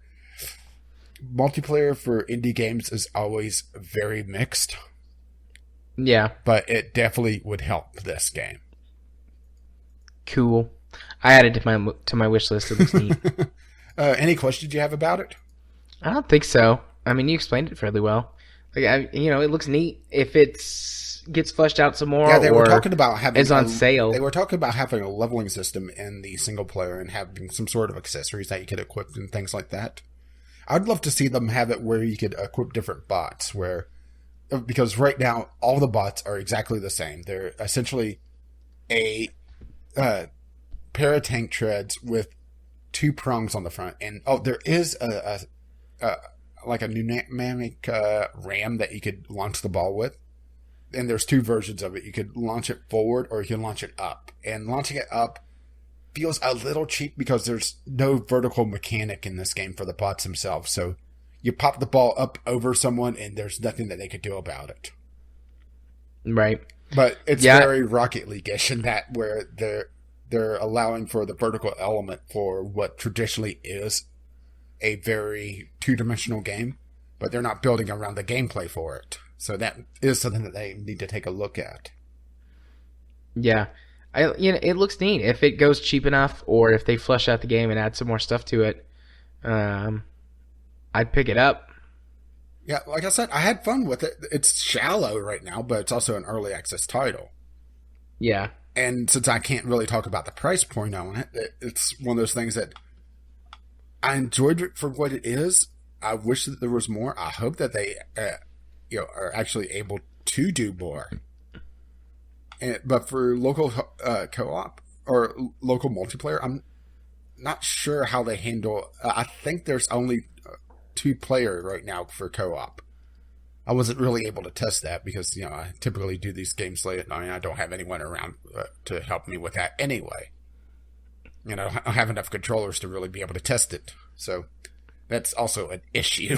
[SPEAKER 2] multiplayer for indie games is always very mixed.
[SPEAKER 1] Yeah.
[SPEAKER 2] But it definitely would help this game.
[SPEAKER 1] Cool. I added to my wish list. It looks neat.
[SPEAKER 2] Any questions you have about it?
[SPEAKER 1] I don't think so. I mean, you explained it fairly well. Like, it looks neat. If it's gets fleshed out some more,
[SPEAKER 2] they were talking about having
[SPEAKER 1] is on sale.
[SPEAKER 2] They were talking about having a leveling system in the single player and having some sort of accessories that you could equip and things like that. I'd love to see them have it where you could equip different bots, because right now all the bots are exactly the same. They're essentially a pair of tank treads with two prongs on the front, and there is a pneumatic ram that you could launch the ball with. And there's two versions of it. You could launch it forward or you can launch it up. And launching it up feels a little cheap because there's no vertical mechanic in this game for the bots themselves. So you pop the ball up over someone and there's nothing that they could do about it.
[SPEAKER 1] Right.
[SPEAKER 2] But it's very Rocket League-ish in that where they're allowing for the vertical element for what traditionally is a very two-dimensional game. But they're not building around the gameplay for it. So that is something that they need to take a look at.
[SPEAKER 1] Yeah. It looks neat. If it goes cheap enough, or if they flesh out the game and add some more stuff to it, I'd pick it up.
[SPEAKER 2] Yeah, like I said, I had fun with it. It's shallow right now, but it's also an early access title.
[SPEAKER 1] Yeah.
[SPEAKER 2] And since I can't really talk about the price point on it, it's one of those things that I enjoyed it for what it is. I wish that there was more. I hope that they are actually able to do more. But for local co-op or local multiplayer, I'm not sure how they handle. I think there's only 2-player right now for co-op. I wasn't really able to test that because I typically do these games late at night. And I don't have anyone around to help me with that anyway. I don't have enough controllers to really be able to test it. So that's also an issue.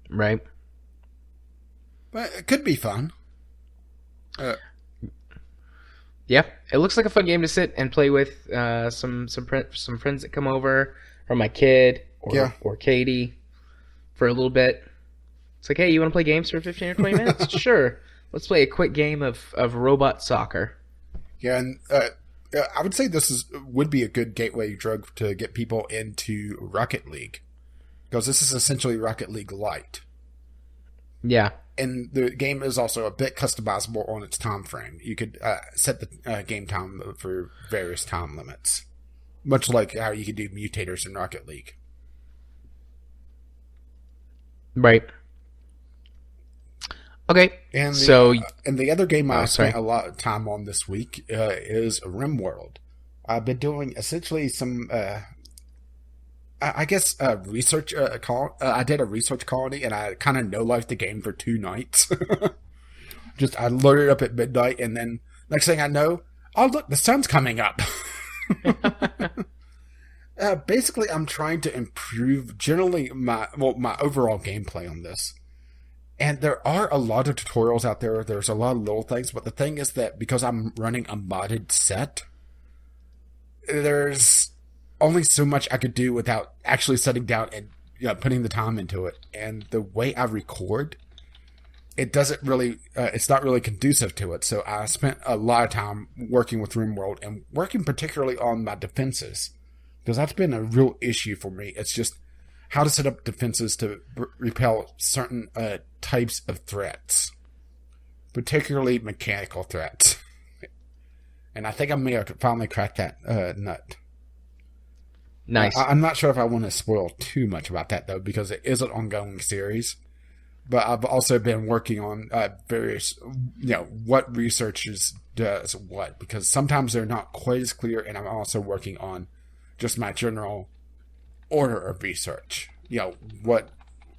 [SPEAKER 1] Right.
[SPEAKER 2] But it could be fun.
[SPEAKER 1] Yeah, it looks like a fun game to sit and play with some friends that come over, or my kid, or Katie, for a little bit. It's like, hey, you want to play games for 15 or 20 minutes? Sure. Let's play a quick game of robot soccer.
[SPEAKER 2] Yeah, and I would say this would be a good gateway drug to get people into Rocket League. Because this is essentially Rocket League Lite.
[SPEAKER 1] Yeah.
[SPEAKER 2] And the game is also a bit customizable on its time frame. You could set the game time for various time limits. Much like how you could do mutators in Rocket League.
[SPEAKER 1] Right. Okay.
[SPEAKER 2] And the other game I spent a lot of time on this week is RimWorld. I've been doing essentially some... research I did a research colony, and I kind of no-lifed the game for 2 nights. I loaded up at midnight, and then next thing I know, oh look, the sun's coming up. Basically, I'm trying to improve generally my overall gameplay on this. And there are a lot of tutorials out there. There's a lot of little things. But the thing is that because I'm running a modded set, there's only so much I could do without actually sitting down and putting the time into it. And the way I record, it doesn't really, it's not really conducive to it. So I spent a lot of time working with RimWorld and working particularly on my defenses. Because that's been a real issue for me. It's just how to set up defenses to repel certain types of threats. Particularly mechanical threats. And I think I may have finally cracked that nut.
[SPEAKER 1] Nice.
[SPEAKER 2] I'm not sure if I want to spoil too much about that, though, because it is an ongoing series. But I've also been working on various, what researchers does what. Because sometimes they're not quite as clear, and I'm also working on just my general order of research. What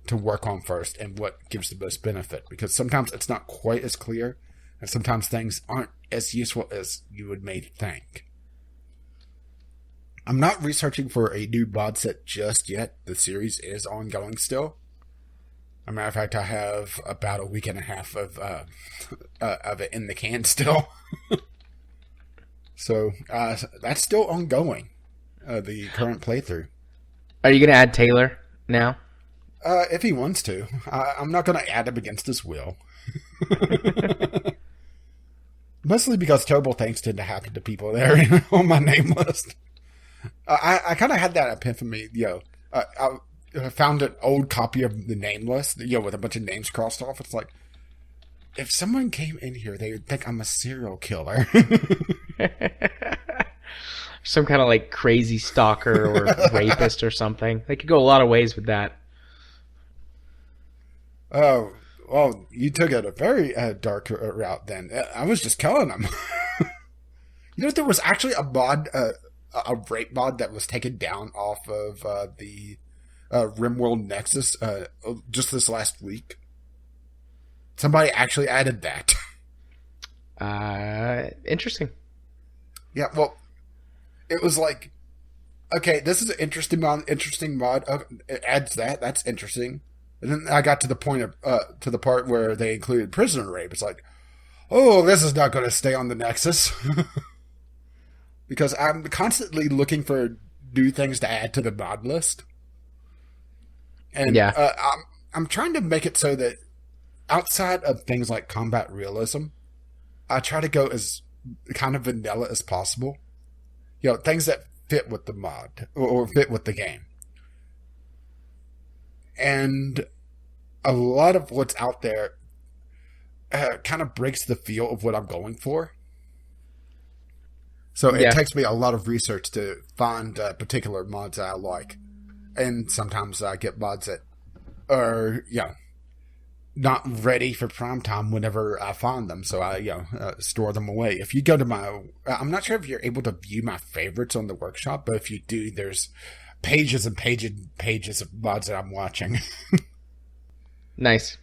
[SPEAKER 2] to work on first and what gives the most benefit. Because sometimes it's not quite as clear, and sometimes things aren't as useful as you would may think. I'm not researching for a new mod set just yet. The series is ongoing still. As a matter of fact, I have about a week and a half of it in the can still. So that's still ongoing. The current playthrough.
[SPEAKER 1] Are you going to add Taylor now?
[SPEAKER 2] If he wants to. I'm not going to add him against his will. Mostly because terrible things tend to happen to people there on my name list. I kind of had that epiphany, I found an old copy of the name list, with a bunch of names crossed off. It's like, if someone came in here, they would think I'm a serial killer.
[SPEAKER 1] Some kind of like crazy stalker or rapist or something. They could go a lot of ways with that.
[SPEAKER 2] Oh, well, you took it a very dark route then. I was just killing them. There was actually a mod, a rape mod that was taken down off of the RimWorld Nexus just this last week. Somebody actually added that.
[SPEAKER 1] Interesting.
[SPEAKER 2] Yeah, well, it was like, okay, this is an interesting mod. It adds that. That's interesting. And then I got to the point of to the part where they included prisoner rape. It's like, oh, this is not going to stay on the Nexus. Because I'm constantly looking for new things to add to the mod list. And
[SPEAKER 1] yeah.
[SPEAKER 2] I'm trying to make it so that outside of things like combat realism, I try to go as kind of vanilla as possible. Things that fit with the mod or fit with the game. And a lot of what's out there kind of breaks the feel of what I'm going for. So it takes me a lot of research to find particular mods that I like. And sometimes I get mods that are, not ready for prime time whenever I find them. So I, store them away. If you go to my, I'm not sure if you're able to view my favorites on the workshop, but if you do, there's pages and pages of mods that I'm watching.
[SPEAKER 1] Nice.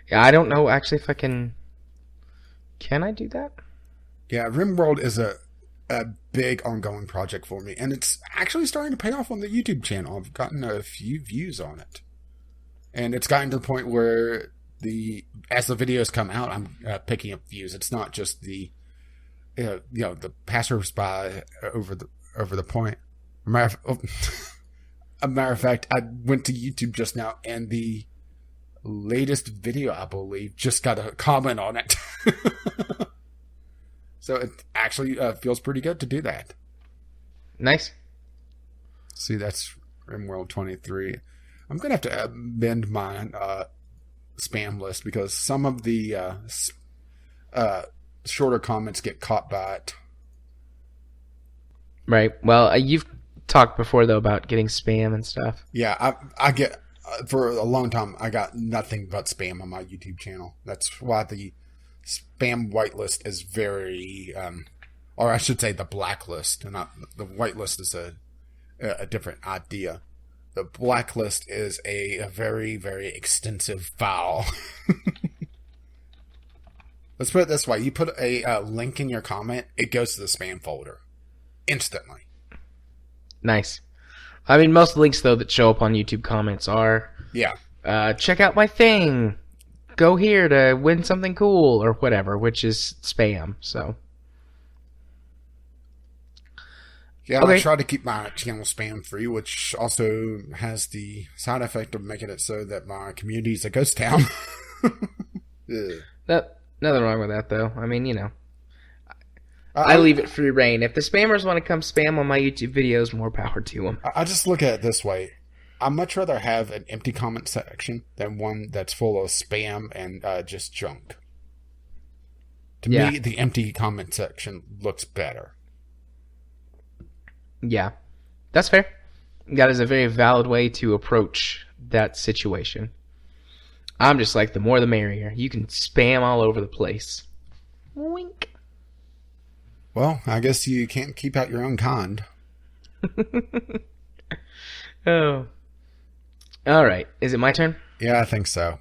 [SPEAKER 1] Yeah, I don't know actually if I can I do that?
[SPEAKER 2] Yeah, RimWorld is a big ongoing project for me, and it's actually starting to pay off on the YouTube channel. I've gotten a few views on it, and it's gotten to the point where as the videos come out, I'm picking up views. It's not just the the passersby over the point. A matter of fact, I went to YouTube just now, and the latest video, I believe, just got a comment on it. So it actually feels pretty good to do that.
[SPEAKER 1] Nice.
[SPEAKER 2] See, that's RimWorld 23. I'm going to have to amend my spam list because some of the shorter comments get caught by it.
[SPEAKER 1] Right. Well, you've talked before, though, about getting spam and stuff.
[SPEAKER 2] Yeah, I get... for a long time, I got nothing but spam on my YouTube channel. That's why the spam whitelist is very, or I should say the blacklist. And not the whitelist is a different idea. The blacklist is a very, very extensive file. Let's put it this way: you put a link in your comment, it goes to the spam folder instantly.
[SPEAKER 1] Nice. I mean, most links, though, that show up on YouTube comments are, check out my thing. go here to win something cool or whatever, which is spam. So
[SPEAKER 2] yeah,
[SPEAKER 1] okay.
[SPEAKER 2] I try to keep my channel spam free, which also has the side effect of making it so that my community is a ghost town.
[SPEAKER 1] Nothing wrong with that, though. I mean, you know, I leave it free reign. If the spammers want to come spam on my YouTube videos, more power to them.
[SPEAKER 2] I just look at it this way. I'd much rather have an empty comment section than one that's full of spam and just junk. To me, the empty comment section looks better.
[SPEAKER 1] Yeah, that's fair. That is a very valid way to approach that situation. I'm just like, the more the merrier. You can spam all over the place. Wink.
[SPEAKER 2] Well, I guess you can't keep out your own kind.
[SPEAKER 1] Oh. All right. Is it my turn?
[SPEAKER 2] Yeah, I think so.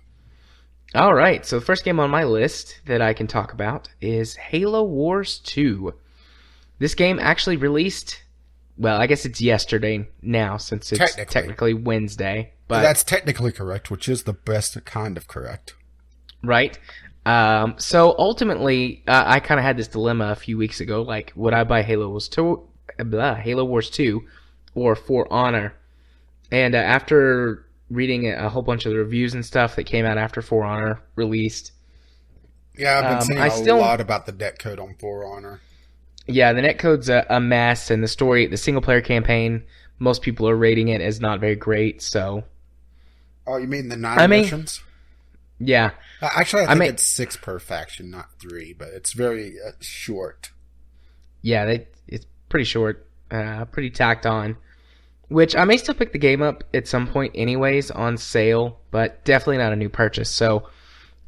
[SPEAKER 1] All right. So the first game on my list that I can talk about is Halo Wars 2. This game actually released, well, I guess it's yesterday now since it's technically Wednesday. But
[SPEAKER 2] that's technically correct, which is the best kind of correct.
[SPEAKER 1] Right. So ultimately, I kind of had this dilemma a few weeks ago. Like, would I buy Halo Wars 2 or For Honor? And after reading a whole bunch of the reviews and stuff that came out after For Honor released.
[SPEAKER 2] Yeah, I've been seeing a lot about the netcode on For Honor. Yeah,
[SPEAKER 1] the netcode's a mess, and the single-player campaign, most people are rating it as not very great, so...
[SPEAKER 2] Oh, you mean the 9 missions?
[SPEAKER 1] Yeah.
[SPEAKER 2] Actually, I think it's 6 per faction, not 3, but it's very short.
[SPEAKER 1] Yeah, it's pretty short, pretty tacked on. Which I may still pick the game up at some point anyways on sale, but definitely not a new purchase. So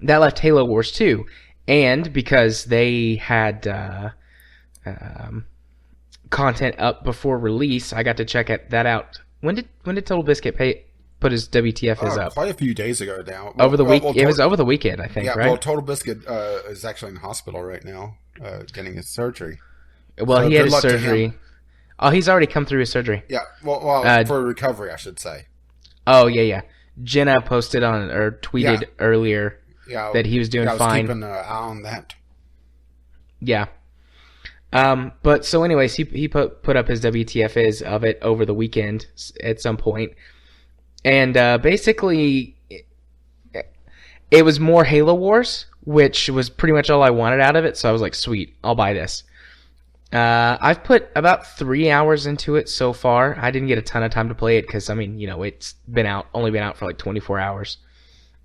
[SPEAKER 1] that left Halo Wars 2. And because they had content up before release, I got to check that out. When did Total Biscuit put his WTF up?
[SPEAKER 2] Quite a few days ago now.
[SPEAKER 1] Over the week, it was over the weekend, I think, right?
[SPEAKER 2] Well, Total Biscuit is actually in hospital right now, getting his surgery.
[SPEAKER 1] Well, he had his surgery. Oh, he's already come through his surgery.
[SPEAKER 2] Yeah, well, for recovery, I should say.
[SPEAKER 1] Oh, yeah. Jenna posted on or tweeted earlier that he was doing fine.
[SPEAKER 2] I was keeping an eye on that.
[SPEAKER 1] Yeah. But so anyways, he put up his WTF of it over the weekend at some point. And basically, it was more Halo Wars, which was pretty much all I wanted out of it. So I was like, sweet, I'll buy this. I've put about 3 hours into it so far. I didn't get a ton of time to play it because, I mean, you know, it's only been out for like 24 hours.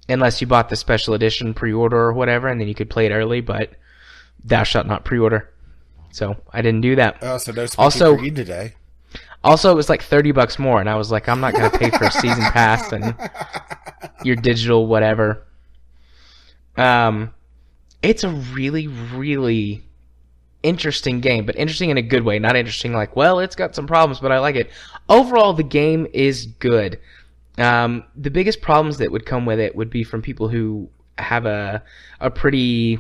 [SPEAKER 1] Unless you bought the special edition pre-order or whatever, and then you could play it early, but thou shalt not pre-order. So I didn't do that.
[SPEAKER 2] So there's also for you today.
[SPEAKER 1] Also, it was like $30 more, and I was like, I'm not going to pay for a season pass and your digital whatever. It's a really, really interesting game, but interesting in a good way. Not interesting like, well, it's got some problems, but I like it. Overall, the game is good. The biggest problems that would come with it would be from people who have a pretty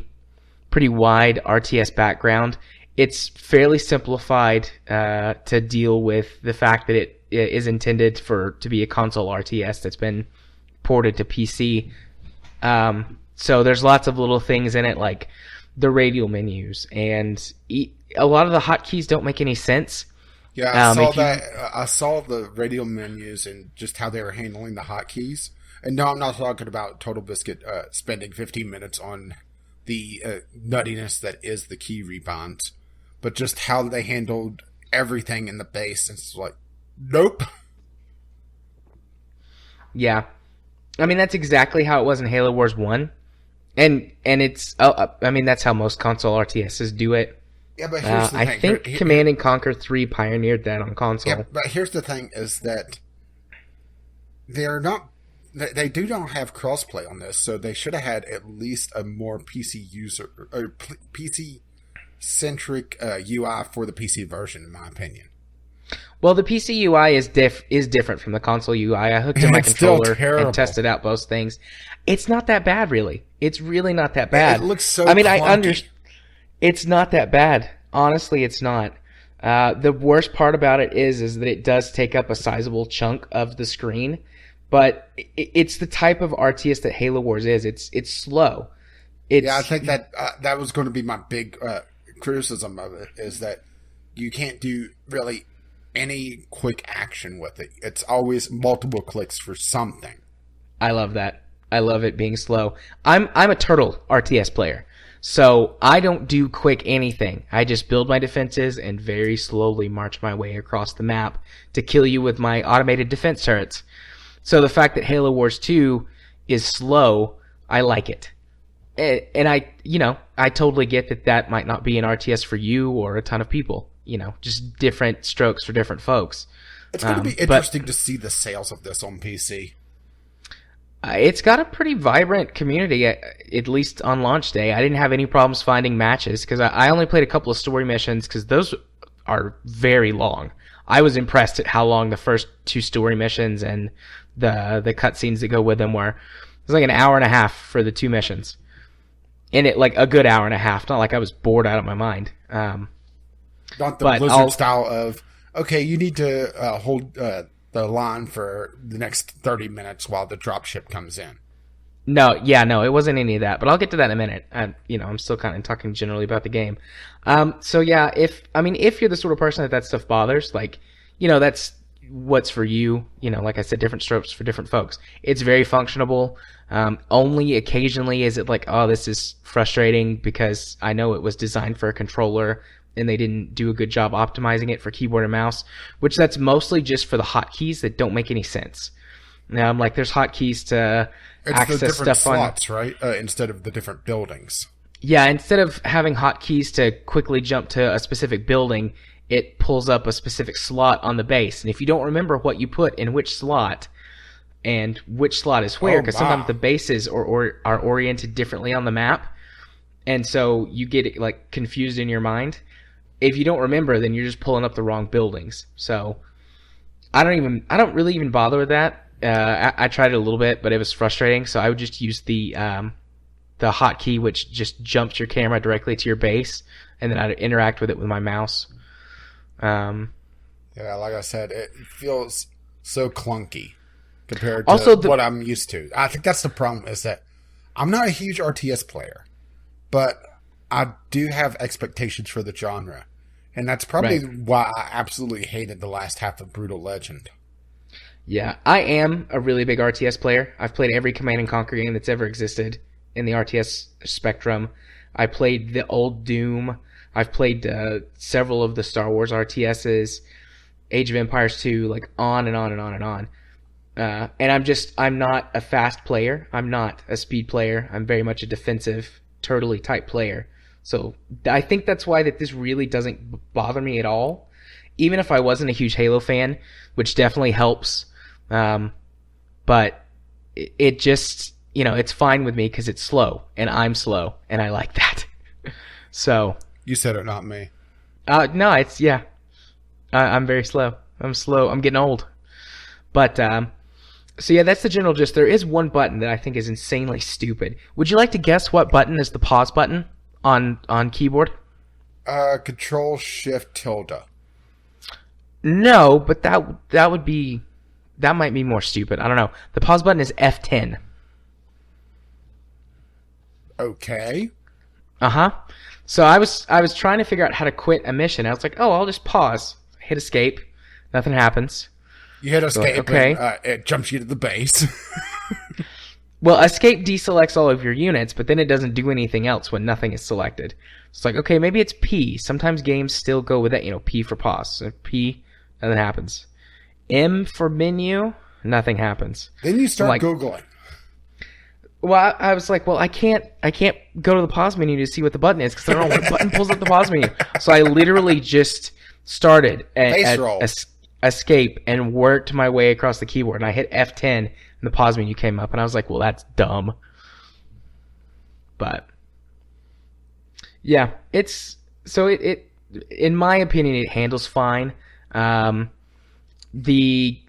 [SPEAKER 1] wide RTS background. It's fairly simplified to deal with the fact that it is intended to be a console RTS that's been ported to PC. So there's lots of little things in it, like the radial menus, and a lot of the hotkeys don't make any sense.
[SPEAKER 2] Yeah, I saw that. I saw the radial menus and just how they were handling the hotkeys. And no, I'm not talking about Total Biscuit spending 15 minutes on the nuttiness that is the key rebinds, but just how they handled everything in the base. And it's like, nope.
[SPEAKER 1] Yeah. I mean, that's exactly how it was in Halo Wars 1. And it's, I mean, that's how most console RTSs do it.
[SPEAKER 2] Yeah, but here's the thing.
[SPEAKER 1] I think Command & Conquer 3 pioneered that on console.
[SPEAKER 2] Yeah, but here's the thing is that they do not have crossplay on this, so they should have had at least a more PC user or PC centric UI for the PC version, in my opinion.
[SPEAKER 1] Well, the PC UI is different from the console UI. I hooked in my controller and tested out both things. It's not that bad, really. It's really not that bad.
[SPEAKER 2] It looks so clunky.
[SPEAKER 1] It's not that bad. Honestly, it's not. The worst part about it is that it does take up a sizable chunk of the screen, But it's the type of RTS that Halo Wars is. It's slow.
[SPEAKER 2] I think that that was going to be my big criticism of it, is that you can't do really any quick action with it. It's always multiple clicks for something.
[SPEAKER 1] I love that. I love it being slow. I'm a turtle RTS player, so I don't do quick anything. I just build my defenses and very slowly march my way across the map to kill you with my automated defense turrets. So the fact that Halo Wars 2 is slow, I like it. And I totally get that might not be an RTS for you or a ton of people. Just different strokes for different folks.
[SPEAKER 2] It's going to be interesting to see the sales of this on PC.
[SPEAKER 1] It's got a pretty vibrant community, at least on launch day. I didn't have any problems finding matches because I only played a couple of story missions because those are very long. I was impressed at how long the first 2 story missions and the cutscenes that go with them were. It was like an hour and a half for the 2 missions. And it like a good hour and a half, not like I was bored out of my mind.
[SPEAKER 2] Not the Blizzard style of, okay, you need to hold the line for the next 30 minutes while the dropship comes in.
[SPEAKER 1] No, it wasn't any of that, but I'll get to that in a minute. I'm still kind of talking generally about the game. So yeah, if you're the sort of person that stuff bothers, that's what's for you. Like I said, different strokes for different folks. It's very functionable. Only occasionally is it like, oh, this is frustrating because I know it was designed for a controller and they didn't do a good job optimizing it for keyboard and mouse, which that's mostly just for the hotkeys that don't make any sense. Now, I'm like, there's hotkeys to access
[SPEAKER 2] the different
[SPEAKER 1] stuff
[SPEAKER 2] slots, right? Instead of the different buildings.
[SPEAKER 1] Yeah, instead of having hotkeys to quickly jump to a specific building, it pulls up a specific slot on the base. And if you don't remember what you put in which slot and which slot is where, because sometimes the bases are oriented differently on the map, and so you get like confused in your mind. If you don't remember, then you're just pulling up the wrong buildings. So I don't really even bother with that. I tried it a little bit, but it was frustrating. So I would just use the hotkey, which just jumps your camera directly to your base, and then I'd interact with it with my mouse.
[SPEAKER 2] Yeah, like I said, it feels so clunky compared to what I'm used to. I think that's the problem, is that I'm not a huge RTS player, but I do have expectations for the genre. And that's probably why I absolutely hated the last half of Brutal Legend.
[SPEAKER 1] Yeah, I am a really big RTS player. I've played every Command & Conquer game that's ever existed in the RTS spectrum. I played the old Doom. I've played several of the Star Wars RTSs, Age of Empires 2, like on and on and on and on. And I'm not a fast player. I'm not a speed player. I'm very much a defensive, turtley type player. So I think that's why that this really doesn't bother me at all. Even if I wasn't a huge Halo fan, which definitely helps. But it just, it's fine with me because it's slow, and I'm slow, and I like that. So.
[SPEAKER 2] You said it, not me.
[SPEAKER 1] No, it's, yeah. I'm very slow. I'm slow. I'm getting old. But, so yeah, that's the general gist. There is one button that I think is insanely stupid. Would you like to guess what button is the pause button on keyboard?
[SPEAKER 2] Control Shift tilde.
[SPEAKER 1] No, but that might be more stupid. I don't know. The pause button is F10.
[SPEAKER 2] Okay.
[SPEAKER 1] Uh-huh. So I was trying to figure out how to quit a mission. I was like, oh, I'll just pause. Hit escape. Nothing happens.
[SPEAKER 2] You hit escape,
[SPEAKER 1] okay.
[SPEAKER 2] And it jumps you to the base.
[SPEAKER 1] Well, escape deselects all of your units, but then it doesn't do anything else when nothing is selected. It's like, okay, maybe it's P. Sometimes games still go with that, P for pause. So P, nothing happens. M for menu, nothing happens.
[SPEAKER 2] Then you start Googling.
[SPEAKER 1] Well, I was like, well, I can't go to the pause menu to see what the button is because I don't know what button pulls up the pause menu. So I literally just started at escape and worked my way across the keyboard, and I hit F10 and the pause menu came up, and I was like, well, that's dumb. But yeah, it in my opinion, it handles fine. The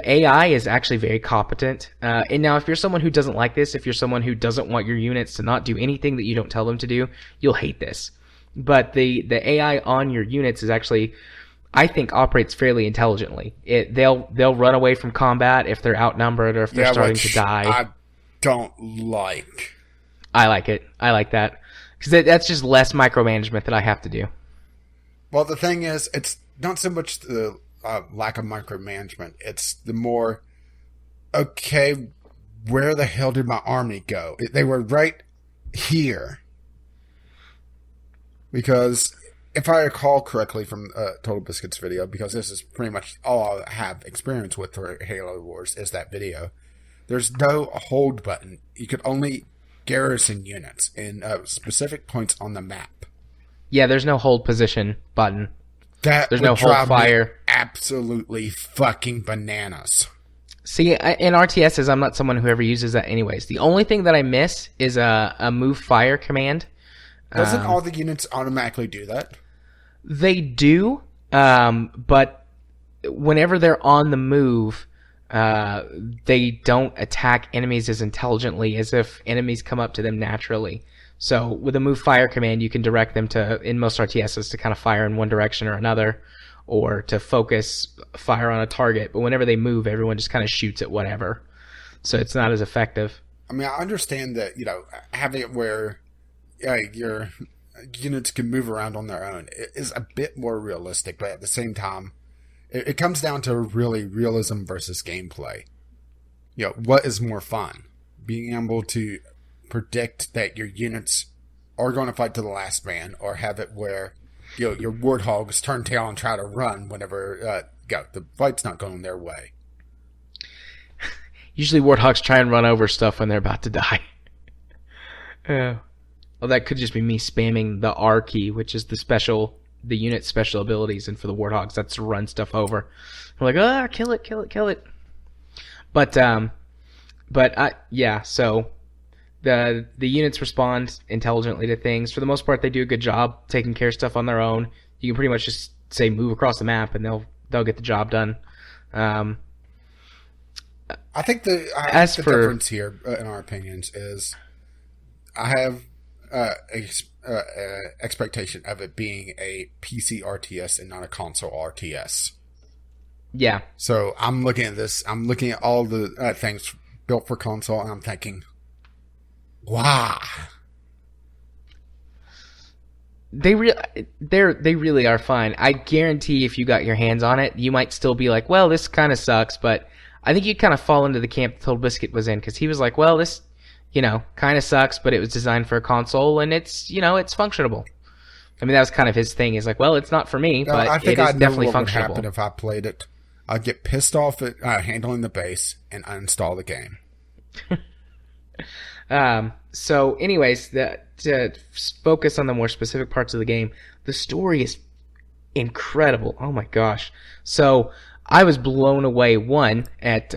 [SPEAKER 1] AI is actually very competent. And now if you're someone who doesn't like this, if you're someone who doesn't want your units to not do anything that you don't tell them to do, you'll hate this. But the AI on your units is actually I think, operates fairly intelligently. They'll run away from combat if they're outnumbered or if they're starting to die.
[SPEAKER 2] I don't like.
[SPEAKER 1] I like it. I like that. Because that's just less micromanagement that I have to do.
[SPEAKER 2] Well, the thing is, it's not so much the lack of micromanagement. It's the more, okay, where the hell did my army go? They were right here. Because if I recall correctly from Total Biscuit's video, because this is pretty much all I have experience with for Halo Wars, is that video. There's no hold button. You could only garrison units in specific points on the map.
[SPEAKER 1] Yeah, there's no hold position button.
[SPEAKER 2] There's
[SPEAKER 1] no hold fire.
[SPEAKER 2] Absolutely fucking bananas.
[SPEAKER 1] See, in RTSs, I'm not someone who ever uses that anyways. The only thing that I miss is a move fire command.
[SPEAKER 2] Doesn't all the units automatically do that?
[SPEAKER 1] They do, but whenever they're on the move, they don't attack enemies as intelligently as if enemies come up to them naturally. So with a move fire command, you can direct them to, in most RTSs, to kind of fire in one direction or another, or to focus fire on a target. But whenever they move, everyone just kind of shoots at whatever. So it's not as effective.
[SPEAKER 2] I mean, I understand that, having it where your units can move around on their own is a bit more realistic, but at the same time, it comes down to really realism versus gameplay. What is more fun? Being able to predict that your units are going to fight to the last man, or have it where your warthogs turn tail and try to run whenever the fight's not going their way.
[SPEAKER 1] Usually warthogs try and run over stuff when they're about to die. Well, that could just be me spamming the R key, which is the unit's special abilities, and for the warthogs, that's to run stuff over. I'm like, kill it, kill it, kill it. But so the units respond intelligently to things. For the most part, they do a good job taking care of stuff on their own. You can pretty much just say move across the map, and they'll get the job done. I
[SPEAKER 2] think the difference here, in our opinions, is I have expectation of it being a PC RTS and not a console RTS.
[SPEAKER 1] Yeah.
[SPEAKER 2] So I'm looking at this. I'm looking at all the things built for console, and I'm thinking, wow.
[SPEAKER 1] They really are fine. I guarantee if you got your hands on it, you might still be like, well, this kind of sucks, but I think you'd kind of fall into the camp Total Biscuit was in, because he was like, well, this kind of sucks, but it was designed for a console, and it's functionable. I mean, that was kind of his thing. He's like, well, it's not for me, but
[SPEAKER 2] I think
[SPEAKER 1] it is
[SPEAKER 2] I know
[SPEAKER 1] definitely
[SPEAKER 2] what would
[SPEAKER 1] functionable.
[SPEAKER 2] happen if I played it. I'd get pissed off at handling the base and uninstall the game.
[SPEAKER 1] So anyways, to focus on the more specific parts of the game, the story is incredible. Oh my gosh. So I was blown away, one, at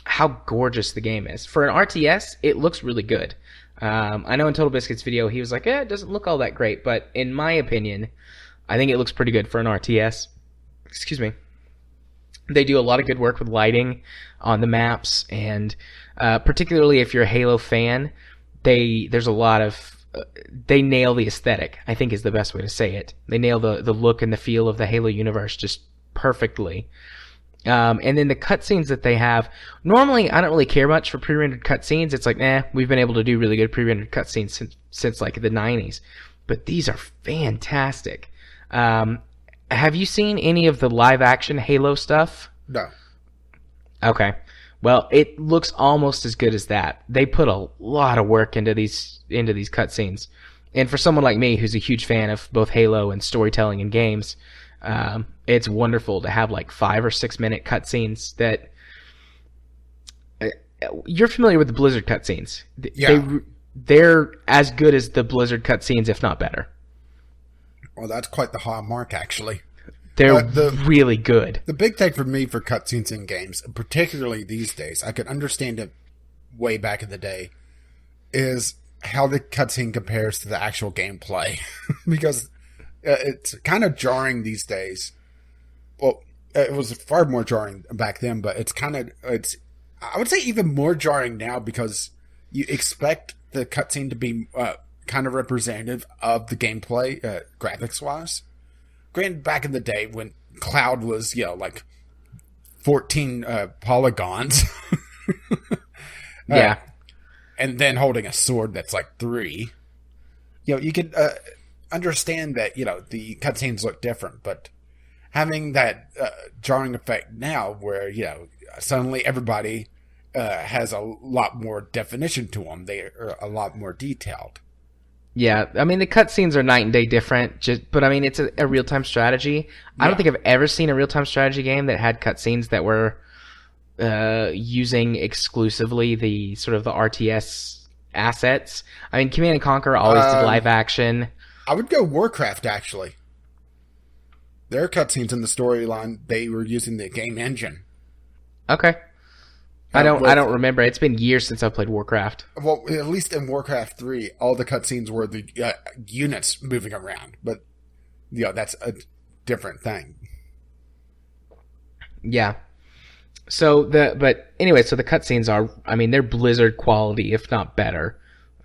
[SPEAKER 1] how gorgeous the game is. For an RTS, it looks really good. I know in Total Biscuit's video, he was like, it doesn't look all that great, but in my opinion, I think it looks pretty good for an RTS. Excuse me. They do a lot of good work with lighting on the maps, and particularly if you're a Halo fan, there's a lot of they nail the aesthetic, I think is the best way to say it. They nail the look and the feel of the Halo universe just perfectly. And then the cutscenes that they have, normally I don't really care much for pre-rendered cutscenes. It's like, we've been able to do really good pre-rendered cutscenes since like the 90s. But these are fantastic. Have you seen any of the live-action Halo stuff?
[SPEAKER 2] No.
[SPEAKER 1] Okay. Well, it looks almost as good as that. They put a lot of work into these cutscenes. And for someone like me, who's a huge fan of both Halo and storytelling in games, it's wonderful to have like 5 or 6 minute cutscenes that you're familiar with the Blizzard cutscenes.
[SPEAKER 2] Yeah.
[SPEAKER 1] They're as good as the Blizzard cutscenes, if not better.
[SPEAKER 2] Well, that's quite the high mark, actually.
[SPEAKER 1] They're really good.
[SPEAKER 2] The big thing for me for cutscenes in games, particularly these days, I could understand it way back in the day, is how the cutscene compares to the actual gameplay. Because it's kind of jarring these days. Well, it was far more jarring back then, but I would say even more jarring now, because you expect the cutscene to be kind of representative of the gameplay, graphics-wise. granted, back in the day when Cloud was, like 14 polygons.
[SPEAKER 1] Yeah.
[SPEAKER 2] And then holding a sword that's like 3. You could understand that, the cutscenes look different, but having that jarring effect now where, suddenly everybody has a lot more definition to them. They are a lot more detailed.
[SPEAKER 1] Yeah, I mean, the cutscenes are night and day different, but I mean, it's a real-time strategy. I don't think I've ever seen a real-time strategy game that had cutscenes that were using exclusively the sort of the RTS assets. I mean, Command & Conquer always did live action.
[SPEAKER 2] I would go Warcraft, actually. Their cutscenes in the storyline, they were using the game engine.
[SPEAKER 1] Okay. I don't remember. It's been years since I've played Warcraft.
[SPEAKER 2] Well, at least in Warcraft 3, all the cutscenes were the units moving around. But, that's a different thing.
[SPEAKER 1] Yeah. But anyway, so the cutscenes are, I mean, they're Blizzard quality, if not better.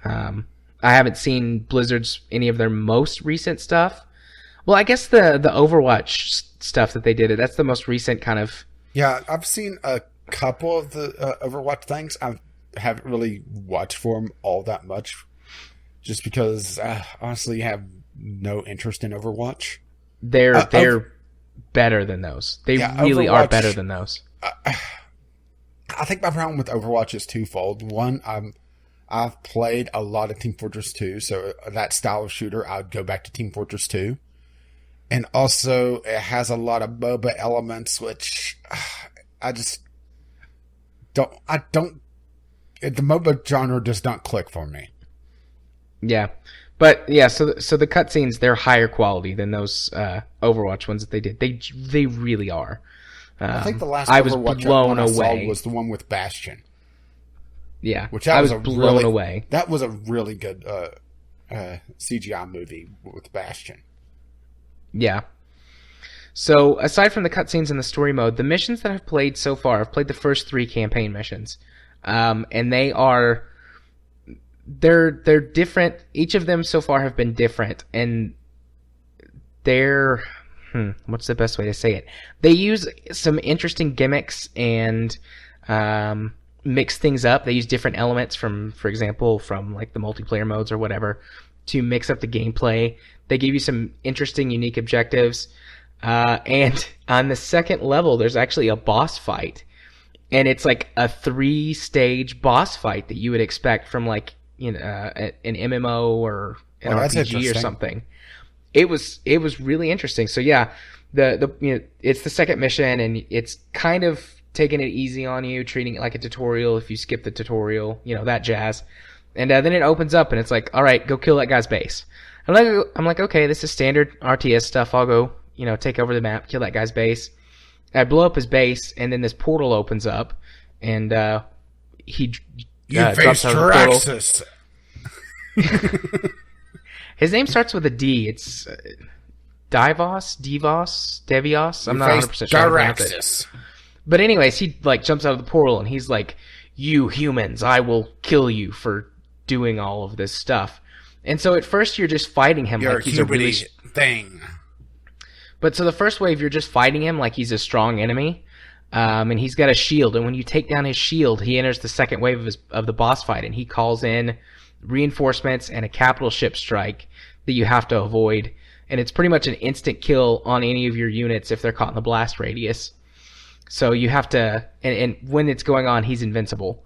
[SPEAKER 1] I haven't seen Blizzard's, any of their most recent stuff. Well, I guess the Overwatch stuff that they did, that's the most recent kind of...
[SPEAKER 2] Yeah, I've seen a couple of the Overwatch things. I haven't really watched for them all that much, just because honestly, I have no interest in Overwatch.
[SPEAKER 1] They're better than those. They really
[SPEAKER 2] Overwatch,
[SPEAKER 1] are better than those.
[SPEAKER 2] I think my problem with Overwatch is twofold. One, I've played a lot of Team Fortress 2, so that style of shooter, I'd go back to Team Fortress 2. And also, it has a lot of MOBA elements, which I just don't. The MOBA genre does not click for me.
[SPEAKER 1] Yeah, but yeah. So the cutscenes, they're higher quality than those Overwatch ones that they did. They really are.
[SPEAKER 2] I think the last
[SPEAKER 1] I was
[SPEAKER 2] Overwatch
[SPEAKER 1] blown
[SPEAKER 2] I saw
[SPEAKER 1] away.
[SPEAKER 2] was the one with Bastion.
[SPEAKER 1] Yeah,
[SPEAKER 2] which
[SPEAKER 1] I was blown away.
[SPEAKER 2] That was a really good CGI movie with Bastion.
[SPEAKER 1] Yeah. So, aside from the cutscenes and the story mode, the missions that I've played so far, I've played the first 3 campaign missions. And they're different. Each of them so far have been different. And they're... what's the best way to say it? They use some interesting gimmicks and mix things up. They use different elements for example, from like the multiplayer modes or whatever, to mix up the gameplay. They give you some interesting, unique objectives. And on the second level, there's actually a boss fight. And it's like a 3-stage boss fight that you would expect from like, an MMO or an RPG or something. It was really interesting. So yeah, it's the second mission, and it's kind of taking it easy on you, treating it like a tutorial if you skip the tutorial, that jazz. And then it opens up, and it's like, all right, go kill that guy's base. I'm like, okay, this is standard RTS stuff. I'll go, take over the map, kill that guy's base. I blow up his base, and then this portal opens up, and he drops out of the portal. His name starts with a D. It's Devios. I'm not 100% sure how to pronounce it. But anyways, he jumps out of the portal, and he's like, "You humans, I will kill you for doing all of this stuff." And so at first you're just fighting him like he's a really
[SPEAKER 2] thing.
[SPEAKER 1] But so the first wave you're just fighting him like he's a strong enemy, and he's got a shield. And when you take down his shield, he enters the second wave of the boss fight, and he calls in reinforcements and a capital ship strike that you have to avoid. And it's pretty much an instant kill on any of your units if they're caught in the blast radius. So you have to, and when it's going on, he's invincible.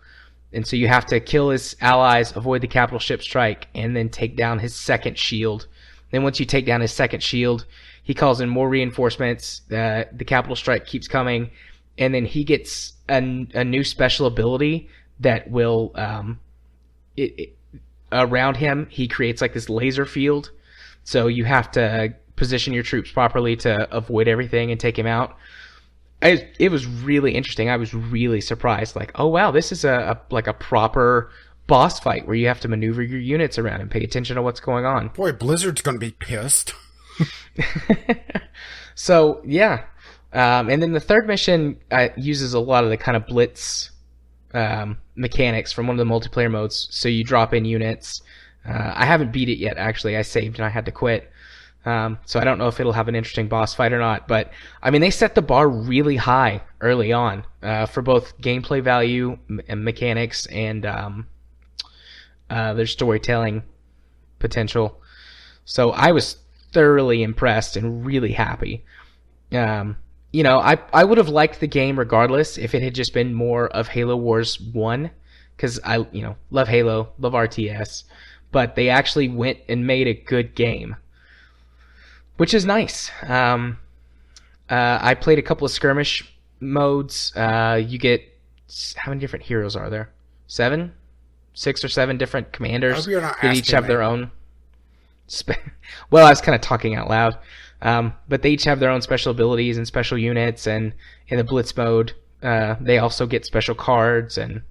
[SPEAKER 1] And so you have to kill his allies, avoid the capital ship strike, and then take down his second shield. Then once you take down his second shield, he calls in more reinforcements. The capital strike keeps coming, and then he gets a new special ability that will, around him, he creates like this laser field. So you have to position your troops properly to avoid everything and take him out. It was really interesting. I was really surprised. Like, oh wow, this is a proper boss fight where you have to maneuver your units around and pay attention to what's going on.
[SPEAKER 2] Boy, Blizzard's gonna be pissed.
[SPEAKER 1] So yeah, and then the third mission uses a lot of the kind of blitz mechanics from one of the multiplayer modes. So you drop in units. I haven't beat it yet. Actually, I saved and I had to quit. So I don't know if it'll have an interesting boss fight or not. But, I mean, they set the bar really high early on for both gameplay value and mechanics and their storytelling potential. So I was thoroughly impressed and really happy. I would have liked the game regardless if it had just been more of Halo Wars 1, because I love Halo, love RTS, but they actually went and made a good game, which is nice. I played a couple of skirmish modes. You get, how many different heroes are there? 6 or 7 different commanders.
[SPEAKER 2] I hope you're not
[SPEAKER 1] that each have
[SPEAKER 2] asking
[SPEAKER 1] their
[SPEAKER 2] me.
[SPEAKER 1] own. Well, I was kind of talking out loud. But they each have their own special abilities and special units, and in the Blitz mode, they also get special cards, and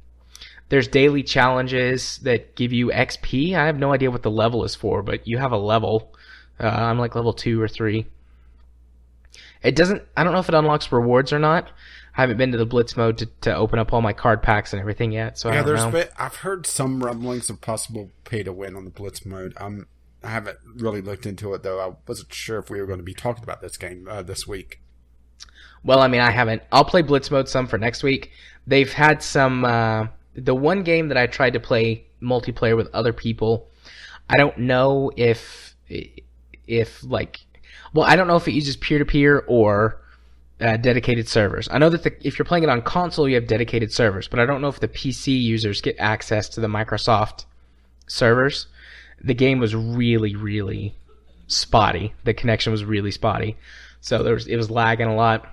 [SPEAKER 1] there's daily challenges that give you XP. I have no idea what the level is for, but you have a level. I'm like level 2 or 3. I don't know if it unlocks rewards or not. I haven't been to the Blitz mode to open up all my card packs and everything yet, so I don't know.
[SPEAKER 2] I've heard some rumblings of possible pay to win on the Blitz mode. I haven't really looked into it, though. I wasn't sure if we were going to be talking about this game this week.
[SPEAKER 1] Well, I mean, I haven't. I'll play Blitz mode some for next week. They've had some... the one game that I tried to play multiplayer with other people, I don't know if I don't know if it uses peer-to-peer or dedicated servers. I know that if you're playing it on console, you have dedicated servers, but I don't know if the PC users get access to the Microsoft servers. The game was really, really spotty. The connection was really spotty. So it was lagging a lot.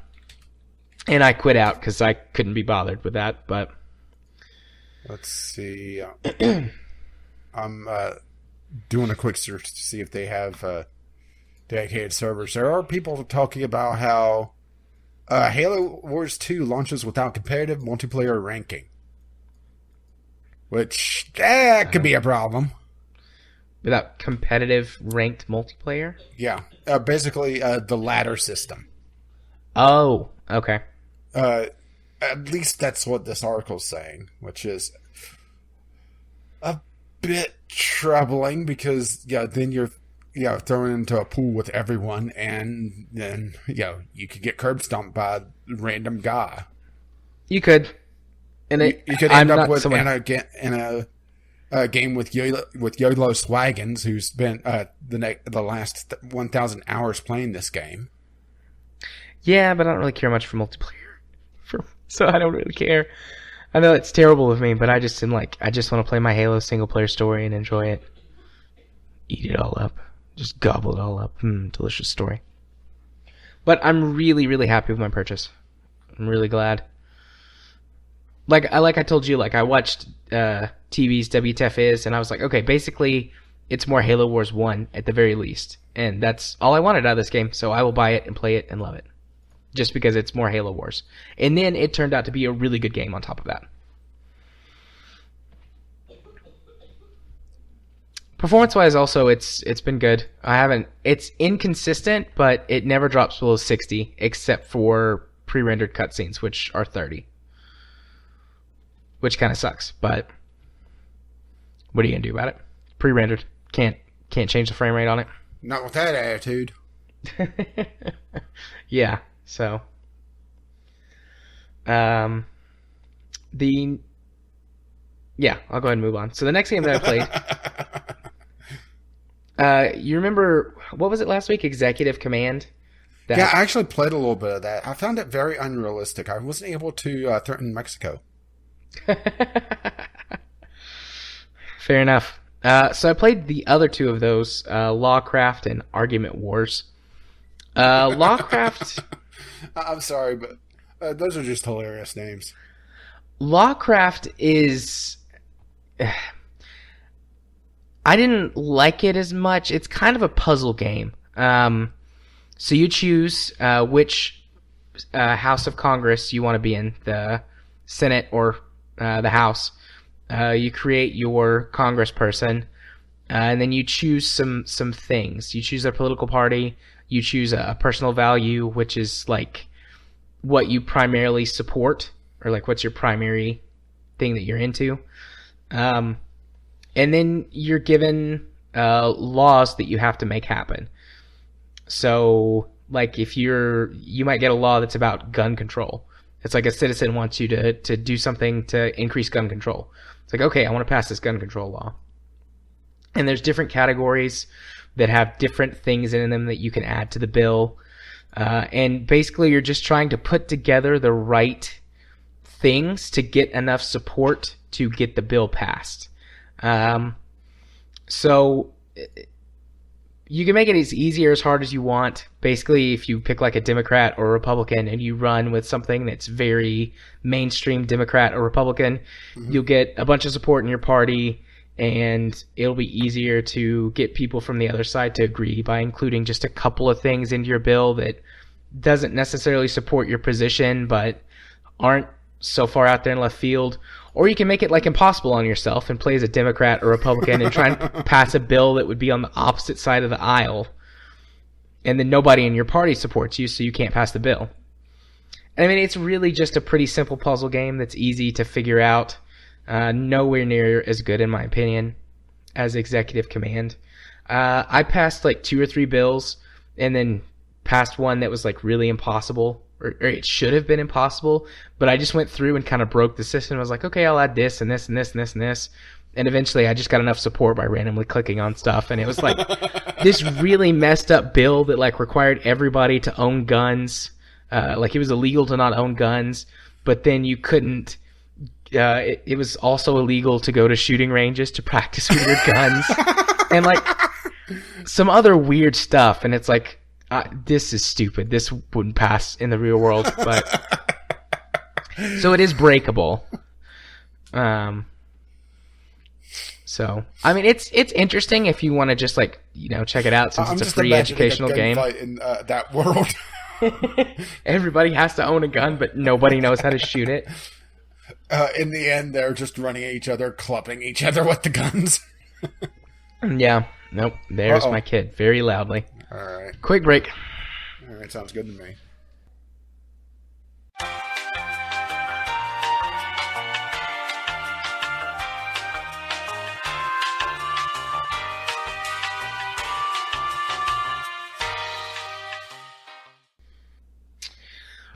[SPEAKER 1] And I quit out because I couldn't be bothered with that. But
[SPEAKER 2] let's see. I'm doing a quick search to see if they have dedicated servers. There are people talking about how Halo Wars 2 launches without competitive multiplayer ranking. Which, could be a problem.
[SPEAKER 1] Without competitive ranked multiplayer?
[SPEAKER 2] Yeah. Basically, the ladder system.
[SPEAKER 1] Oh, okay.
[SPEAKER 2] At least that's what this article's saying, which is a bit troubling because, then you're thrown into a pool with everyone, and then, you could get curb stomped by a random guy.
[SPEAKER 1] You could. And
[SPEAKER 2] you could end up with in a game with YOLO Swaggins, who's been the last 1,000 hours playing this game.
[SPEAKER 1] Yeah, but I don't really care much for multiplayer, so I don't really care. I know it's terrible of me, but I just want to play my Halo single player story and enjoy it. Eat it all up, just gobble it all up. Delicious story. But I'm really, really happy with my purchase. I'm really glad. Like I told you, I watched TV's WTF Is, and I was like, okay, basically, it's more Halo Wars 1 at the very least. And that's all I wanted out of this game, so I will buy it and play it and love it. Just because it's more Halo Wars. And then it turned out to be a really good game on top of that. Performance-wise, also, it's been good. It's inconsistent, but it never drops below 60, except for pre-rendered cutscenes, which are 30. Which kind of sucks, but what are you gonna do about it? Pre-rendered. Can't change the frame rate on it.
[SPEAKER 2] Not with that attitude.
[SPEAKER 1] Yeah. So, I'll go ahead and move on. So the next game that I played, you remember what was it last week? Executive Command.
[SPEAKER 2] Yeah, I actually played a little bit of that. I found it very unrealistic. I wasn't able to threaten Mexico.
[SPEAKER 1] Fair enough. So I played the other two of those, Lawcraft and Argument Wars. Lawcraft...
[SPEAKER 2] I'm sorry, but those are just hilarious names.
[SPEAKER 1] Lawcraft is... I didn't like it as much. It's kind of a puzzle game. So you choose which House of Congress you want to be in, the Senate or the House. You create your congressperson, and then you choose some things. You choose a political party. You choose a personal value, which is what you primarily support, or what's your primary thing that you're into. And then you're given laws that you have to make happen. So, like, if you might get a law that's about gun control. It's like a citizen wants you to do something to increase gun control. It's like, okay, I want to pass this gun control law. And there's different categories that have different things in them that you can add to the bill. And basically, you're just trying to put together the right things to get enough support to get the bill passed. So you can make it as easy or as hard as you want. Basically, if you pick like a Democrat or a Republican and you run with something that's very mainstream Democrat or Republican, you'll get a bunch of support in your party, and it'll be easier to get people from the other side to agree by including just a couple of things into your bill that doesn't necessarily support your position but aren't so far out there in left field. Or you can make it like impossible on yourself and play as a Democrat or Republican and try and pass a bill that would be on the opposite side of the aisle, and then nobody in your party supports you, so you can't pass the bill. And I mean, it's really just a pretty simple puzzle game that's easy to figure out. Nowhere near as good, in my opinion, as Executive Command. I passed like 2 or 3 bills and then passed one that was like really impossible, or it should have been impossible, but I just went through and kind of broke the system. I was like, okay, I'll add this and this and this and this and this. And eventually I just got enough support by randomly clicking on stuff. And it was like this really messed up bill that like required everybody to own guns. Like it was illegal to not own guns, but then you couldn't. It was also illegal to go to shooting ranges to practice with your guns and like some other weird stuff. And it's like, this is stupid. This wouldn't pass in the real world, but so it is breakable. So I mean, it's interesting if you want to just like, check it out since it's a free educational game.
[SPEAKER 2] Fight in that world.
[SPEAKER 1] Everybody has to own a gun, but nobody knows how to shoot it.
[SPEAKER 2] In the end, they're just running at each other, clubbing each other with the guns.
[SPEAKER 1] Yeah. Nope. There's my kid very loudly.
[SPEAKER 2] All right.
[SPEAKER 1] Quick break.
[SPEAKER 2] All right. Sounds good to me.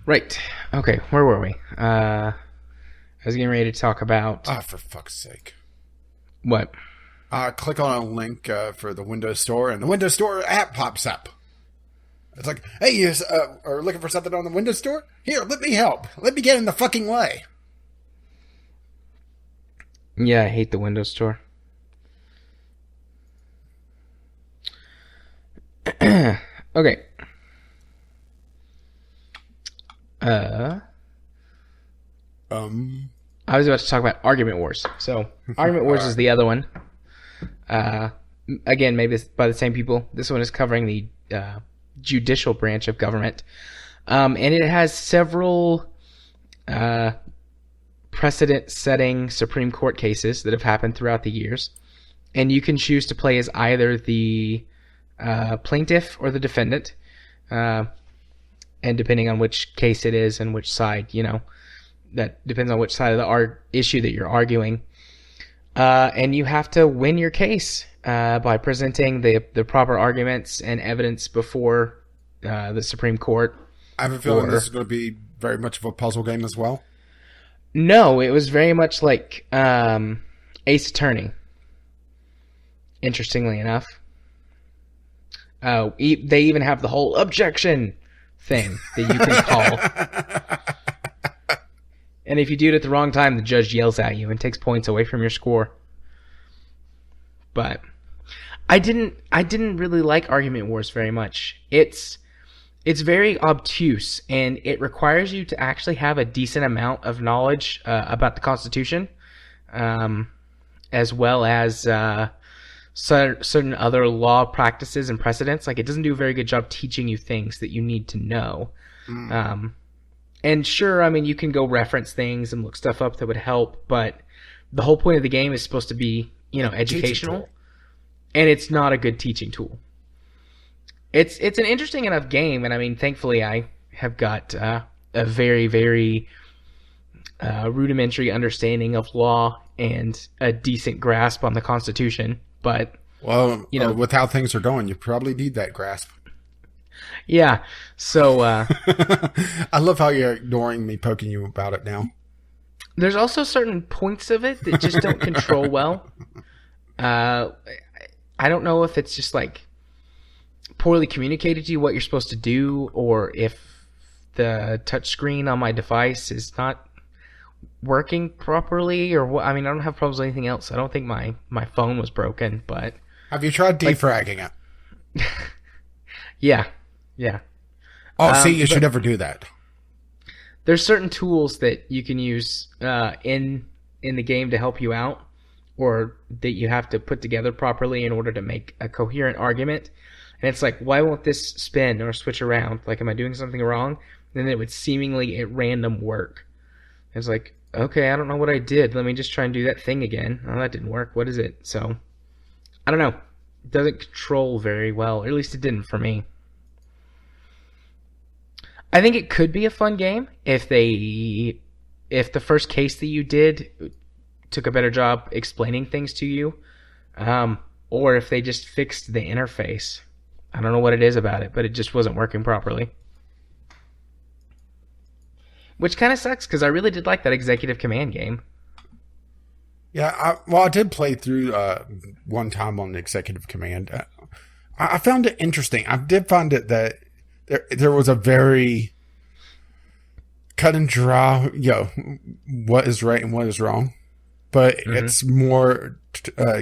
[SPEAKER 1] Right. Okay. Where were we? I was getting ready to talk about...
[SPEAKER 2] for fuck's sake.
[SPEAKER 1] What?
[SPEAKER 2] Click on a link for the Windows Store, and the Windows Store app pops up. It's like, hey, you are looking for something on the Windows Store? Here, let me help. Let me get in the fucking way.
[SPEAKER 1] Yeah, I hate the Windows Store. Okay. I was about to talk about Argument Wars. So, Argument Wars is the other one. Again, maybe it's by the same people. This one is covering the judicial branch of government. And it has several precedent-setting Supreme Court cases that have happened throughout the years. And you can choose to play as either the plaintiff or the defendant. And depending on which case it is and which side, that depends on which side of the issue that you're arguing. And you have to win your case by presenting the proper arguments and evidence before the Supreme Court.
[SPEAKER 2] I have a feeling this is going to be very much of a puzzle game as well.
[SPEAKER 1] No, it was very much like Ace Attorney, interestingly enough. They even have the whole objection thing that you can call. And if you do it at the wrong time, the judge yells at you and takes points away from your score. But I didn't really like Argument Wars very much. It's very obtuse, and it requires you to actually have a decent amount of knowledge about the Constitution, as well as certain other law practices and precedents. Like, it doesn't do a very good job teaching you things that you need to know. And sure, I mean, you can go reference things and look stuff up that would help, but the whole point of the game is supposed to be, educational, and it's not a good teaching tool. It's an interesting enough game, and I mean, thankfully, I have got a very, very rudimentary understanding of law and a decent grasp on the Constitution. But
[SPEAKER 2] with how things are going, you probably need that grasp.
[SPEAKER 1] Yeah. So
[SPEAKER 2] I love how you're ignoring me poking you about it now.
[SPEAKER 1] there's also certain points of it that just don't control well. I don't know if it's just like poorly communicated to you what you're supposed to do, or if the touchscreen on my device is not working properly, or what. I mean, I don't have problems with anything else. I don't think my phone was broken, but
[SPEAKER 2] Have you tried defragging it?
[SPEAKER 1] yeah.
[SPEAKER 2] Oh, see, you should never do that.
[SPEAKER 1] There's certain tools that you can use in the game to help you out, or that you have to put together properly in order to make a coherent argument. And it's like, why won't this spin or switch around? Like, am I doing something wrong? And then it would seemingly at random work. It's like, okay, I don't know what I did. Let me just try and do that thing again. Oh, that didn't work. What is it? So, I don't know. It doesn't control very well, or at least it didn't for me. I think it could be a fun game if the first case that you did took a better job explaining things to you, or if they just fixed the interface. I don't know what it is about it, but it just wasn't working properly. Which kind of sucks, because I really did like that executive command game.
[SPEAKER 2] Yeah, I did play through one time on the executive command. I found it interesting. I did find it that there was a very cut and dry, what is right and what is wrong. But it's more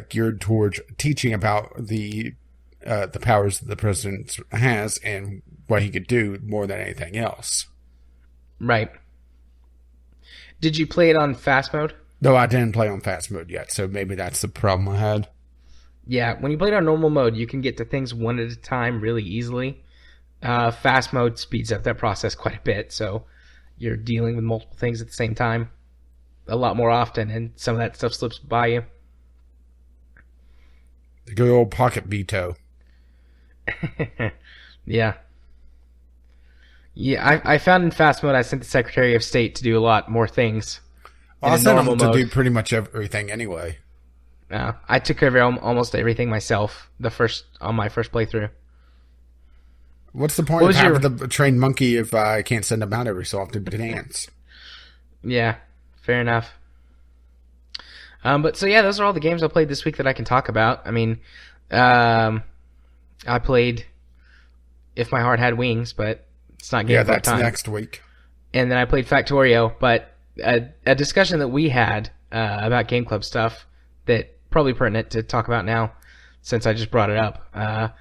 [SPEAKER 2] geared towards teaching about the powers that the president has and what he could do more than anything else.
[SPEAKER 1] Right. Did you play it on fast mode?
[SPEAKER 2] No, I didn't play on fast mode yet, so maybe that's the problem I had.
[SPEAKER 1] Yeah, when you play it on normal mode, you can get to things one at a time really easily. Fast mode speeds up that process quite a bit, so you're dealing with multiple things at the same time a lot more often, and some of that stuff slips by you.
[SPEAKER 2] The good old pocket veto.
[SPEAKER 1] Yeah. Yeah, I found in fast mode I sent the Secretary of State to do a lot more things.
[SPEAKER 2] I sent him to do pretty much everything anyway.
[SPEAKER 1] I took care of almost everything myself on my first playthrough.
[SPEAKER 2] What's the point of having the trained monkey if I can't send him out every so often to dance?
[SPEAKER 1] Yeah, fair enough. But so yeah, those are all the games I played this week that I can talk about. I mean, I played If My Heart Had Wings, but it's not game club time.
[SPEAKER 2] Yeah, that's next week.
[SPEAKER 1] And then I played Factorio, but a discussion that we had about game club stuff that probably pertinent to talk about now, since I just brought it up.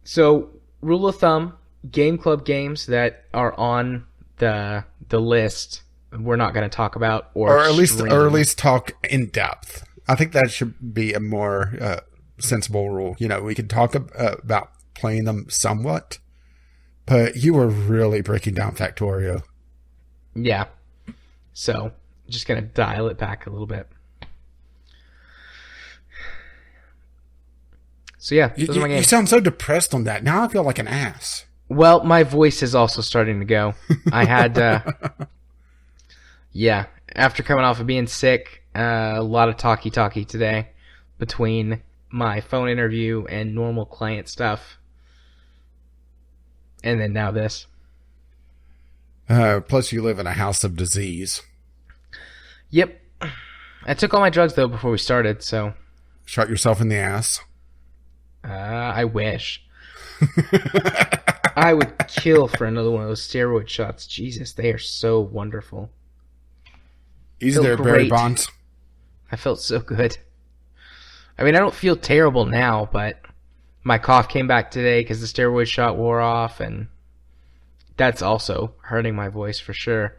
[SPEAKER 1] So, rule of thumb, game club games that are on the list, we're not going to talk about, or at
[SPEAKER 2] least talk in depth. I think that should be a more sensible rule. We can talk about playing them somewhat, but you were really breaking down Factorio.
[SPEAKER 1] Yeah. So, just going to dial it back a little bit. So yeah, those are my games.
[SPEAKER 2] You sound so depressed on that. Now I feel like an ass.
[SPEAKER 1] Well, my voice is also starting to go. I had, after coming off of being sick, a lot of talkie today between my phone interview and normal client stuff. And then now this.
[SPEAKER 2] Plus you live in a house of disease.
[SPEAKER 1] Yep. I took all my drugs, though, before we started, so...
[SPEAKER 2] Shot yourself in the ass?
[SPEAKER 1] I wish. I would kill for another one of those steroid shots. Jesus, they are so wonderful.
[SPEAKER 2] Easy there, Barry Bonds.
[SPEAKER 1] I felt so good. I mean, I don't feel terrible now, but my cough came back today because the steroid shot wore off, and that's also hurting my voice for sure.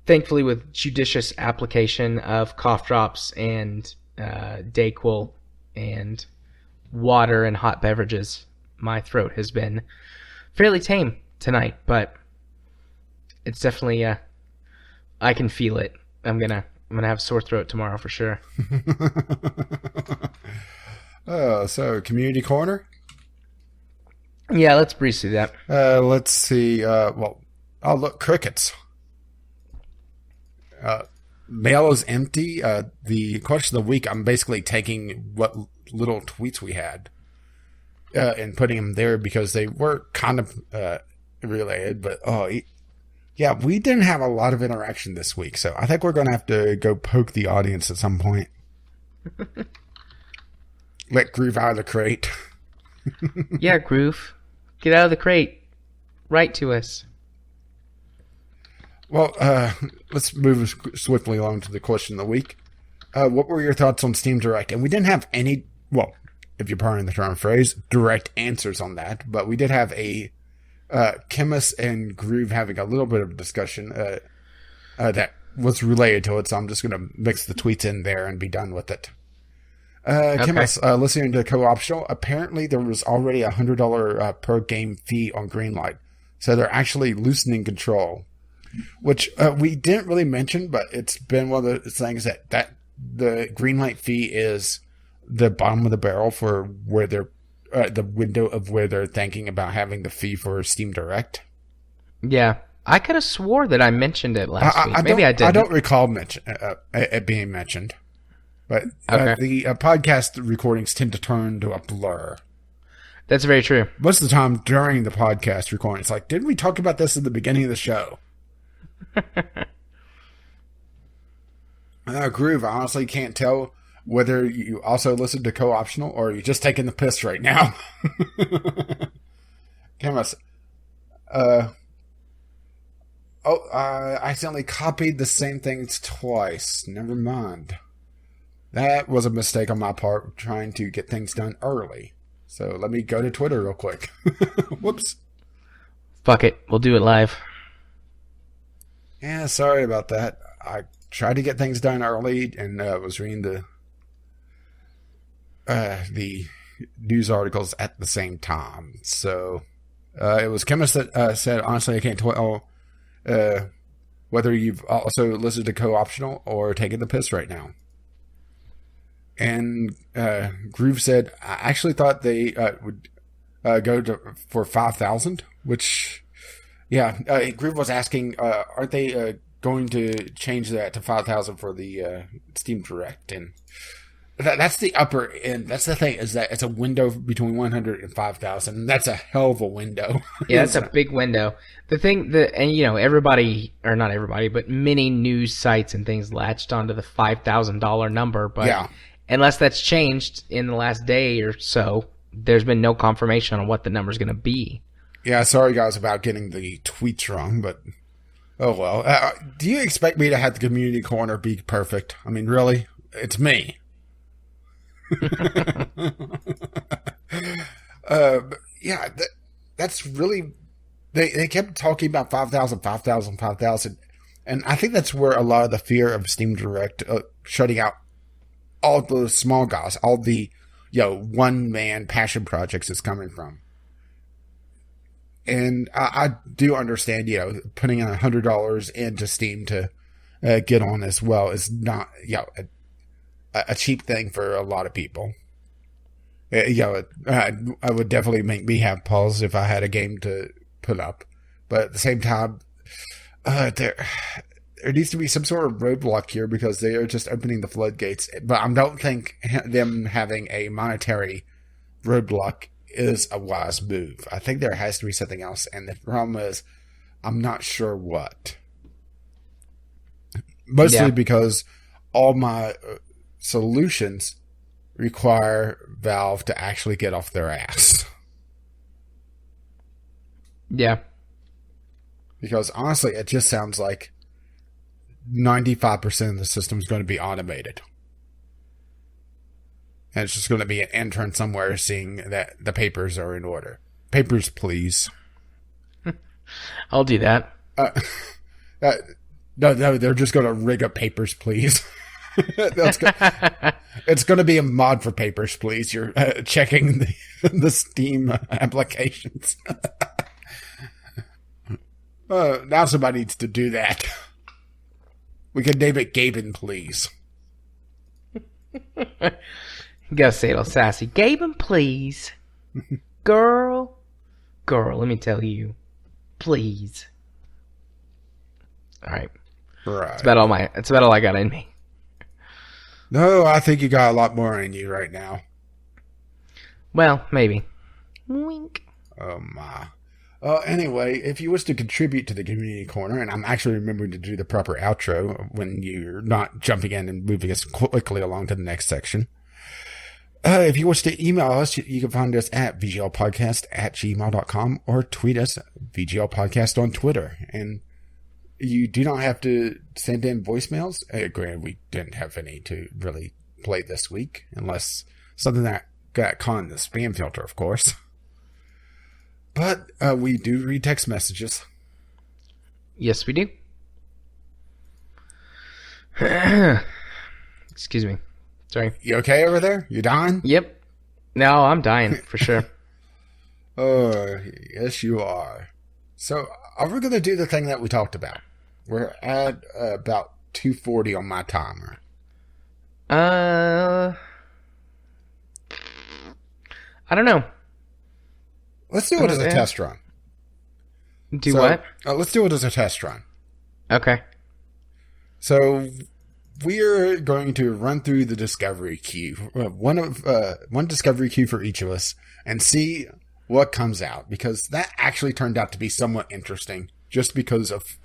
[SPEAKER 1] Thankfully, with judicious application of cough drops and Dayquil and water and hot beverages, my throat has been fairly tame tonight, but it's definitely I can feel it. I'm gonna have sore throat tomorrow for sure.
[SPEAKER 2] So community corner.
[SPEAKER 1] Yeah, let's breeze through that.
[SPEAKER 2] Let's see. Look, crickets. Mail is empty. The question of the week, I'm basically taking what little tweets we had. in putting them there because they were kind of related. But yeah, we didn't have a lot of interaction this week, so I think we're going to have to go poke the audience at some point. Let Groove out of the crate.
[SPEAKER 1] Yeah, Groove. Get out of the crate. Write to us.
[SPEAKER 2] Well, let's move swiftly along to the question of the week. What were your thoughts on Steam Direct? And we didn't have any, well, if you're pardon the term phrase, direct answers on that. But we did have a Chemist and Groove having a little bit of a discussion that was related to it. So I'm just going to mix the tweets in there and be done with it. Chemist, listening to Co-Optional, apparently there was already a $100 per game fee on Greenlight. So they're actually loosening control, which we didn't really mention, but it's been one of the things that the Greenlight fee is the bottom of the barrel for where they're the window of where they're thinking about having the fee for Steam Direct.
[SPEAKER 1] Yeah, I could have swore that I mentioned it last week. Maybe I didn't.
[SPEAKER 2] I don't recall it being mentioned. But the podcast recordings tend to turn to a blur.
[SPEAKER 1] That's very true.
[SPEAKER 2] Most of the time during the podcast recording, it's like, didn't we talk about this at the beginning of the show? Groove, I honestly can't tell whether you also listen to Co-Optional or you're just taking the piss right now. Chemist. I accidentally copied the same things twice. Never mind. That was a mistake on my part, trying to get things done early. So let me go to Twitter real quick. Whoops.
[SPEAKER 1] Fuck it. We'll do it live.
[SPEAKER 2] Yeah, sorry about that. I tried to get things done early and was reading the news articles at the same time. So it was Chemist that said, honestly, I can't tell whether you've also listened to Co-Optional or taken the piss right now. And Groove said, I actually thought they would go for 5,000, which, yeah, Groove was asking, aren't they going to change that to 5,000 for the Steam Direct? And that's the upper end. That's the thing, is that it's a window between 100 and 5,000. And that's a hell of a window.
[SPEAKER 1] Yeah, that's a big window. The thing that, and you know, everybody, or not everybody, but many news sites and things latched onto the $5,000 number. But yeah. Unless that's changed in the last day or so, there's been no confirmation on what the number's going to be.
[SPEAKER 2] Yeah, sorry guys about getting the tweets wrong, but oh well. Do you expect me to have the community corner be perfect? I mean, really? It's me. Yeah, that's really... They kept talking about 5,000, 5,000, 5,000. And I think that's where a lot of the fear of Steam Direct shutting out all the small guys, all the, one-man passion projects is coming from. And I do understand, putting in $100 into Steam to get on as well is not, a cheap thing for a lot of people. It would definitely make me have pause if I had a game to put up. But at the same time, there needs to be some sort of roadblock here because they are just opening the floodgates. But I don't think them having a monetary roadblock is a wise move. I think there has to be something else. And the problem is, I'm not sure what. Mostly because all my solutions require Valve to actually get off their ass.
[SPEAKER 1] Yeah.
[SPEAKER 2] Because honestly, it just sounds like 95% of the system is going to be automated. And it's just going to be an intern somewhere seeing that the papers are in order. Papers, please.
[SPEAKER 1] I'll do that.
[SPEAKER 2] No, they're just going to rig up papers, please. It's going to be a mod for papers, please. You're checking the Steam applications. Now somebody needs to do that. We can name it Gaben, please.
[SPEAKER 1] You gotta say it all sassy. Gaben, please. Girl, let me tell you. Please. Alright.
[SPEAKER 2] Right.
[SPEAKER 1] That's about all I got in me.
[SPEAKER 2] No, I think you got a lot more in you right now.
[SPEAKER 1] Well, maybe. Wink.
[SPEAKER 2] Oh, my. Anyway, if you wish to contribute to the Community Corner, and I'm actually remembering to do the proper outro when you're not jumping in and moving us quickly along to the next section. If you wish to email us, you can find us at vglpodcast@gmail.com or tweet us VGL Podcast on Twitter. And you do not have to send in voicemails. Granted, we didn't have any to really play this week, unless something that got caught in the spam filter, of course. But we do read text messages.
[SPEAKER 1] Yes, we do. Excuse me. Sorry.
[SPEAKER 2] You okay over there? You dying?
[SPEAKER 1] Yep. No, I'm dying for sure.
[SPEAKER 2] Oh, yes, you are. So, are we going to do the thing that we talked about? We're at about 2:40 on my timer.
[SPEAKER 1] I don't know.
[SPEAKER 2] Let's do it as a test run.
[SPEAKER 1] What?
[SPEAKER 2] Let's do it as a test run.
[SPEAKER 1] Okay.
[SPEAKER 2] So, we're going to run through the discovery queue, one discovery queue for each of us, and see what comes out, because that actually turned out to be somewhat interesting, just because of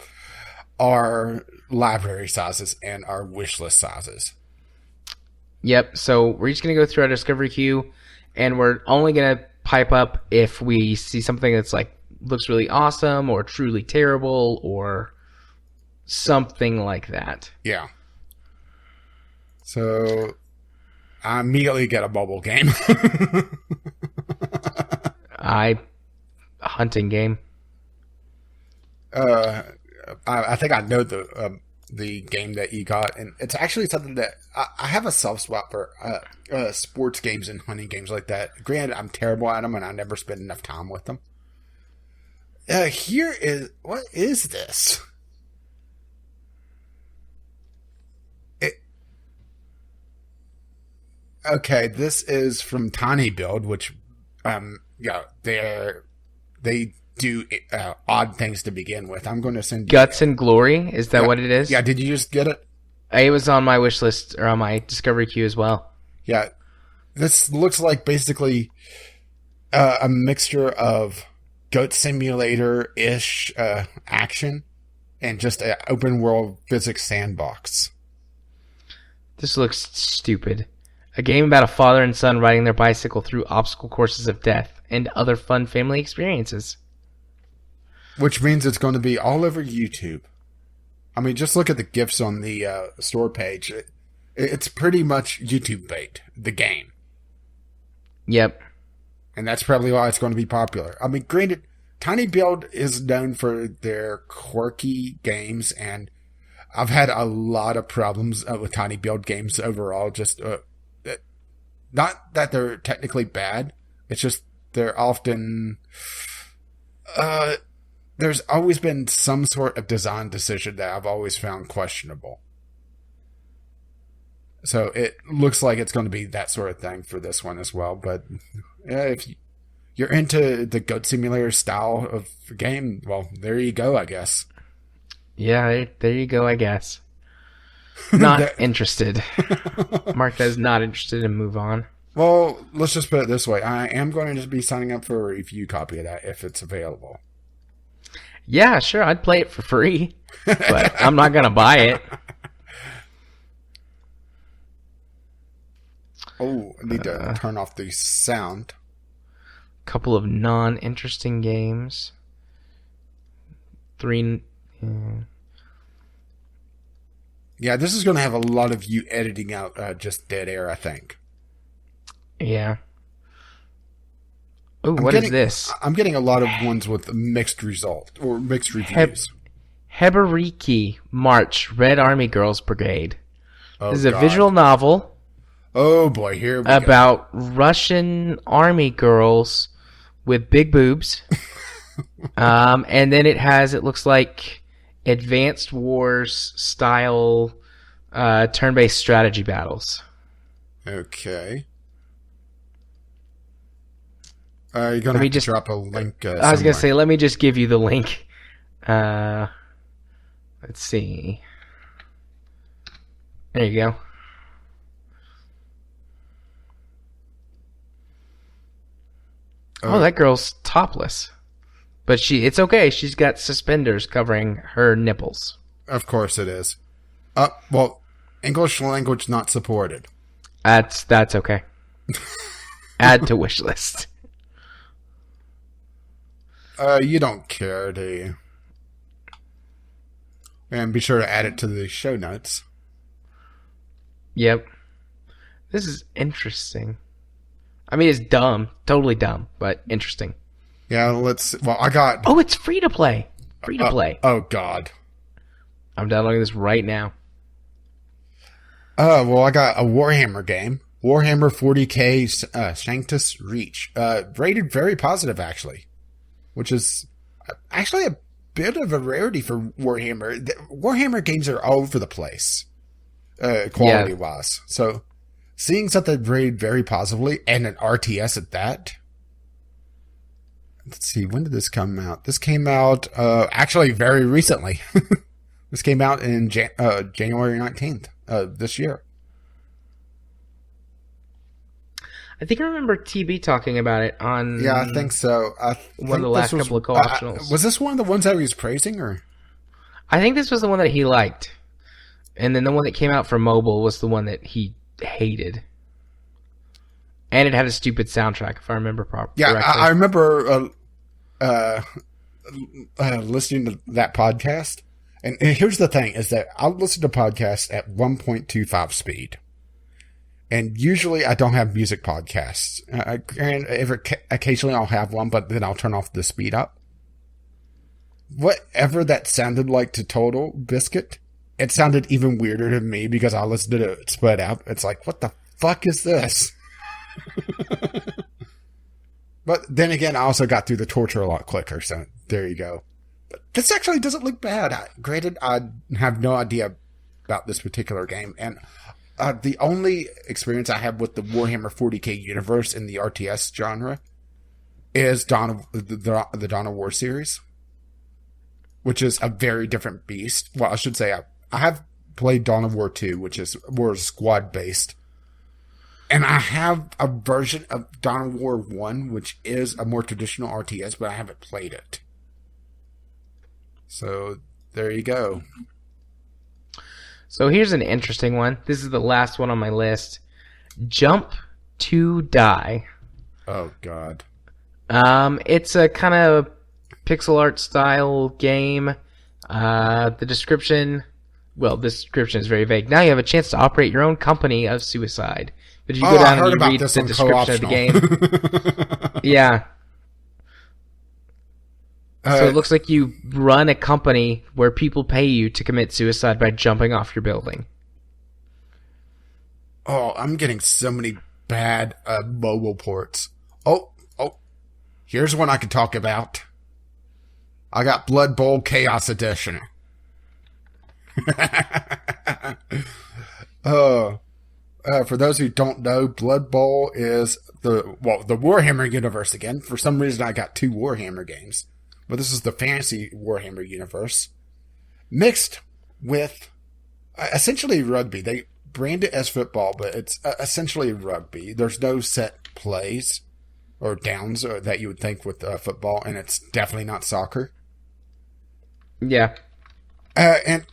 [SPEAKER 2] our library sizes and our wish list sizes.
[SPEAKER 1] Yep. So we're just gonna go through our discovery queue, and we're only gonna pipe up if we see something that's like looks really awesome or truly terrible or something like that.
[SPEAKER 2] Yeah. So I immediately get a mobile game.
[SPEAKER 1] Hunting game.
[SPEAKER 2] I think I know the game that you got, and it's actually something that I have a soft spot for sports games and hunting games like that. Granted, I'm terrible at them, and I never spend enough time with them. What is this? Okay, this is from Tiny Build, which, they do odd things to begin with. I'm going to send you
[SPEAKER 1] Guts and Glory. Is that what it is?
[SPEAKER 2] Yeah. Did you just get it?
[SPEAKER 1] It was on my wish list or on my discovery queue as well.
[SPEAKER 2] Yeah. This looks like basically a mixture of Goat Simulator-ish action and just an open world physics sandbox.
[SPEAKER 1] This looks stupid. A game about a father and son riding their bicycle through obstacle courses of death and other fun family experiences.
[SPEAKER 2] Which means it's going to be all over YouTube. I mean, just look at the GIFs on the store page. It's pretty much YouTube bait, the game.
[SPEAKER 1] Yep.
[SPEAKER 2] And that's probably why it's going to be popular. I mean, granted, Tiny Build is known for their quirky games, and I've had a lot of problems with Tiny Build games overall. Just not that they're technically bad. It's just they're often... there's always been some sort of design decision that I've always found questionable. So it looks like it's going to be that sort of thing for this one as well. But yeah, if you're into the Goat Simulator style of game, well, there you go, I guess.
[SPEAKER 1] Yeah, there you go, I guess. Not interested. Mark is not interested and move on.
[SPEAKER 2] Well, let's just put it this way. I am going to just be signing up for a review copy of that if it's available.
[SPEAKER 1] Yeah, sure, I'd play it for free, but I'm not going to buy it.
[SPEAKER 2] Oh, I need to turn off the sound.
[SPEAKER 1] Couple of non-interesting games. 3...
[SPEAKER 2] Yeah, this is going to have a lot of you editing out just dead air, I think.
[SPEAKER 1] Yeah. Oh, what is this?
[SPEAKER 2] I'm getting a lot of ones with mixed result or mixed reviews.
[SPEAKER 1] Heberiki March Red Army Girls Brigade.
[SPEAKER 2] Oh,
[SPEAKER 1] this is a visual novel.
[SPEAKER 2] Oh boy, here we go.
[SPEAKER 1] About Russian army girls with big boobs. And then it looks like Advanced Wars style turn-based strategy battles.
[SPEAKER 2] Okay. You're going to have to drop a link
[SPEAKER 1] I was going to say, let me just give you the link. Let's see. There you go. Oh, that girl's topless. But it's okay. She's got suspenders covering her nipples.
[SPEAKER 2] Of course it is. Well, English language not supported.
[SPEAKER 1] That's okay. Add to wish list.
[SPEAKER 2] You don't care, do you? And be sure to add it to the show notes.
[SPEAKER 1] Yep. This is interesting. I mean, it's dumb. Totally dumb, but interesting.
[SPEAKER 2] Yeah, I got...
[SPEAKER 1] Oh, it's free to play. Free to play.
[SPEAKER 2] Oh, God.
[SPEAKER 1] I'm downloading this right now.
[SPEAKER 2] Well, I got a Warhammer game. Warhammer 40k Sanctus Reach. Rated very positive, actually. Which is actually a bit of a rarity for Warhammer. Warhammer games are all over the place, quality-wise. So, seeing something rated very positively, and an RTS at that. Let's see, when did this come out? This came out, actually very recently. This came out in January 19th, this year.
[SPEAKER 1] I think I remember TB talking about it on...
[SPEAKER 2] Yeah, I think so.
[SPEAKER 1] One of the last couple of co-optionals.
[SPEAKER 2] Was this one of the ones that he was praising, or...?
[SPEAKER 1] I think this was the one that he liked. And then the one that came out for mobile was the one that he hated. And it had a stupid soundtrack, if I remember correctly.
[SPEAKER 2] Yeah, I remember listening to that podcast. And here's the thing, is that I'll listen to podcasts at 1.25 speed. And usually I don't have music podcasts. And occasionally I'll have one, but then I'll turn off the speed up. Whatever that sounded like to Total Biscuit, it sounded even weirder to me because I listened to it split out. It's like, what the fuck is this? But then again, I also got through the torture a lot quicker, so there you go. But this actually doesn't look bad. Granted, I have no idea about this particular game, and the only experience I have with the Warhammer 40k universe in the RTS genre is the Dawn of War series, which is a very different beast. Well, I should say I have played Dawn of War 2, which is more squad-based. And I have a version of Dawn of War 1, which is a more traditional RTS, but I haven't played it. So, there you go.
[SPEAKER 1] So here's an interesting one. This is the last one on my list. Jump to Die.
[SPEAKER 2] Oh, God.
[SPEAKER 1] It's a kind of pixel art style game. The description is very vague. Now you have a chance to operate your own company of suicide. But if you go down and you read the description of the game, yeah. So it looks like you run a company where people pay you to commit suicide by jumping off your building.
[SPEAKER 2] Oh, I'm getting so many bad mobile ports. Oh, here's one I could talk about. I got Blood Bowl Chaos Edition. For those who don't know, Blood Bowl is the Warhammer universe again. For some reason, I got two Warhammer games. But this is the fantasy Warhammer universe. Mixed with essentially rugby. They brand it as football, but it's essentially rugby. There's no set plays or downs that you would think with football, and it's definitely not soccer.
[SPEAKER 1] Yeah.
[SPEAKER 2] And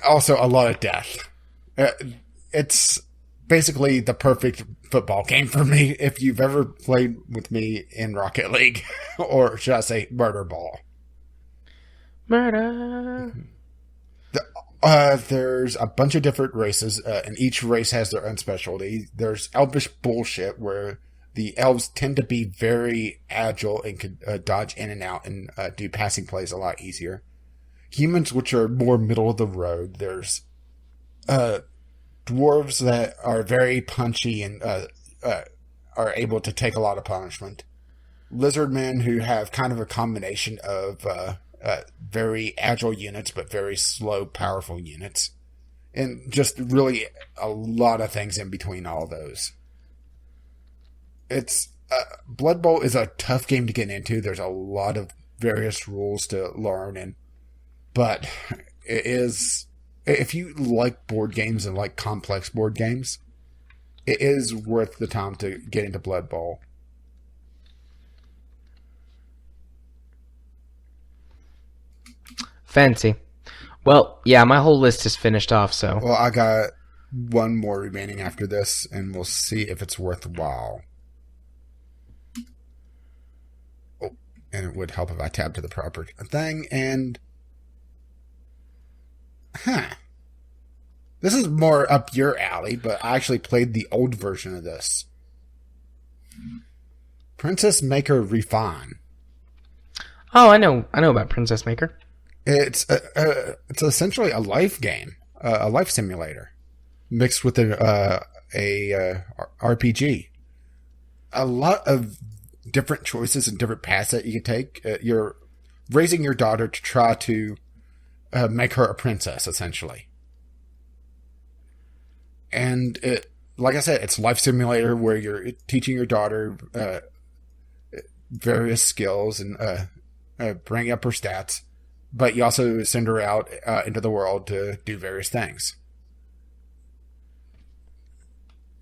[SPEAKER 2] also a lot of death. It's basically the perfect football game for me if you've ever played with me in Rocket League. Or should I say Murder Ball.
[SPEAKER 1] Murder!
[SPEAKER 2] There's a bunch of different races, and each race has their own specialty. There's elvish bullshit, where the elves tend to be very agile and can dodge in and out and do passing plays a lot easier. Humans, which are more middle of the road. There's dwarves that are very punchy and are able to take a lot of punishment. Lizard men who have kind of a combination of very agile units but very slow, powerful units. And just really a lot of things in between all those. It's Blood Bowl is a tough game to get into. There's a lot of various rules to learn, but it is, if you like board games and like complex board games, it is worth the time to get into Blood Bowl.
[SPEAKER 1] Fancy. Well, yeah, my whole list is finished off, so.
[SPEAKER 2] Well, I got one more remaining after this, and we'll see if it's worthwhile. Oh, and it would help if I tab to the proper thing, and... This is more up your alley, but I actually played the old version of this. Princess Maker Refine.
[SPEAKER 1] Oh, I know about Princess Maker.
[SPEAKER 2] It's essentially a life game, a life simulator, mixed with a RPG. A lot of different choices and different paths that you can take. You're raising your daughter to try to make her a princess, essentially. And like I said, it's a life simulator where you're teaching your daughter various skills and bringing up her stats, but you also send her out into the world to do various things.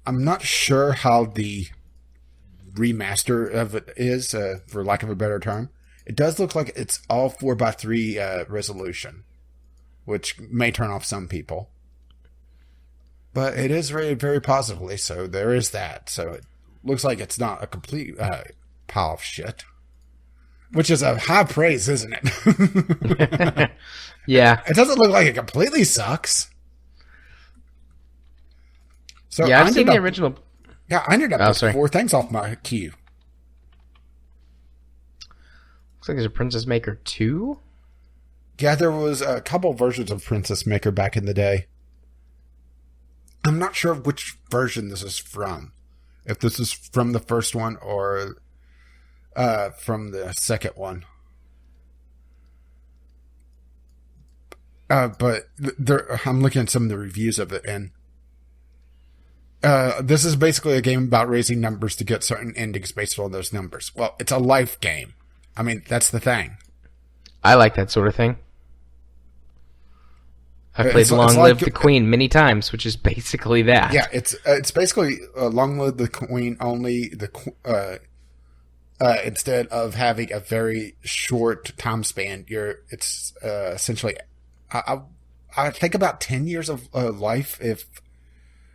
[SPEAKER 2] I'm not sure how the remaster of it is, for lack of a better term. It does look like it's all 4:3 resolution, which may turn off some people. But it is rated very positively, so there is that. So it looks like it's not a complete pile of shit. Which is a high praise, isn't it?
[SPEAKER 1] Yeah.
[SPEAKER 2] It doesn't look like it completely sucks. So
[SPEAKER 1] yeah, I've seen the original.
[SPEAKER 2] Yeah, I ended up with 4 things off my queue.
[SPEAKER 1] Looks like there's a Princess Maker 2?
[SPEAKER 2] Yeah, there was a couple versions of Princess Maker back in the day. I'm not sure which version this is from. If this is from the first one or from the second one. But I'm looking at some of the reviews of it, and this is basically a game about raising numbers to get certain endings based on those numbers. Well, it's a life game. I mean, that's the thing.
[SPEAKER 1] I like that sort of thing. I've played Long Live the Queen many times, which is basically that.
[SPEAKER 2] Yeah, it's basically Long Live the Queen, only instead of having a very short time span, it's essentially I think about 10 years of life, if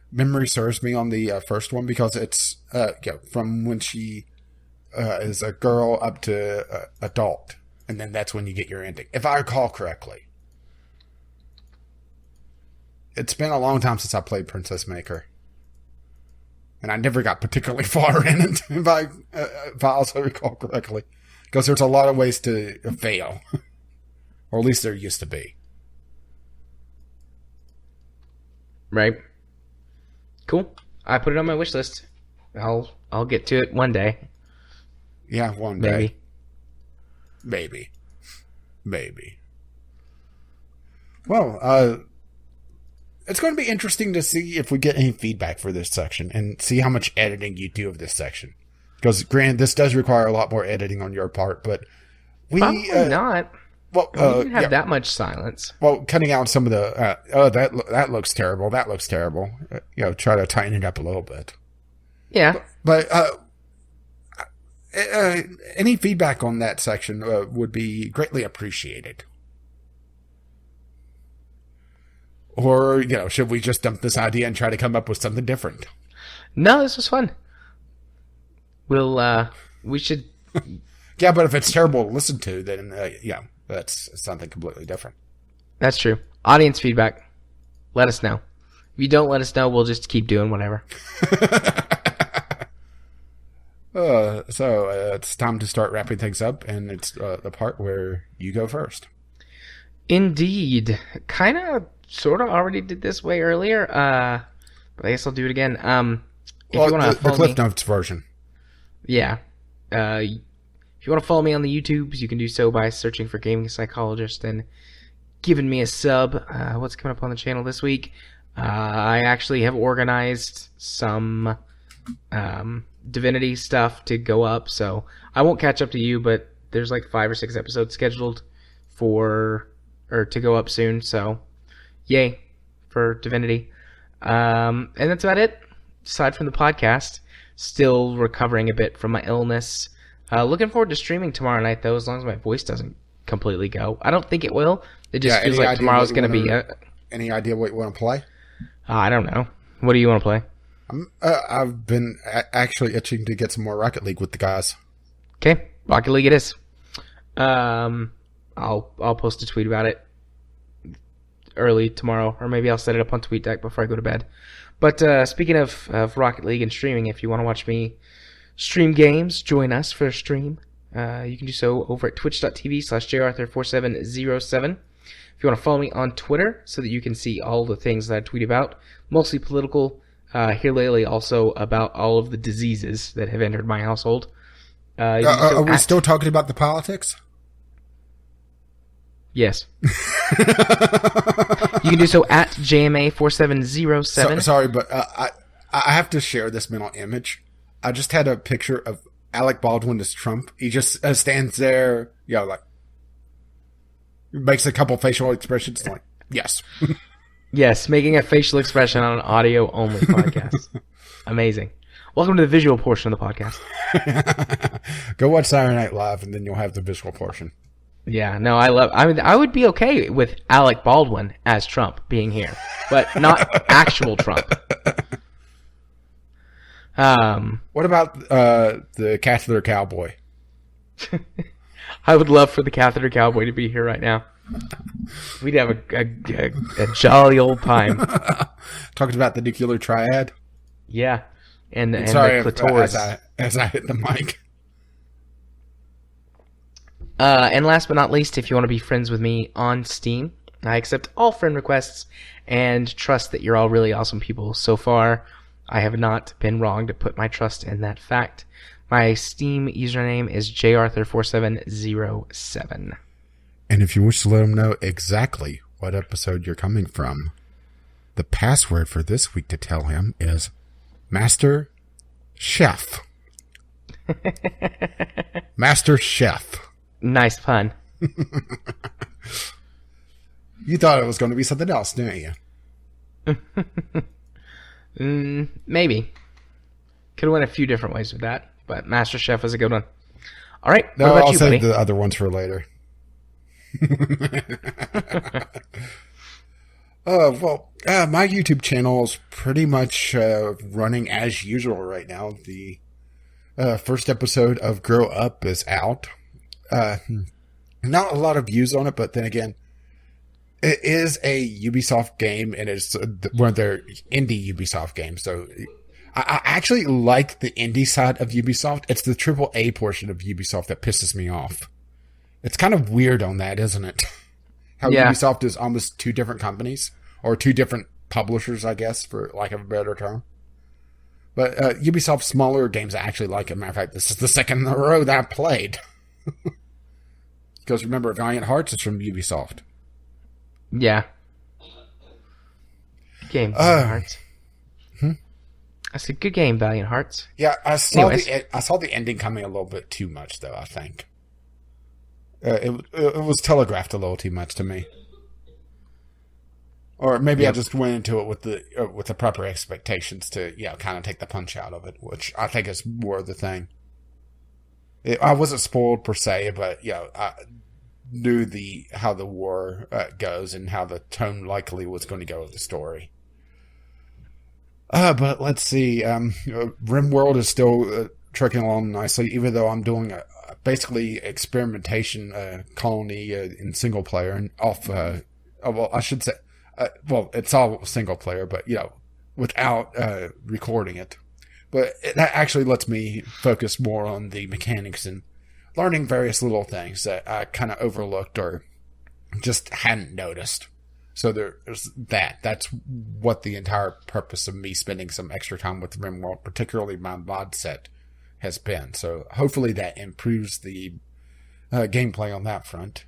[SPEAKER 2] memory serves me, on the first one, because it's from when she is a girl up to adult, and then that's when you get your ending, if I recall correctly. It's been a long time since I played Princess Maker. And I never got particularly far in it, if I also recall correctly. Because there's a lot of ways to fail. Or at least there used to be.
[SPEAKER 1] Right. Cool. I put it on my wish list. I'll get to it one day.
[SPEAKER 2] Yeah, one day. Maybe. Well, it's going to be interesting to see if we get any feedback for this section and see how much editing you do of this section. Because, granted, this does require a lot more editing on your part, but
[SPEAKER 1] probably not.
[SPEAKER 2] Well,
[SPEAKER 1] we didn't have that much silence.
[SPEAKER 2] Well, cutting out some of the that looks terrible. That looks terrible. Try to tighten it up a little bit.
[SPEAKER 1] Yeah,
[SPEAKER 2] but any feedback on that section would be greatly appreciated. Or, should we just dump this idea and try to come up with something different?
[SPEAKER 1] No, this was fun. We should...
[SPEAKER 2] Yeah, but if it's terrible to listen to, then, that's something completely different.
[SPEAKER 1] That's true. Audience feedback. Let us know. If you don't let us know, we'll just keep doing whatever.
[SPEAKER 2] So it's time to start wrapping things up, and it's the part where you go first.
[SPEAKER 1] Indeed. Kind of... sort of already did this way earlier, but I guess I'll do it again. If you want to
[SPEAKER 2] the Cliff Notes version.
[SPEAKER 1] Yeah. If you want to follow me on the YouTubes, you can do so by searching for Gaming Psychologist and giving me a sub. What's coming up on the channel this week? I actually have organized some Divinity stuff to go up, so I won't catch up to you, but there's like 5 or 6 episodes scheduled to go up soon, so yay for Divinity. And that's about it. Aside from the podcast, still recovering a bit from my illness. Looking forward to streaming tomorrow night, though, as long as my voice doesn't completely go. I don't think it will, It just feels like tomorrow's going to be...
[SPEAKER 2] Any idea what you want to play?
[SPEAKER 1] I don't know. What do you want to play?
[SPEAKER 2] I've been actually itching to get some more Rocket League with the guys.
[SPEAKER 1] Okay, Rocket League it is. I'll post a tweet about it early tomorrow, or maybe I'll set it up on TweetDeck before I go to bed. But speaking of Rocket League and streaming, if you want to watch me stream games, join us for a stream. You can do so over at twitch.tv/jarthur4707. If you want to follow me on Twitter so that you can see all the things that I tweet about, mostly political, here lately also about all of the diseases that have entered my household.
[SPEAKER 2] Are we still talking about the politics?
[SPEAKER 1] Yes. You can do so at JMA4707.
[SPEAKER 2] Sorry, but I have to share this mental image. I just had a picture of Alec Baldwin as Trump. He just stands there, like, makes a couple facial expressions, like, yes.
[SPEAKER 1] Yes, making a facial expression on an audio-only podcast. Amazing. Welcome to the visual portion of the podcast.
[SPEAKER 2] Go watch Saturday Night Live, and then you'll have the visual portion.
[SPEAKER 1] Yeah, no, I would be okay with Alec Baldwin as Trump being here, but not actual Trump.
[SPEAKER 2] What about the catheter cowboy?
[SPEAKER 1] I would love for the catheter cowboy to be here right now. We'd have a jolly old time.
[SPEAKER 2] Talking about the nuclear triad?
[SPEAKER 1] Yeah. And
[SPEAKER 2] sorry
[SPEAKER 1] the clitoris.
[SPEAKER 2] As I hit the mic.
[SPEAKER 1] And last but not least, if you want to be friends with me on Steam, I accept all friend requests and trust that you're all really awesome people. So far, I have not been wrong to put my trust in that fact. My Steam username is jarthur4707.
[SPEAKER 2] And if you wish to let them know exactly what episode you're coming from, the password for this week to tell him is Master Chef. Master Chef.
[SPEAKER 1] Nice pun.
[SPEAKER 2] You thought it was going to be something else, didn't
[SPEAKER 1] you? Maybe. Could have went a few different ways with that, but Master Chef was a good one. All right.
[SPEAKER 2] No,
[SPEAKER 1] what about
[SPEAKER 2] I'll
[SPEAKER 1] you,
[SPEAKER 2] save
[SPEAKER 1] buddy?
[SPEAKER 2] the other ones for later. My YouTube channel is pretty much running as usual right now. The first episode of Grow Up is out. Not a lot of views on it, but then again, it is a Ubisoft game, and it's one of their indie Ubisoft games. So I actually like the indie side of Ubisoft. It's the AAA portion of Ubisoft that pisses me off. It's kind of weird on that, isn't it? How Ubisoft is almost two different companies, or two different publishers, I guess, for lack of a better term. But Ubisoft's smaller games I actually like. As a matter of fact, this is the second in a row that I've played. Because remember, Valiant Hearts is from Ubisoft.
[SPEAKER 1] Yeah. Game, Valiant Hearts. That's a good game, Valiant Hearts.
[SPEAKER 2] Yeah, I saw the ending coming a little bit too much, though, I think. It was telegraphed a little too much to me. Or maybe I just went into it with the proper expectations to, kind of take the punch out of it, which I think is more the thing. I wasn't spoiled per se, but I knew how the war goes and how the tone likely was going to go with the story. But let's see. RimWorld is still trucking along nicely, even though I'm doing basically experimentation colony in single player and off. I should say, it's all single player, but without recording it. But that actually lets me focus more on the mechanics and learning various little things that I kind of overlooked or just hadn't noticed. So there's that. That's what the entire purpose of me spending some extra time with RimWorld, particularly my mod set, has been. So hopefully that improves the gameplay on that front.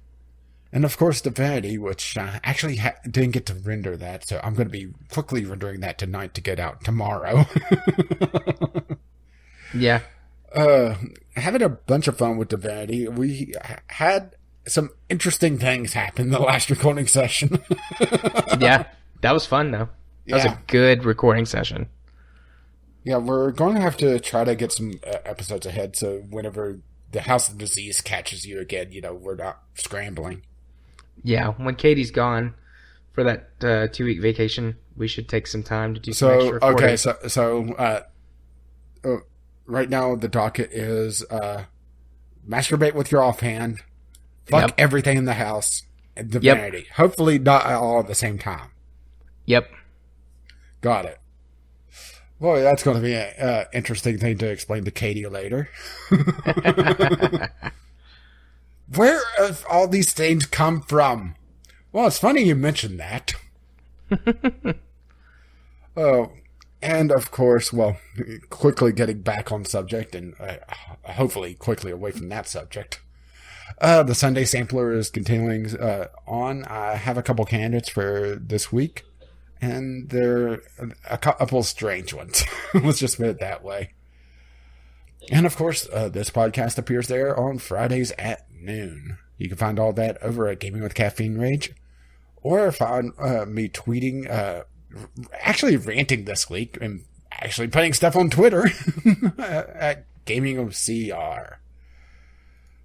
[SPEAKER 2] And of course Divinity, which I actually didn't get to render that, so I'm going to be quickly rendering that tonight to get out tomorrow.
[SPEAKER 1] Yeah.
[SPEAKER 2] Having a bunch of fun with Divinity. We had some interesting things happen the last recording session.
[SPEAKER 1] Yeah, that was fun though. That was a good recording session.
[SPEAKER 2] Yeah, we're going to have to try to get some episodes ahead, so whenever the House of Disease catches you again, we're not scrambling.
[SPEAKER 1] Yeah, when Katie's gone for that 2-week vacation, we should take some time to do some extra recording.
[SPEAKER 2] Okay, so right now the docket is masturbate with your offhand, fuck everything in the house, and divinity. Hopefully not all at the same time.
[SPEAKER 1] Yep.
[SPEAKER 2] Got it. Boy, that's going to be an interesting thing to explain to Katie later. Where have all these things come from? Well, it's funny you mentioned that. Oh, and of course, well, quickly getting back on subject and hopefully quickly away from that subject. The Sunday Sampler is continuing on. I have a couple candidates for this week, and they're a couple strange ones. Let's just put it that way. And of course, this podcast appears there on Fridays at noon. You can find all that over at Gaming with Caffeine Rage, or find me tweeting, actually ranting this week, and actually putting stuff on Twitter at Gaming of CR,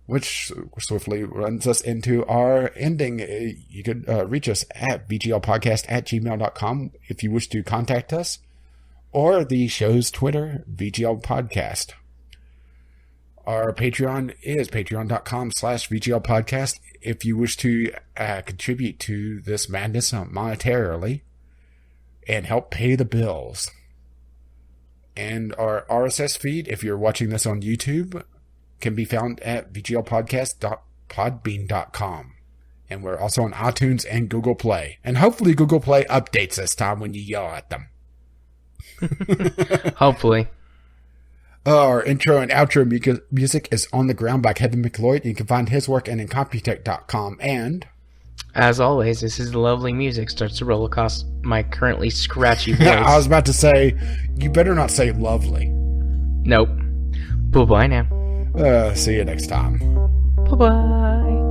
[SPEAKER 2] which swiftly runs us into our ending. You could reach us at vglpodcast@gmail.com if you wish to contact us, or the show's Twitter, VGL Podcast. Our Patreon is patreon.com/VGL Podcast if you wish to contribute to this madness monetarily and help pay the bills. And our RSS feed, if you're watching this on YouTube, can be found at vglpodcast.podbean.com. And we're also on iTunes and Google Play. And hopefully Google Play updates this time when you yell at them.
[SPEAKER 1] Hopefully.
[SPEAKER 2] Our intro and outro music is On the Ground by Kevin McLeod. You can find his work at Incompetech.com. And
[SPEAKER 1] as always, this is the lovely music starts to roll across my currently scratchy voice.
[SPEAKER 2] I was about to say, you better not say lovely.
[SPEAKER 1] Nope. Bye-bye now.
[SPEAKER 2] See you next time.
[SPEAKER 1] Bye-bye.